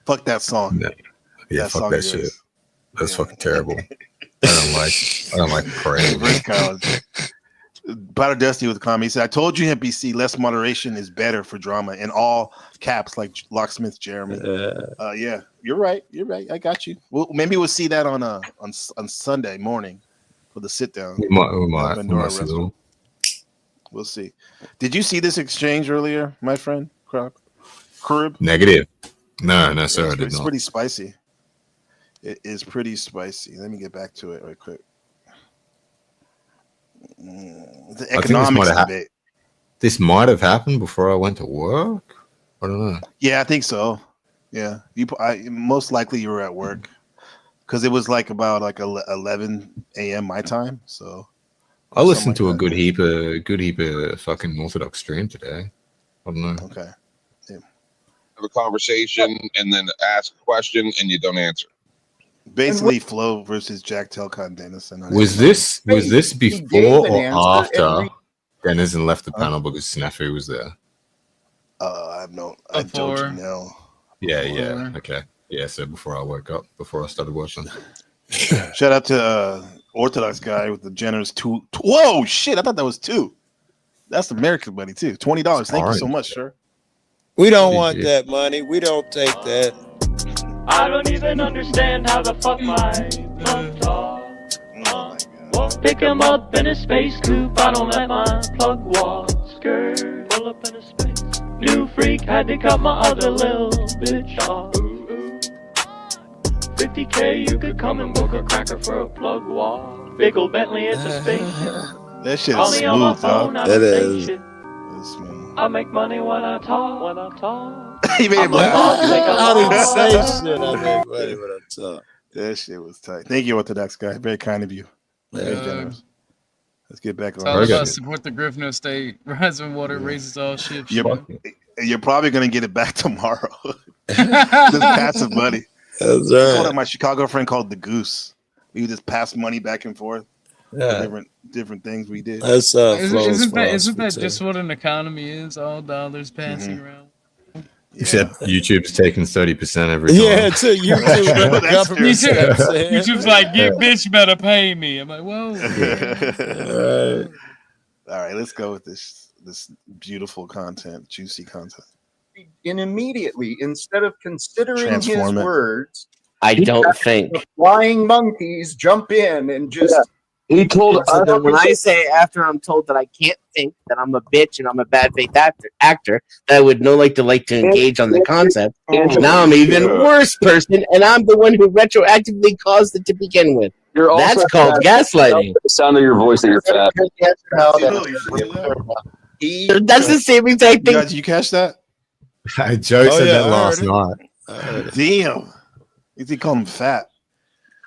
[SPEAKER 4] Fuck that song.
[SPEAKER 19] Yeah,
[SPEAKER 4] That
[SPEAKER 19] fuck
[SPEAKER 4] song
[SPEAKER 19] that
[SPEAKER 4] is-
[SPEAKER 19] shit. That's fucking terrible. I don't like parade.
[SPEAKER 4] Reverse college. Powder Dusty with the comment. He said, I told you, NPC, less moderation is better for drama in all caps, like Locksmith Jeremy. Yeah, you're right. You're right. I got you. Well, maybe we'll see that on Sunday morning for the sit down.
[SPEAKER 19] We might see them.
[SPEAKER 4] We'll see. Did you see this exchange earlier, my friend? Crib?
[SPEAKER 19] Negative. No, sir, I did
[SPEAKER 4] It's
[SPEAKER 19] not.
[SPEAKER 4] pretty spicy. It is pretty spicy. Let me get back to it right quick. The
[SPEAKER 19] I think
[SPEAKER 4] economics debate.
[SPEAKER 19] this might have happened before I went to work. I don't know.
[SPEAKER 4] Yeah, I think so. Yeah, most likely you were at work because it was like about like 11 a.m. my time. So
[SPEAKER 19] I listened to a good heap of fucking Orthodox stream today. I don't know.
[SPEAKER 4] Okay.
[SPEAKER 18] Have a conversation and then ask a question and you don't answer.
[SPEAKER 4] Basically, Flo versus Jack Telcon Dennison.
[SPEAKER 19] Was this before or after
[SPEAKER 4] every-
[SPEAKER 19] Denizen left the panel because Snafu was there?
[SPEAKER 4] I have no. I don't know.
[SPEAKER 19] Yeah. Okay. Yeah. So before I woke up, before I started watching.
[SPEAKER 4] Shout out to Orthodox guy with the generous two. Whoa, shit! I thought that was two. That's American money too. $20. Thank you so
[SPEAKER 12] Orange.
[SPEAKER 4] much, sir.
[SPEAKER 12] We don't want that money. We don't take that.
[SPEAKER 5] I don't even understand how the fuck my plug talk. Won't pick him up in a space coupe. I don't let my plug walk. Skirt, pull up in a space. New freak had to cut my other little bitch off. 50K, you could come and book a cracker for a plug walk. Big ol' Bentley, it's a spaceship.
[SPEAKER 4] That shit
[SPEAKER 5] Call
[SPEAKER 4] is
[SPEAKER 5] me on my
[SPEAKER 4] smooth,
[SPEAKER 5] phone,
[SPEAKER 4] dog.
[SPEAKER 5] I don't say shit. I make money when I talk.
[SPEAKER 4] He made
[SPEAKER 5] I'm
[SPEAKER 4] it black.
[SPEAKER 12] I didn't say shit. I make money when I talk.
[SPEAKER 4] That shit was tight. Thank you, Orthodox guy. Very kind of you. Very
[SPEAKER 7] Yeah.
[SPEAKER 4] generous. Let's get back
[SPEAKER 7] It's
[SPEAKER 4] on.
[SPEAKER 7] all about support the Griffino State. Rising water raises all ships.
[SPEAKER 4] You're probably gonna get it back tomorrow. Just passive money.
[SPEAKER 12] That's
[SPEAKER 4] I called
[SPEAKER 12] right.
[SPEAKER 4] up my Chicago friend called the Goose. We would just pass money back and forth.
[SPEAKER 12] Yeah.
[SPEAKER 4] Different things we did.
[SPEAKER 12] That's
[SPEAKER 7] Isn't that just what an economy is? All dollars passing around.
[SPEAKER 19] Except YouTube's taking 30% every time.
[SPEAKER 12] Yeah, to YouTube. the government steps in.
[SPEAKER 7] YouTube's like, "Get bitch better pay me." I'm like, whoa.
[SPEAKER 4] All right, let's go with this beautiful content, juicy content.
[SPEAKER 17] And immediately, instead of considering his
[SPEAKER 4] Transform it.
[SPEAKER 17] words,
[SPEAKER 9] I don't
[SPEAKER 17] the
[SPEAKER 9] think.
[SPEAKER 17] flying monkeys jump in and just.
[SPEAKER 9] He told
[SPEAKER 17] So
[SPEAKER 9] us
[SPEAKER 17] then
[SPEAKER 9] when I say after I'm told that I can't think that I'm a bitch and I'm a bad faith actor, that I would like to engage on the concept. Now I'm an even worse person, and I'm the one who retroactively caused it to begin with.
[SPEAKER 11] You're also
[SPEAKER 9] That's called
[SPEAKER 11] fat.
[SPEAKER 9] gaslighting.
[SPEAKER 11] The sound of your voice that you're fat.
[SPEAKER 9] That's the same exact thing.
[SPEAKER 4] Did you catch that?
[SPEAKER 19] Joe said that
[SPEAKER 4] I
[SPEAKER 19] last
[SPEAKER 4] heard
[SPEAKER 19] night.
[SPEAKER 4] Damn. You think call him fat?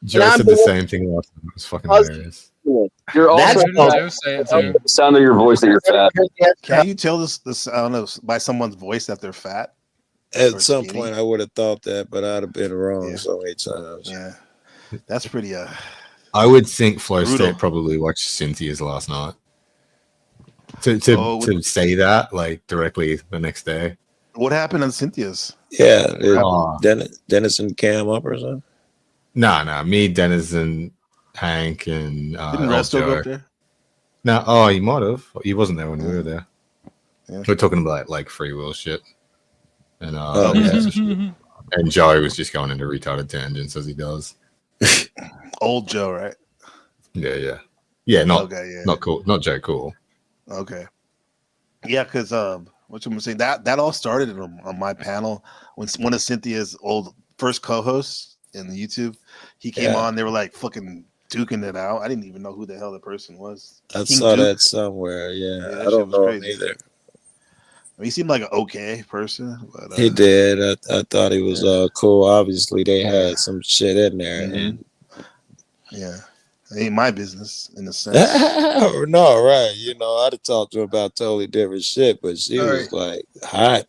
[SPEAKER 19] Joe said the same thing last night. It was fucking hilarious.
[SPEAKER 11] You're also
[SPEAKER 9] That's called-
[SPEAKER 7] Joe say it too.
[SPEAKER 11] the sound of your voice that you're fat.
[SPEAKER 4] Can you tell this I don't know, by someone's voice that they're fat?
[SPEAKER 12] At
[SPEAKER 4] Or
[SPEAKER 12] some
[SPEAKER 4] skinny?
[SPEAKER 12] point, I would have thought that, but I'd have been wrong so many times.
[SPEAKER 4] Yeah, that's pretty.
[SPEAKER 19] I would think Flow
[SPEAKER 4] Brutal.
[SPEAKER 19] State probably watched Cynthia's last night.
[SPEAKER 4] Oh,
[SPEAKER 19] To say that like directly the next day.
[SPEAKER 4] What happened on Cynthia's?
[SPEAKER 12] Yeah,
[SPEAKER 19] Oh.
[SPEAKER 12] Dennis and Cam up or something.
[SPEAKER 19] No, me, Dennis, and Hank, and
[SPEAKER 4] Didn't
[SPEAKER 19] old
[SPEAKER 4] Resto go
[SPEAKER 19] Joe.
[SPEAKER 4] up there?
[SPEAKER 19] No, oh, he might have. He wasn't there when we were there.
[SPEAKER 4] Yeah.
[SPEAKER 19] We're talking about like free will shit, and
[SPEAKER 12] Oh,
[SPEAKER 19] yeah. And Joey was just going into retarded tangents as he does.
[SPEAKER 4] Old Joe, right?
[SPEAKER 19] Yeah. Not
[SPEAKER 4] Okay, yeah.
[SPEAKER 19] not cool, not Joe Cool.
[SPEAKER 4] Okay. Yeah, because what you saying that all started on my panel when one of Cynthia's old first co-hosts in the YouTube, he came
[SPEAKER 12] Yeah.
[SPEAKER 4] on. They were like fucking duking it out. I didn't even know who the hell the person was.
[SPEAKER 12] I
[SPEAKER 4] King
[SPEAKER 12] saw
[SPEAKER 4] Duke?
[SPEAKER 12] that somewhere. Yeah,
[SPEAKER 4] that
[SPEAKER 12] I
[SPEAKER 4] shit
[SPEAKER 12] don't
[SPEAKER 4] was
[SPEAKER 12] know
[SPEAKER 4] crazy.
[SPEAKER 12] him either.
[SPEAKER 4] I mean, he seemed like an okay person, but
[SPEAKER 12] He did. I thought he was cool. Obviously, they had some shit in there.
[SPEAKER 4] Mhm. yeah, it ain't my business in a sense.
[SPEAKER 12] No, right. You know, I'd have talked to her about totally different shit, but she
[SPEAKER 4] All
[SPEAKER 12] was like hot.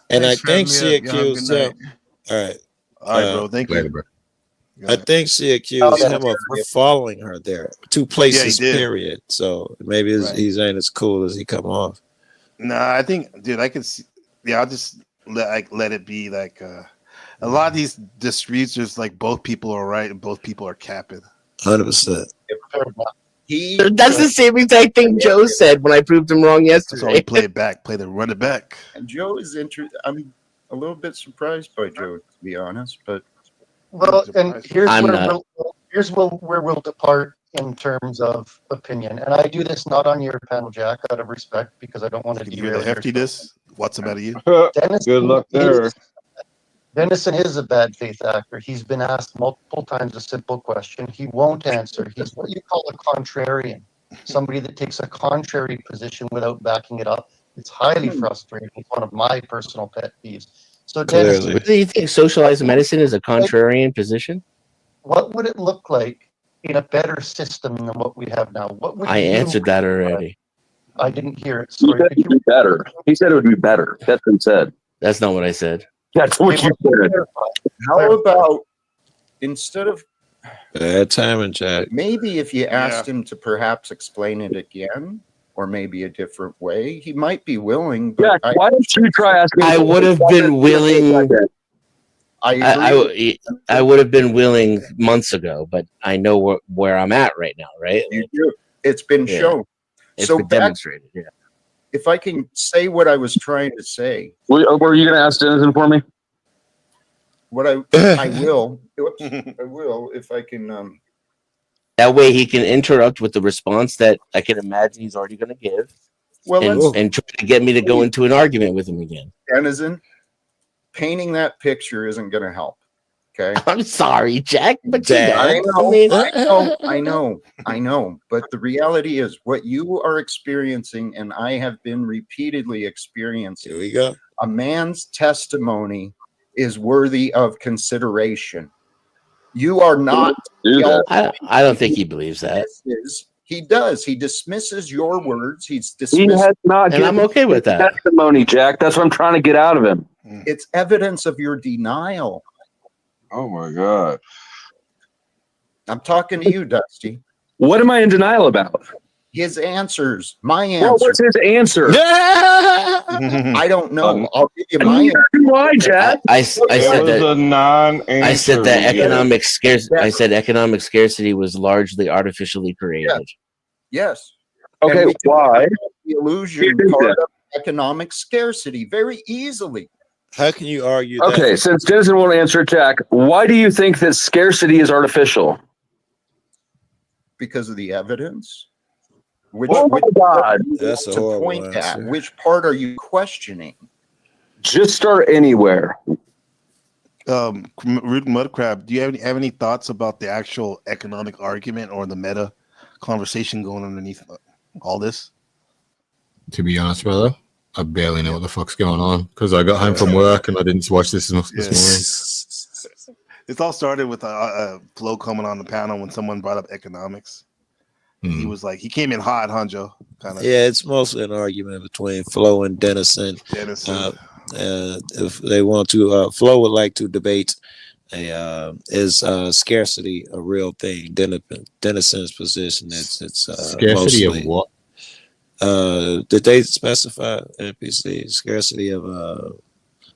[SPEAKER 12] And
[SPEAKER 2] Thanks
[SPEAKER 12] I
[SPEAKER 2] for
[SPEAKER 12] think
[SPEAKER 2] having
[SPEAKER 12] she
[SPEAKER 2] me up, y'all.
[SPEAKER 12] accused
[SPEAKER 2] Good
[SPEAKER 12] him. All right.
[SPEAKER 4] All right, bro. Thank
[SPEAKER 19] Later,
[SPEAKER 4] you.
[SPEAKER 19] bro.
[SPEAKER 12] I think she accused him of following her there. Two places,
[SPEAKER 4] did.
[SPEAKER 12] period. So maybe he's ain't as cool as he come off.
[SPEAKER 4] Nah, I think, dude, I could see. Yeah, I'll just let it be. Like a lot of the streets, just like both people are right and both people are capping.
[SPEAKER 12] 100%.
[SPEAKER 9] That's the same exact thing Joe said when I proved him wrong
[SPEAKER 4] So we
[SPEAKER 9] yesterday.
[SPEAKER 4] play it back, run it back.
[SPEAKER 17] And Joe is I'm a little bit surprised by Joe, to be honest, but
[SPEAKER 15] Well, and here's
[SPEAKER 9] I'm
[SPEAKER 15] where
[SPEAKER 9] not.
[SPEAKER 15] where we'll depart in terms of opinion. And I do this not on your panel, Jack, out of respect, because I don't want to
[SPEAKER 4] Can you hear
[SPEAKER 15] derail
[SPEAKER 4] the
[SPEAKER 15] your
[SPEAKER 4] heftiness? What's about you?
[SPEAKER 15] Dennis,
[SPEAKER 8] Good luck there.
[SPEAKER 15] Dennison is a bad faith actor. He's been asked multiple times a simple question. He won't answer. He's what you call a contrarian, somebody that takes a contrary position without backing it up. It's highly frustrating. It's one of my personal pet peeves. So, Dennis,
[SPEAKER 9] Really? Do you think socialized medicine is a contrarian position?
[SPEAKER 15] what would it look like in a better system than what we have now? What would
[SPEAKER 9] I
[SPEAKER 15] you
[SPEAKER 9] answered that already.
[SPEAKER 15] I didn't hear it.
[SPEAKER 11] He
[SPEAKER 15] Sorry.
[SPEAKER 11] said
[SPEAKER 15] Could
[SPEAKER 11] it'd be better. He said it would be better. That's what he said.
[SPEAKER 9] That's not what I said.
[SPEAKER 11] That's what you said.
[SPEAKER 17] how about instead of
[SPEAKER 12] Bad timing, Jack.
[SPEAKER 17] maybe if you asked him to perhaps explain it again, or maybe a different way, he might be willing. But
[SPEAKER 11] Jack, why don't you try asking?
[SPEAKER 9] I would have been willing. I would have been willing months ago, but I know where I'm at right now, right?
[SPEAKER 17] You do. It's been
[SPEAKER 9] Yeah.
[SPEAKER 17] shown.
[SPEAKER 9] It's
[SPEAKER 17] So
[SPEAKER 9] been
[SPEAKER 17] back-
[SPEAKER 9] demonstrated. Yeah.
[SPEAKER 17] If I can say what I was trying to say,
[SPEAKER 11] Were you going to ask Dennison for me?
[SPEAKER 17] what I will, I will if I can.
[SPEAKER 9] That way he can interrupt with the response that I can imagine he's already going to give,
[SPEAKER 17] Well, let's-
[SPEAKER 9] and try to get me to go into an argument with him again.
[SPEAKER 17] Denizen, painting that picture isn't going to help. Okay.
[SPEAKER 9] I'm sorry, Jack, but
[SPEAKER 17] I know,
[SPEAKER 9] mean-
[SPEAKER 17] I know. But the reality is, what you are experiencing, and I have been repeatedly experiencing.
[SPEAKER 12] Here we go.
[SPEAKER 17] A man's testimony is worthy of consideration. You are not.
[SPEAKER 9] I don't think he believes that.
[SPEAKER 17] He does. He dismisses your words. He's
[SPEAKER 11] He
[SPEAKER 17] dismissed.
[SPEAKER 11] has not
[SPEAKER 9] And I'm
[SPEAKER 11] given
[SPEAKER 9] okay with that.
[SPEAKER 11] testimony, Jack. That's what I'm trying to get out of him.
[SPEAKER 17] It's evidence of your denial.
[SPEAKER 8] Oh my God.
[SPEAKER 17] I'm talking to you, Dusty.
[SPEAKER 11] What am I in denial about?
[SPEAKER 17] His answers, my
[SPEAKER 11] Well,
[SPEAKER 17] answer.
[SPEAKER 11] what's his answer?
[SPEAKER 17] I don't know. I'll give you my answer.
[SPEAKER 11] Why, Jack?
[SPEAKER 9] I said that.
[SPEAKER 8] a non-answer.
[SPEAKER 9] I said that
[SPEAKER 8] Yeah.
[SPEAKER 9] economic scarcity. I said economic scarcity was largely artificially created.
[SPEAKER 17] Yes.
[SPEAKER 11] Okay,
[SPEAKER 17] And we can
[SPEAKER 11] why?
[SPEAKER 17] have the illusion
[SPEAKER 11] You think
[SPEAKER 17] part
[SPEAKER 11] that?
[SPEAKER 17] of economic scarcity very easily.
[SPEAKER 12] How can you argue that?
[SPEAKER 11] Okay, since Dennison won't answer, Jack, why do you think that scarcity is artificial?
[SPEAKER 17] Because of the evidence. Which,
[SPEAKER 11] Oh my God.
[SPEAKER 12] That's a
[SPEAKER 17] to
[SPEAKER 12] horrible
[SPEAKER 17] point at.
[SPEAKER 12] answer.
[SPEAKER 17] Which part are you questioning?
[SPEAKER 11] Just start anywhere.
[SPEAKER 4] Root Mudcrab, do you have any thoughts about the actual economic argument or the meta conversation going underneath all this?
[SPEAKER 19] To be honest, brother, I barely know what the fuck's going on because I got home from work and I didn't watch this morning.
[SPEAKER 4] It all started with Flo coming on the panel when someone brought up economics. He was like, he came in hot, Hunjo. Kind of.
[SPEAKER 12] Yeah, it's mostly an argument between Flo and Dennison. If they want to, Flo would like to debate is scarcity a real thing? Dennison's position it's
[SPEAKER 19] Scarcity
[SPEAKER 12] mostly,
[SPEAKER 19] of what?
[SPEAKER 12] Did they specify NPC scarcity of?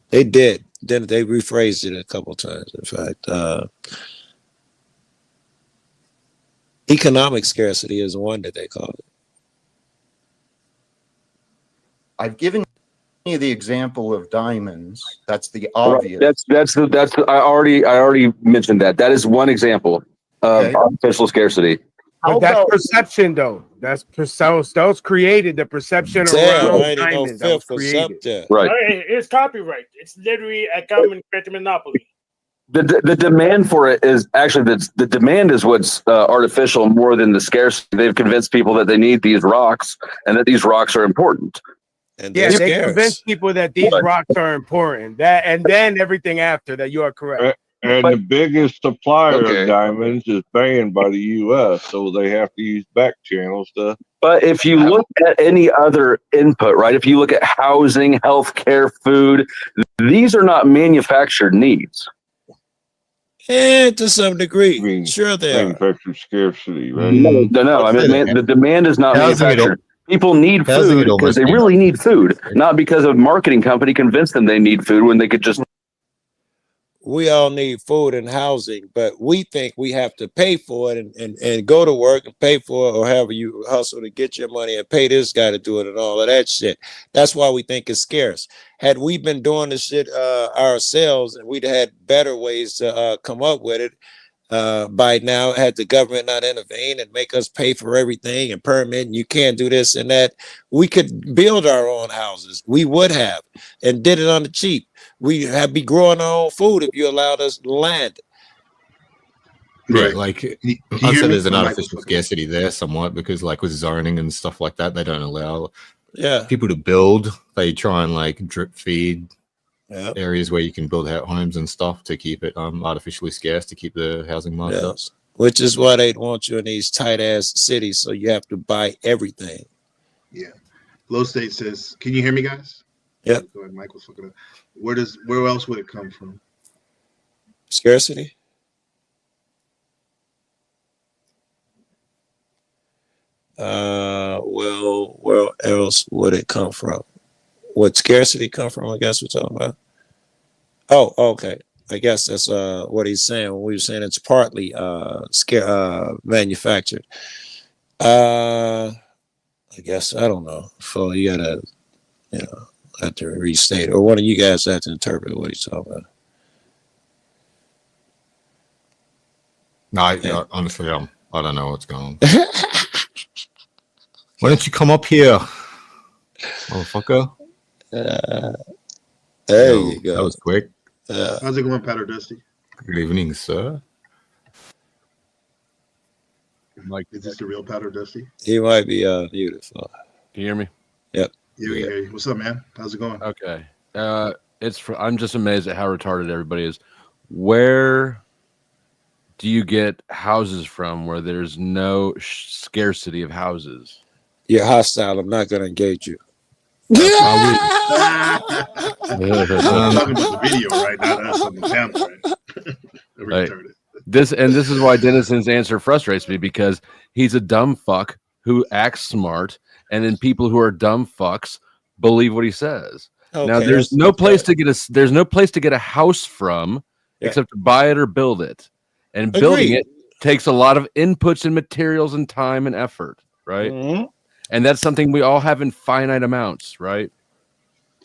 [SPEAKER 12] They did. Then they rephrased it a couple times. In fact, economic scarcity is one that they call it.
[SPEAKER 17] I've given you the example of diamonds. That's the obvious.
[SPEAKER 11] That's I already mentioned that. That is one example of artificial scarcity.
[SPEAKER 20] But that's perception, though. That's those created the perception around diamonds. That was created.
[SPEAKER 11] Right.
[SPEAKER 13] It's copyright. It's literally a government monopoly.
[SPEAKER 11] The demand for it is actually the demand is what's artificial more than the scarcity. They've convinced people that they need these rocks and that these rocks are important.
[SPEAKER 12] And
[SPEAKER 20] yeah, they convince people that these rocks are important. And then everything after that, you are correct.
[SPEAKER 8] And the biggest supplier of diamonds is banned by the U.S., so they have to use back channels to.
[SPEAKER 11] But if you look at any other input, right? If you look at housing, healthcare, food, these are not manufactured needs.
[SPEAKER 12] And to some degree, sure they are.
[SPEAKER 8] Manufactured scarcity, right?
[SPEAKER 11] No. I mean, the demand is not manufactured. People need food because they really need food, not because a marketing company convinced them they need food when they could just.
[SPEAKER 12] We all need food and housing, but we think we have to pay for it and go to work and pay for it, or however you hustle to get your money and pay this guy to do it and all of that shit. That's why we think it's scarce. Had we been doing this shit ourselves and we'd had better ways to come up with it, by now, had the government not intervene and make us pay for everything and permit, and you can't do this and that, we could build our own houses. We would have, and did it on the cheap. We have be growing our own food if you allowed us land.
[SPEAKER 19] Yeah, like I said, there's an artificial scarcity there somewhat because, like, with zoning and stuff like that, they don't allow people to build. They try and like drip feed areas where you can build out homes and stuff to keep it artificially scarce, to keep the housing market up.
[SPEAKER 12] Which is why they want you in these tight ass cities, so you have to buy everything.
[SPEAKER 4] Yeah. Low State says, "Can you hear me, guys?"
[SPEAKER 12] Yep.
[SPEAKER 4] Go ahead, Michael's looking up. Where else would it come from?
[SPEAKER 12] Scarcity. Well, where else would it come from? Would scarcity come from? I guess we're talking about. Oh, okay. I guess that's what he's saying when we were saying it's partly manufactured. I guess I don't know. So you gotta, have to restate, or one of you guys have to interpret what he's talking about.
[SPEAKER 19] No, honestly, I don't know what's going on. Why don't you come up here, motherfucker?
[SPEAKER 12] There you go.
[SPEAKER 19] That was quick.
[SPEAKER 4] How's it going, Pat or Dusty?
[SPEAKER 19] Good evening, sir.
[SPEAKER 4] Is this the real Pat or Dusty?
[SPEAKER 12] He might be beautiful.
[SPEAKER 21] Can you hear me?
[SPEAKER 12] Yep.
[SPEAKER 4] Yeah, we hear you. What's up, man? How's it going?
[SPEAKER 21] Okay. I'm just amazed at how retarded everybody is. Where do you get houses from where there's no scarcity of houses?
[SPEAKER 12] You're hostile. I'm not going to engage you.
[SPEAKER 4] I'm talking about the video, right? Not us on the camera, right?
[SPEAKER 21] This is why Dennison's answer frustrates me, because he's a dumb fuck who acts smart, and then people who are dumb fucks believe what he says.
[SPEAKER 12] Okay,
[SPEAKER 21] now there's no place to get a house from except to buy it or build it, and building it takes a lot of inputs and materials and time and effort, right?
[SPEAKER 12] Mm-hmm.
[SPEAKER 21] And that's something we all have in finite amounts, right?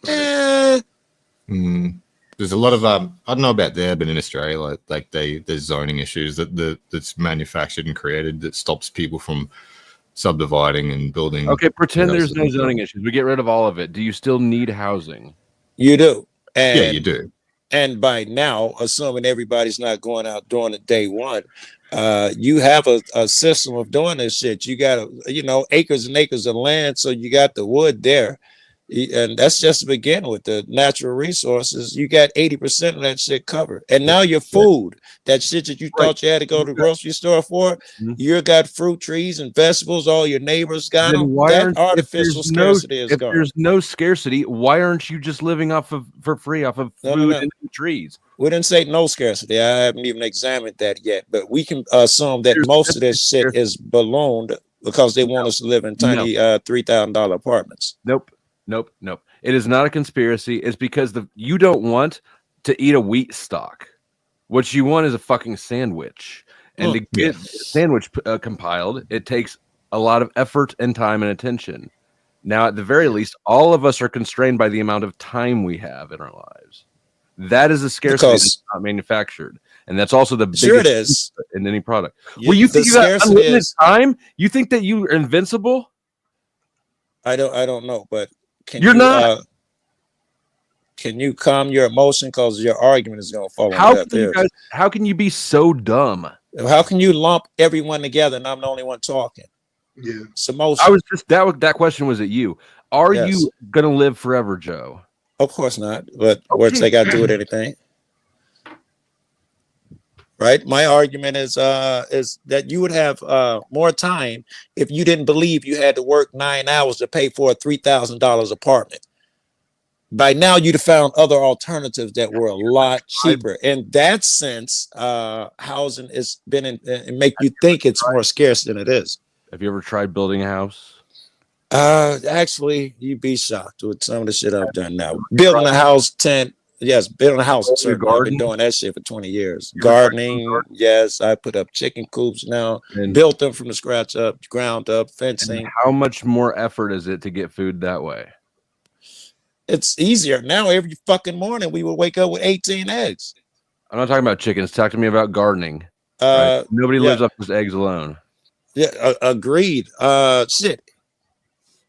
[SPEAKER 19] There's a lot of I don't know about there, but in Australia, there's zoning issues that's manufactured and created that stops people from subdividing and building.
[SPEAKER 21] Okay, pretend there's no zoning issues. We get rid of all of it. Do you still need housing?
[SPEAKER 12] You do.
[SPEAKER 19] Yeah, you do.
[SPEAKER 12] And by now, assuming everybody's not going out doing it day one, you have a system of doing this shit. You got acres and acres of land, so you got the wood there. And that's just to begin with. The natural resources, you got 80% of that shit covered. And now your food, that shit that you thought you had to go to the grocery store for, you got fruit trees and vegetables, all your neighbors got
[SPEAKER 21] Then
[SPEAKER 12] them.
[SPEAKER 21] why
[SPEAKER 12] That
[SPEAKER 21] aren't-
[SPEAKER 12] artificial scarcity is
[SPEAKER 21] if
[SPEAKER 12] gone.
[SPEAKER 21] there's no scarcity, why aren't you just living off of for free off of
[SPEAKER 12] No,
[SPEAKER 21] food
[SPEAKER 12] no.
[SPEAKER 21] and trees?
[SPEAKER 12] We didn't say no scarcity. I haven't even examined that yet, but we can assume that most of this shit is ballooned because they want us to live in tiny $3,000 apartments.
[SPEAKER 21] Nope. It is not a conspiracy. It's because you don't want to eat a wheat stock. What you want is a fucking sandwich. And to get a sandwich compiled, it takes a lot of effort and time and attention. Now, at the very least, all of us are constrained by the amount of time we have in our lives. That is a scarcity that's not manufactured. And that's also the biggest
[SPEAKER 12] Sure it is.
[SPEAKER 21] in any product. Well, you think you got unlimited time? You think that you're invincible?
[SPEAKER 12] I don't know, but
[SPEAKER 21] You're not.
[SPEAKER 12] Can you calm your emotion because your argument is going to fall on
[SPEAKER 21] How
[SPEAKER 12] deaf
[SPEAKER 21] can you
[SPEAKER 12] ears?
[SPEAKER 21] guys, how can you be so dumb?
[SPEAKER 12] How can you lump everyone together and I'm the only one talking?
[SPEAKER 4] Yeah,
[SPEAKER 12] it's emotion.
[SPEAKER 21] I was just that question was at you. Are
[SPEAKER 12] Yes.
[SPEAKER 21] you gonna live forever, Joe?
[SPEAKER 12] Of course not. But what's they got to do with anything? Right. My argument is that you would have more time if you didn't believe you had to work 9 hours to pay for a $3,000 apartment. By now, you'd have found other alternatives that were a lot cheaper. In that sense, housing has been and make you think it's more scarce than it is.
[SPEAKER 21] Have you ever tried building a house?
[SPEAKER 12] Actually, you'd be shocked with some of the shit I've done now. Building a house, building a house. Certainly, I've been doing that shit for 20 years. Gardening, yes. I put up chicken coops now, built them from the scratch up, ground up, fencing.
[SPEAKER 21] How much more effort is it to get food that way?
[SPEAKER 12] It's easier now. Every fucking morning, we would wake up with 18 eggs.
[SPEAKER 21] I'm not talking about chickens. Talk to me about gardening. Right? Nobody lives off just eggs alone.
[SPEAKER 12] Yeah, agreed. Shit.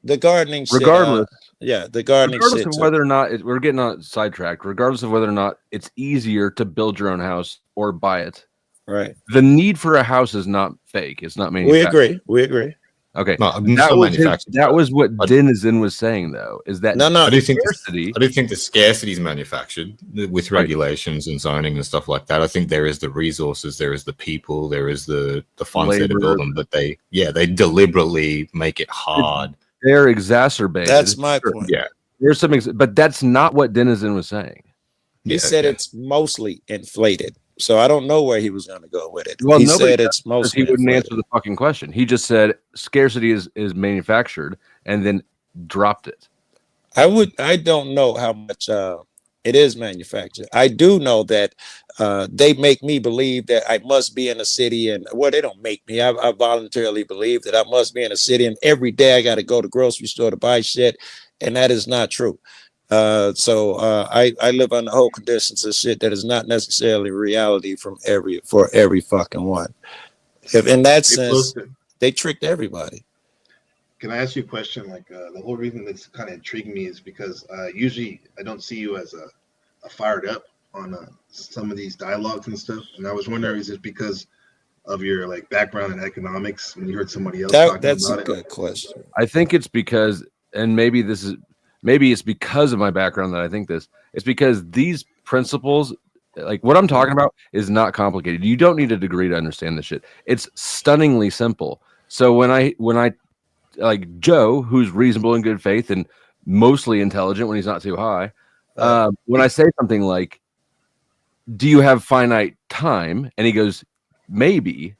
[SPEAKER 12] The gardening shit.
[SPEAKER 21] Regardless.
[SPEAKER 12] The gardening
[SPEAKER 21] Regardless
[SPEAKER 12] shit.
[SPEAKER 21] of whether or not we're getting on sidetracked, regardless of whether or not it's easier to build your own house or buy it.
[SPEAKER 12] Right.
[SPEAKER 21] The need for a house is not fake. It's not manufactured.
[SPEAKER 12] We agree.
[SPEAKER 21] Okay.
[SPEAKER 19] No,
[SPEAKER 21] that was what Denizen was saying, though, is that
[SPEAKER 19] I do think
[SPEAKER 21] scarcity.
[SPEAKER 19] I do think the scarcity is manufactured with regulations and zoning and stuff like that. I think there is the resources, there is the people, there is the funds there to build them, but they deliberately make it hard.
[SPEAKER 21] They're exacerbated.
[SPEAKER 12] That's my point.
[SPEAKER 19] Yeah.
[SPEAKER 21] There's some, but that's not what Denizen was saying.
[SPEAKER 12] He said it's mostly inflated. So I don't know where he was going to go with it.
[SPEAKER 21] Well,
[SPEAKER 12] he
[SPEAKER 21] nobody
[SPEAKER 12] said
[SPEAKER 21] does,
[SPEAKER 12] it's
[SPEAKER 21] because
[SPEAKER 12] mostly
[SPEAKER 21] he wouldn't
[SPEAKER 12] inflated.
[SPEAKER 21] answer the fucking question. He just said scarcity is manufactured and then dropped it.
[SPEAKER 12] I don't know how much it is manufactured. I do know that they make me believe that I must be in a city, and they don't make me. I voluntarily believe that I must be in a city, and every day I got to go to the grocery store to buy shit, and that is not true. So I live under whole conditions of shit that is not necessarily reality for every fucking one. If in that sense, they tricked everybody.
[SPEAKER 4] Can I ask you a question? Like the whole reason that's kind of intrigued me is because usually I don't see you as a fired up on some of these dialogues and stuff. And I was wondering, is it because of your like background in economics when you heard somebody else talking
[SPEAKER 12] That's
[SPEAKER 4] about
[SPEAKER 12] a
[SPEAKER 4] it?
[SPEAKER 12] good question.
[SPEAKER 21] I think it's because, and maybe it's because of my background that I think this. It's because these principles, like what I'm talking about, is not complicated. You don't need a degree to understand this shit. It's stunningly simple. So when I like Joe, who's reasonable and good faith and mostly intelligent when he's not too high, when I say something like, "Do you have finite time?" and he goes, "Maybe."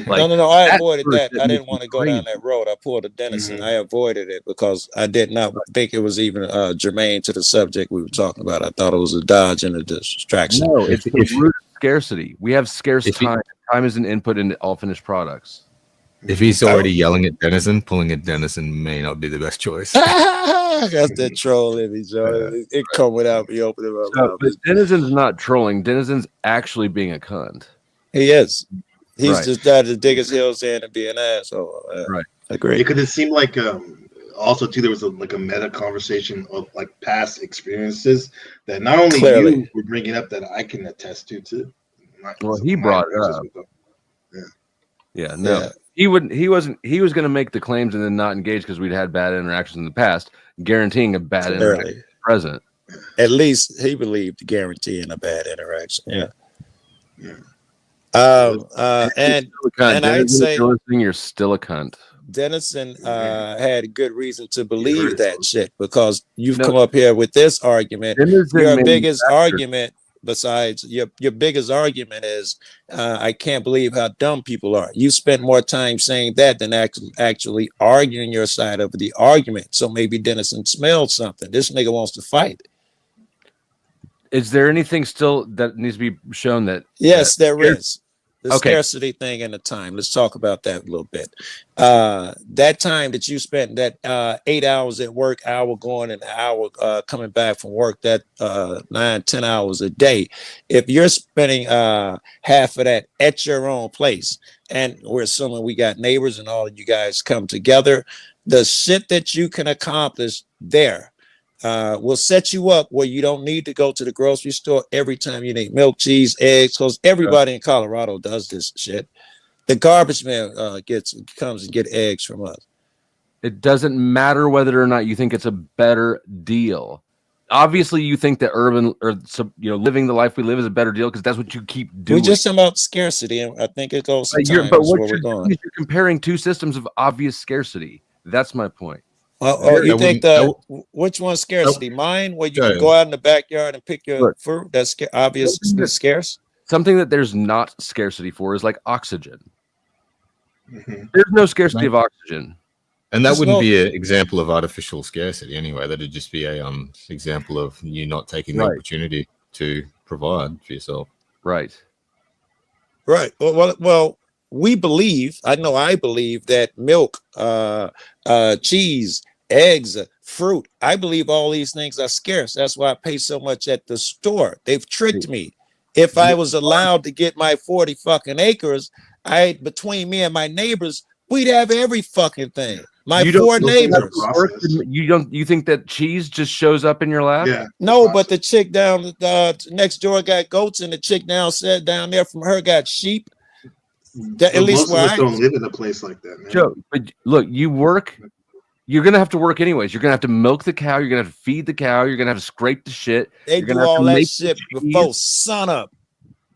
[SPEAKER 21] Like,
[SPEAKER 12] No. I avoided that.
[SPEAKER 21] shit
[SPEAKER 12] I
[SPEAKER 21] makes
[SPEAKER 12] didn't want
[SPEAKER 21] me
[SPEAKER 12] to go down
[SPEAKER 21] crazy.
[SPEAKER 12] that road. I pulled a Dennison. I avoided it because I did not think it was even germane to the subject we were talking about. I thought it was a dodge and a distraction.
[SPEAKER 21] No, it's the root of scarcity. We have scarce time. Time is an input into all finished products.
[SPEAKER 19] If he's already yelling at Denizen, pulling a Denizen may not be the best choice.
[SPEAKER 12] That's that troll in me, Joe. It come without me opening my
[SPEAKER 21] So,
[SPEAKER 12] mouth.
[SPEAKER 21] but Denizen's not trolling. Denizen's actually being a cunt.
[SPEAKER 12] He is. He's
[SPEAKER 21] Right.
[SPEAKER 12] just tried to dig his heels in and be an asshole.
[SPEAKER 21] Right.
[SPEAKER 12] Agree.
[SPEAKER 4] Because it seemed like also too there was a meta conversation of like past experiences that not only
[SPEAKER 12] Clearly.
[SPEAKER 4] you were bringing up that I can attest to too.
[SPEAKER 21] Well, he brought it up. Yeah, no.
[SPEAKER 12] Yeah.
[SPEAKER 21] he was going to make the claims and then not engage because we'd had bad interactions in the past, guaranteeing a bad interaction in the present.
[SPEAKER 12] At least he believed guaranteeing a bad interaction. Yeah. And I'd say
[SPEAKER 21] you're still a cunt.
[SPEAKER 12] Dennison had good reason to believe that shit because you've come up here with this argument. Your biggest argument, besides your biggest argument, is I can't believe how dumb people are. You spent more time saying that than actually arguing your side of the argument. So maybe Dennison smelled something. This nigga wants to fight.
[SPEAKER 21] Is there anything still that needs to be shown that?
[SPEAKER 12] Yes, there is. The scarcity thing and the time. Let's talk about that a little bit. That time that you spent, that 8 hours at work, hour going and an hour coming back from work, that 9-10 hours a day. If you're spending half of that at your own place, and we're assuming we got neighbors and all of you guys come together, the shit that you can accomplish there will set you up where you don't need to go to the grocery store every time you need milk, cheese, eggs, because everybody in Colorado does this shit. The garbage man comes and get eggs from us.
[SPEAKER 21] It doesn't matter whether or not you think it's a better deal. Obviously, you think that urban or living the life we live is a better deal because that's what you keep doing.
[SPEAKER 12] We're just talking about scarcity, and I think it goes.
[SPEAKER 21] But what you're doing is you're comparing two systems of obvious scarcity. That's my point.
[SPEAKER 12] You think which one's scarcity? Mine, where you can go out in the backyard and pick your fruit? That's obviously scarce.
[SPEAKER 21] Something that there's not scarcity for is like oxygen. There's no scarcity of oxygen.
[SPEAKER 19] And that wouldn't be an example of artificial scarcity anyway. That'd just be a example of you not taking the opportunity to provide for yourself.
[SPEAKER 21] Right.
[SPEAKER 12] Right. Well, we believe, I believe that milk, cheese, eggs, fruit, I believe all these things are scarce. That's why I pay so much at the store. They've tricked me. If I was allowed to get my 40 fucking acres, between me and my neighbors, we'd have every fucking thing. My 4 neighbors.
[SPEAKER 21] You think that cheese just shows up in your lap?
[SPEAKER 12] Yeah. No, but the chick down next door got goats, and the chick down there from her got sheep. At least
[SPEAKER 4] most of us don't live in a place like that, man.
[SPEAKER 21] Joe, but look, you work. You're gonna have to work anyways. You're gonna have to milk the cow. You're gonna have to feed the cow. You're gonna have to scrape the shit.
[SPEAKER 12] They do all that shit before sun up.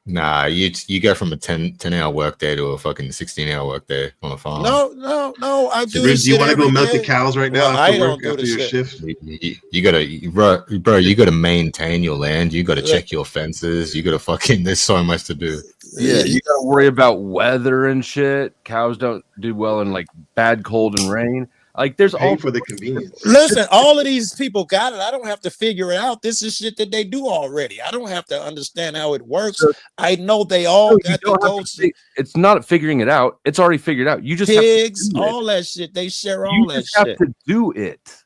[SPEAKER 19] Nah, you go from a 10-hour workday to a fucking 16-hour workday on a farm.
[SPEAKER 12] No. I do.
[SPEAKER 4] Do you want to go milk the cows right now after work, after your shift?
[SPEAKER 19] You gotta, bro. You gotta maintain your land. You gotta check your fences. You gotta fucking. There's so much to do.
[SPEAKER 21] Yeah, you gotta worry about weather and shit. Cows don't do well in like bad cold and rain. Like there's all
[SPEAKER 4] for the convenience.
[SPEAKER 12] Listen, all of these people got it. I don't have to figure it out. This is shit that they do already. I don't have to understand how it works. I know they all got the goats.
[SPEAKER 21] It's not figuring it out. It's already figured out. You just
[SPEAKER 12] pigs, all that shit. They share all that shit.
[SPEAKER 21] You have to do it.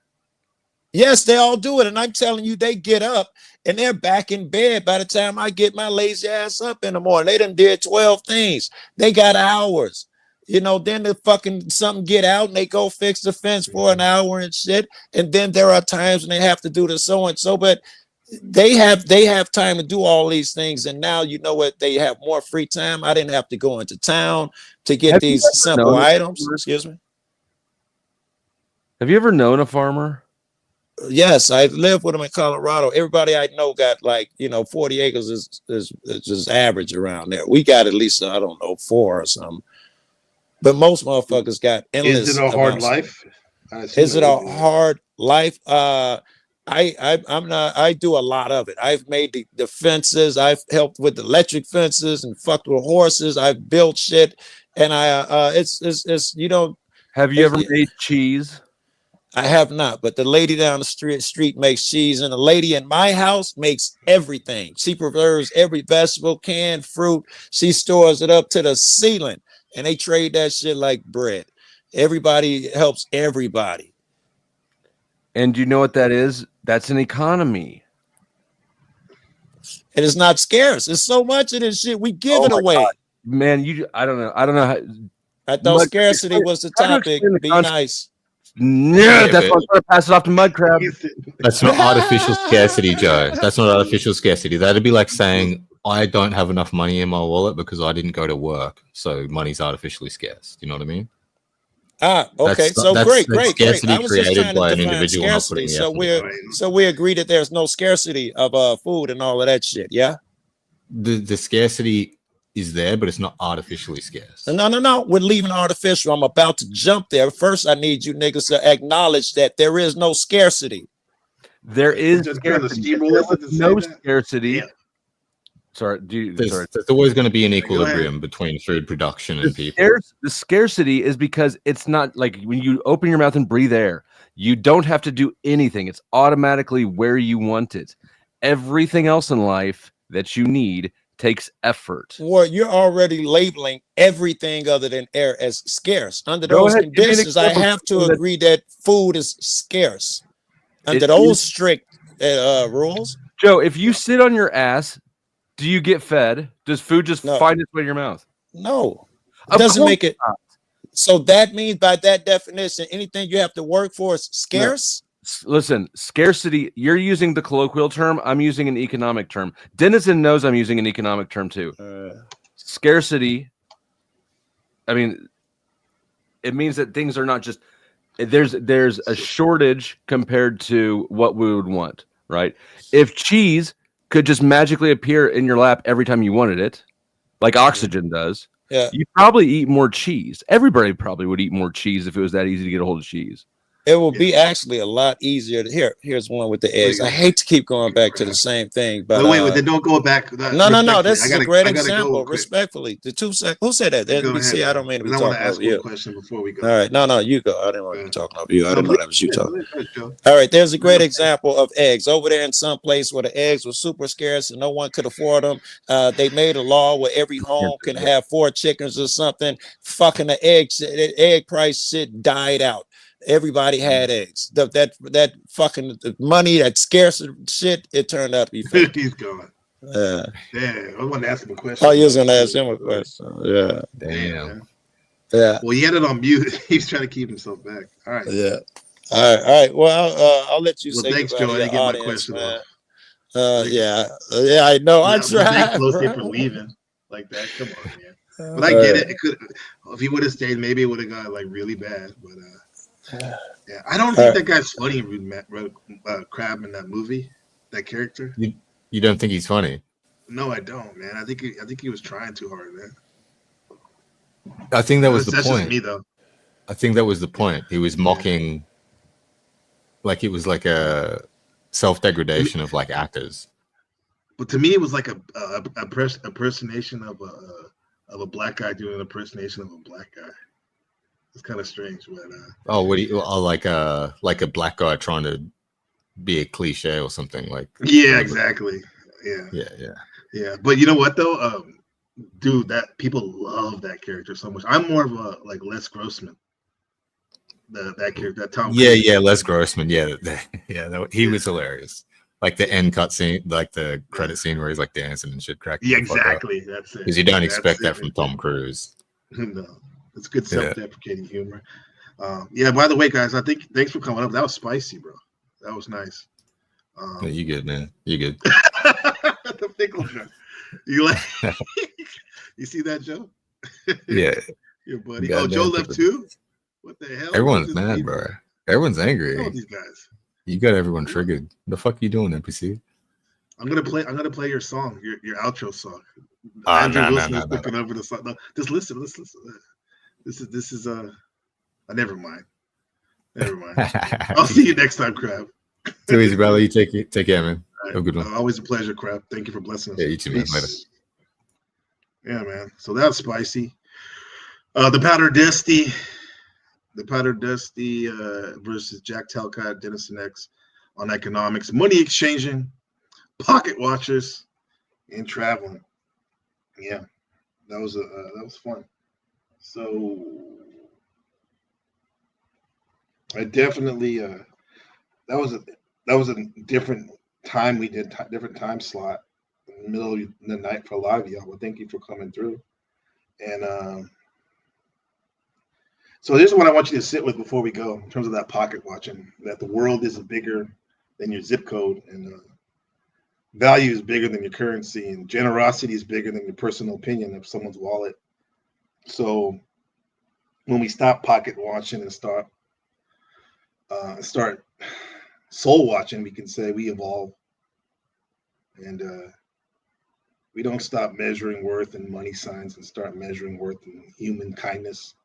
[SPEAKER 12] Yes, they all do it. And I'm telling you, they get up and they're back in bed by the time I get my lazy ass up in the morning. They done did 12 things. They got hours. Then the fucking something get out and they go fix the fence for an hour and shit. And then there are times when they have to do the so and so, but they have time to do all these things. And now you know what? They have more free time. I didn't have to go into town to get these simple items. Excuse me.
[SPEAKER 21] Have you ever known a farmer?
[SPEAKER 12] Yes, I live with them in Colorado. Everybody I know got 40 acres is just average around there. We got at least 4 or something. But most motherfuckers got endless.
[SPEAKER 4] Is it a hard life?
[SPEAKER 12] Is it a hard life? I do a lot of it. I've made the fences. I've helped with the electric fences and fucked with horses. I've built shit, and it's
[SPEAKER 21] Have you ever made cheese?
[SPEAKER 12] I have not, but the lady down the street makes cheese, and the lady in my house makes everything. She preserves every vegetable, canned fruit. She stores it up to the ceiling. And they trade that shit like bread. Everybody helps everybody.
[SPEAKER 21] And you know what that is? That's an economy.
[SPEAKER 12] And it's not scarce. It's so much of this shit. We give it away.
[SPEAKER 21] God. Man, I don't know. How,
[SPEAKER 12] I thought scarcity was the topic. Be nice.
[SPEAKER 21] Yeah, that's why I'm trying to pass it off to Mudcrab.
[SPEAKER 19] That's not artificial scarcity, Joe. That's not artificial scarcity. That'd be like saying I don't have enough money in my wallet because I didn't go to work, so money's artificially scarce. Do you know what I mean?
[SPEAKER 12] Ah, okay.
[SPEAKER 19] That's
[SPEAKER 12] Great.
[SPEAKER 19] scarcity
[SPEAKER 12] I was just
[SPEAKER 19] created
[SPEAKER 12] trying to
[SPEAKER 19] by an
[SPEAKER 12] define
[SPEAKER 19] individual not
[SPEAKER 12] scarcity.
[SPEAKER 19] putting the effort.
[SPEAKER 12] So we agree that there's no scarcity of food and all of that shit. Yeah.
[SPEAKER 19] The scarcity is there, but it's not artificially scarce.
[SPEAKER 12] No. We're leaving artificial. I'm about to jump there. First, I need you niggas to acknowledge that there is no scarcity.
[SPEAKER 21] There is
[SPEAKER 4] Just kind of
[SPEAKER 21] scarcity.
[SPEAKER 4] steamroll
[SPEAKER 21] There
[SPEAKER 4] us
[SPEAKER 21] was
[SPEAKER 4] into
[SPEAKER 21] no
[SPEAKER 4] saying that?
[SPEAKER 21] scarcity.
[SPEAKER 4] Yeah.
[SPEAKER 21] Sorry,
[SPEAKER 19] There's always going to be an equilibrium between food production and people.
[SPEAKER 21] The scarcity is because it's not like when you open your mouth and breathe air, you don't have to do anything. It's automatically where you want it. Everything else in life that you need takes effort.
[SPEAKER 12] Well, you're already labeling everything other than air as scarce. Under
[SPEAKER 21] Go
[SPEAKER 12] those
[SPEAKER 21] ahead, give me an
[SPEAKER 12] conditions, I
[SPEAKER 21] example
[SPEAKER 12] have to
[SPEAKER 21] that-
[SPEAKER 12] agree that food is scarce. Under
[SPEAKER 21] It
[SPEAKER 12] those
[SPEAKER 21] is-
[SPEAKER 12] strict rules.
[SPEAKER 21] Joe, if you sit on your ass, do you get fed? Does food just find its way to your mouth?
[SPEAKER 12] No. It
[SPEAKER 21] Of
[SPEAKER 12] doesn't
[SPEAKER 21] course
[SPEAKER 12] make it. So that means by that definition, anything you have to work for is scarce?
[SPEAKER 21] Listen, scarcity, you're using the colloquial term. I'm using an economic term. Denizen knows I'm using an economic term too. Scarcity, I mean, it means that things are not just, there's a shortage compared to what we would want, right? If cheese could just magically appear in your lap every time you wanted it, like oxygen does, you'd probably eat more cheese. Everybody probably would eat more cheese if it was that easy to get a hold of cheese.
[SPEAKER 12] It will be actually a lot easier to here's one with the eggs. I hate to keep going back to the same thing, but
[SPEAKER 4] wait, then don't go back.
[SPEAKER 12] No. This is a great
[SPEAKER 4] I gotta
[SPEAKER 12] example.
[SPEAKER 4] go
[SPEAKER 12] Respectfully, the 2 seconds. Who said that?
[SPEAKER 4] Go
[SPEAKER 12] NBC.
[SPEAKER 4] ahead.
[SPEAKER 12] I don't mean to be
[SPEAKER 4] And I want to
[SPEAKER 12] talking
[SPEAKER 4] ask
[SPEAKER 12] over you.
[SPEAKER 4] one question before we go.
[SPEAKER 12] All right, no, you go. I didn't want to be talking over you. I didn't know that was you talking.
[SPEAKER 4] Joe.
[SPEAKER 12] All right, there's a great example of eggs over there in some place where the eggs were super scarce and no one could afford them. They made a law where every home can have 4 chickens or something. Fucking the egg price shit died out. Everybody had eggs. That fucking money, that scarce shit, it turned out to be fake.
[SPEAKER 4] He's gone.
[SPEAKER 12] Yeah,
[SPEAKER 4] I want to ask him a question.
[SPEAKER 12] Oh, you was gonna ask him a question. Yeah.
[SPEAKER 19] Damn.
[SPEAKER 12] Yeah.
[SPEAKER 4] Well, he had it on mute. He's trying to keep himself back. All right.
[SPEAKER 12] Yeah. All right. Well, I'll let you say
[SPEAKER 4] thanks,
[SPEAKER 12] goodbye
[SPEAKER 4] Joe.
[SPEAKER 12] to
[SPEAKER 4] I didn't
[SPEAKER 12] your
[SPEAKER 4] get my
[SPEAKER 12] audience,
[SPEAKER 4] question
[SPEAKER 12] man.
[SPEAKER 4] off.
[SPEAKER 12] Yeah, I know. I tried.
[SPEAKER 4] Thank Close
[SPEAKER 12] bro.
[SPEAKER 4] for leaving like that. Come on, man. But I get it. It could, if he would have stayed, maybe it would have got like really bad. But yeah, I don't think that guy's funny. Crab in that movie, that character.
[SPEAKER 19] You don't think he's funny?
[SPEAKER 4] No, I don't, man. I think he was trying too hard, man.
[SPEAKER 19] I think that was the
[SPEAKER 4] That's
[SPEAKER 19] point.
[SPEAKER 4] just me, though.
[SPEAKER 19] I think that was the point. He was mocking, like it was like a self-degradation of like actors.
[SPEAKER 4] But to me, it was like a impersonation of a black guy doing an impersonation of a black guy. It's kind of strange, but
[SPEAKER 19] Oh, like a black guy trying to be a cliche or something like.
[SPEAKER 4] yeah, exactly.
[SPEAKER 19] Yeah.
[SPEAKER 4] But you know what though, dude, that people love that character so much. I'm more of a like Les Grossman. That character, that Tom.
[SPEAKER 19] Yeah, Les Grossman. Yeah, he was hilarious. Like the end cut scene, like the credit scene where he's like dancing and shit, cracking.
[SPEAKER 4] Yeah, exactly. That's it.
[SPEAKER 19] Because you don't
[SPEAKER 4] That's
[SPEAKER 19] expect
[SPEAKER 4] it.
[SPEAKER 19] that from Tom Cruise.
[SPEAKER 4] No, it's good self-deprecating humor. Yeah. By the way, guys, thanks for coming up. That was spicy, bro. That was nice.
[SPEAKER 19] Yeah, you good, man? You good?
[SPEAKER 4] The pickle jar. You like? You see that, Joe?
[SPEAKER 19] Yeah.
[SPEAKER 4] Your buddy.
[SPEAKER 19] Goddamn
[SPEAKER 4] Joe left
[SPEAKER 19] pickle.
[SPEAKER 4] too. What the hell?
[SPEAKER 19] Everyone's mad, bro. Everyone's angry.
[SPEAKER 4] All these guys.
[SPEAKER 19] You got everyone triggered. The fuck you doing, NPC?
[SPEAKER 4] I'm gonna play your song, your outro song.
[SPEAKER 19] Oh,
[SPEAKER 4] Andrew
[SPEAKER 19] no,
[SPEAKER 4] Wilson
[SPEAKER 19] no,
[SPEAKER 4] is
[SPEAKER 19] no,
[SPEAKER 4] looking over the song. No, just listen. This is never mind. I'll see you next time, Crab.
[SPEAKER 19] Too easy, brother. You take care, man.
[SPEAKER 4] Right.
[SPEAKER 19] Have a good one.
[SPEAKER 4] Always a pleasure, Crab. Thank you for blessing us.
[SPEAKER 19] Yeah, you too, man.
[SPEAKER 4] Peace.
[SPEAKER 19] Later.
[SPEAKER 4] Yeah, man. So that's spicy. The Powder Dusty versus Jack Talcott, Dennison X on economics, money exchanging, pocket watchers, and traveling. Yeah, that was fun. So I definitely that was a different time. We did different time slot in the middle of the night for a lot of y'all. Well, thank you for coming through. And so this is what I want you to sit with before we go in terms of that pocket watching, that the world is bigger than your zip code. And value is bigger than your currency, and generosity is bigger than your personal opinion of someone's wallet. So when we stop pocket watching and start soul watching, we can say we evolve, and we don't stop measuring worth in money signs and start measuring worth in human kindness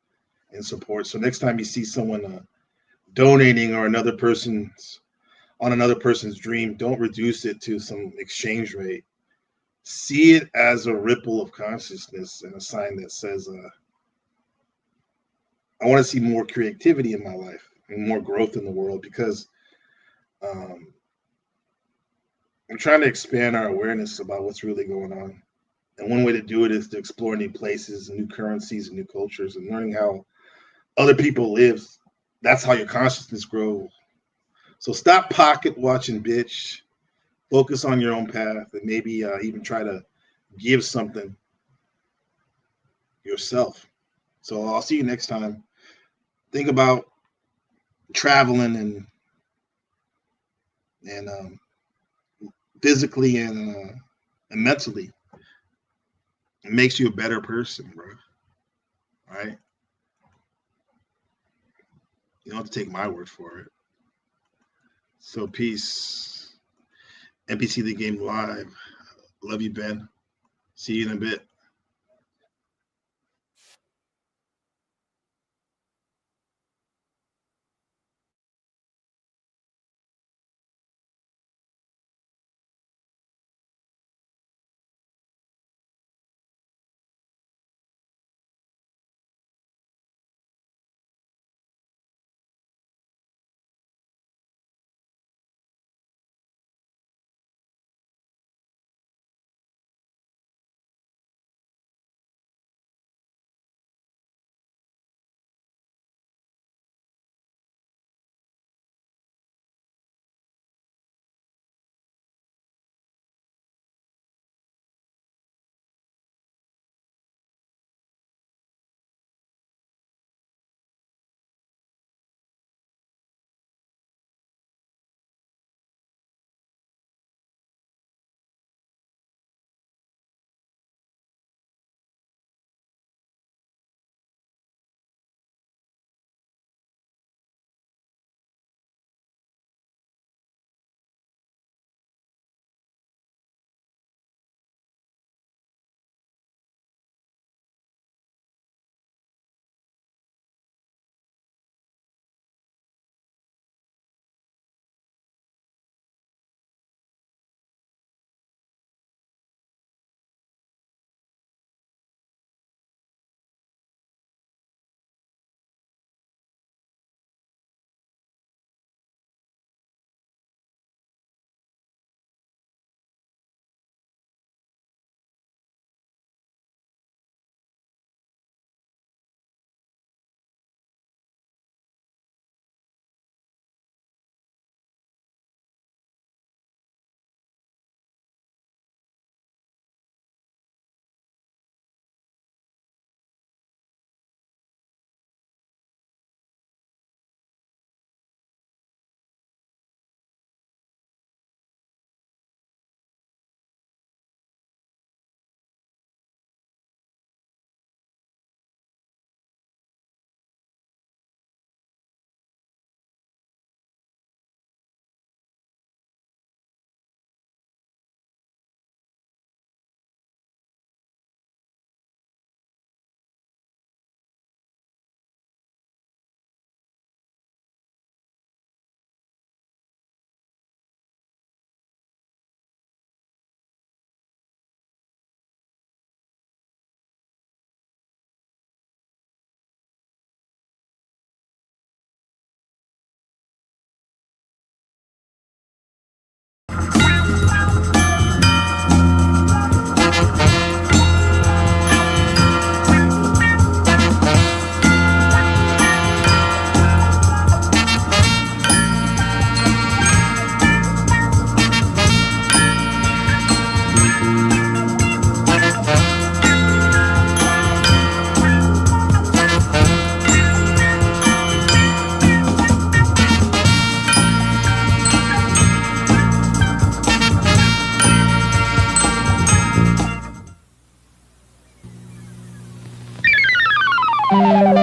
[SPEAKER 4] and support. So next time you see someone donating or another person's dream, don't reduce it to some exchange rate. See it as a ripple of consciousness and a sign that says, I want to see more creativity in my life and more growth in the world, because I'm trying to expand our awareness about what's really going on. And one way to do it is to explore new places, new currencies, and new cultures, and learning how other people live. That's how your consciousness grows. So stop pocket watching, bitch. Focus on your own path, and maybe even try to give something yourself. So I'll see you next time. Think about traveling and physically and mentally. It makes you a better person, bro. All right? You don't have to take my word for it. So peace. NPC The Game Live. Love you, Ben. See you in a bit.
[SPEAKER 10] Bye.